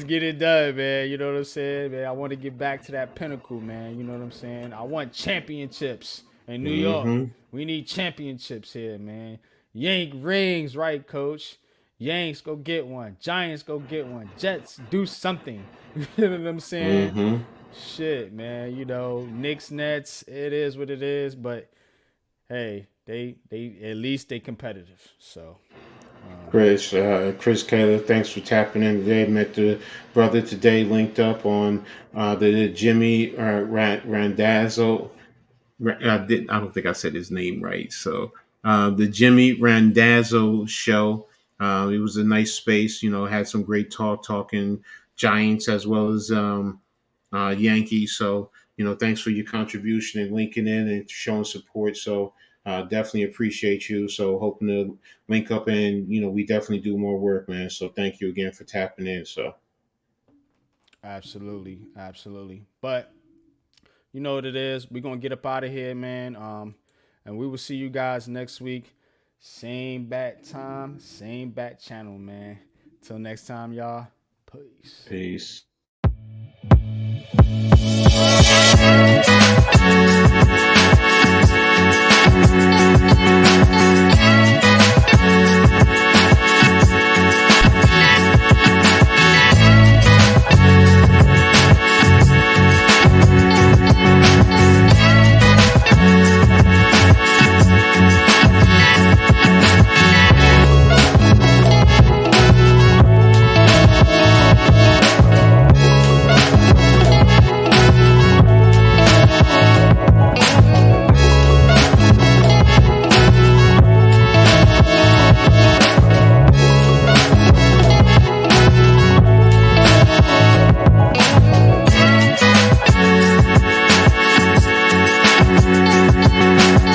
get it done, man. You know what I'm saying, man. I want to get back to that pinnacle, man. You know what I'm saying. I want championships in New York. We need championships here, man. Yank rings, right, Coach? Yanks, go get one. Giants, go get one. Jets, do something. You know what I'm saying? Shit, man. You know, Knicks, Nets, it is what it is. But hey, they at least they competitive. So, Chris Kaler, thanks for tapping in today. Met the brother today, linked up on the Jimmy Randazzo. I don't think I said his name right. So the Jimmy Randazzo show. It was a nice space. You know, had some great talking Giants as well as Yankees. So, you know, thanks for your contribution and linking in and showing support. So definitely appreciate you. So hoping to link up and, you know, we definitely do more work, man. So thank you again for tapping in. So absolutely. But you know what it is. We're going to get up out of here, man. And we will see you guys next week. Same bat time, same bat channel, man. Till next time, y'all. Peace. peace.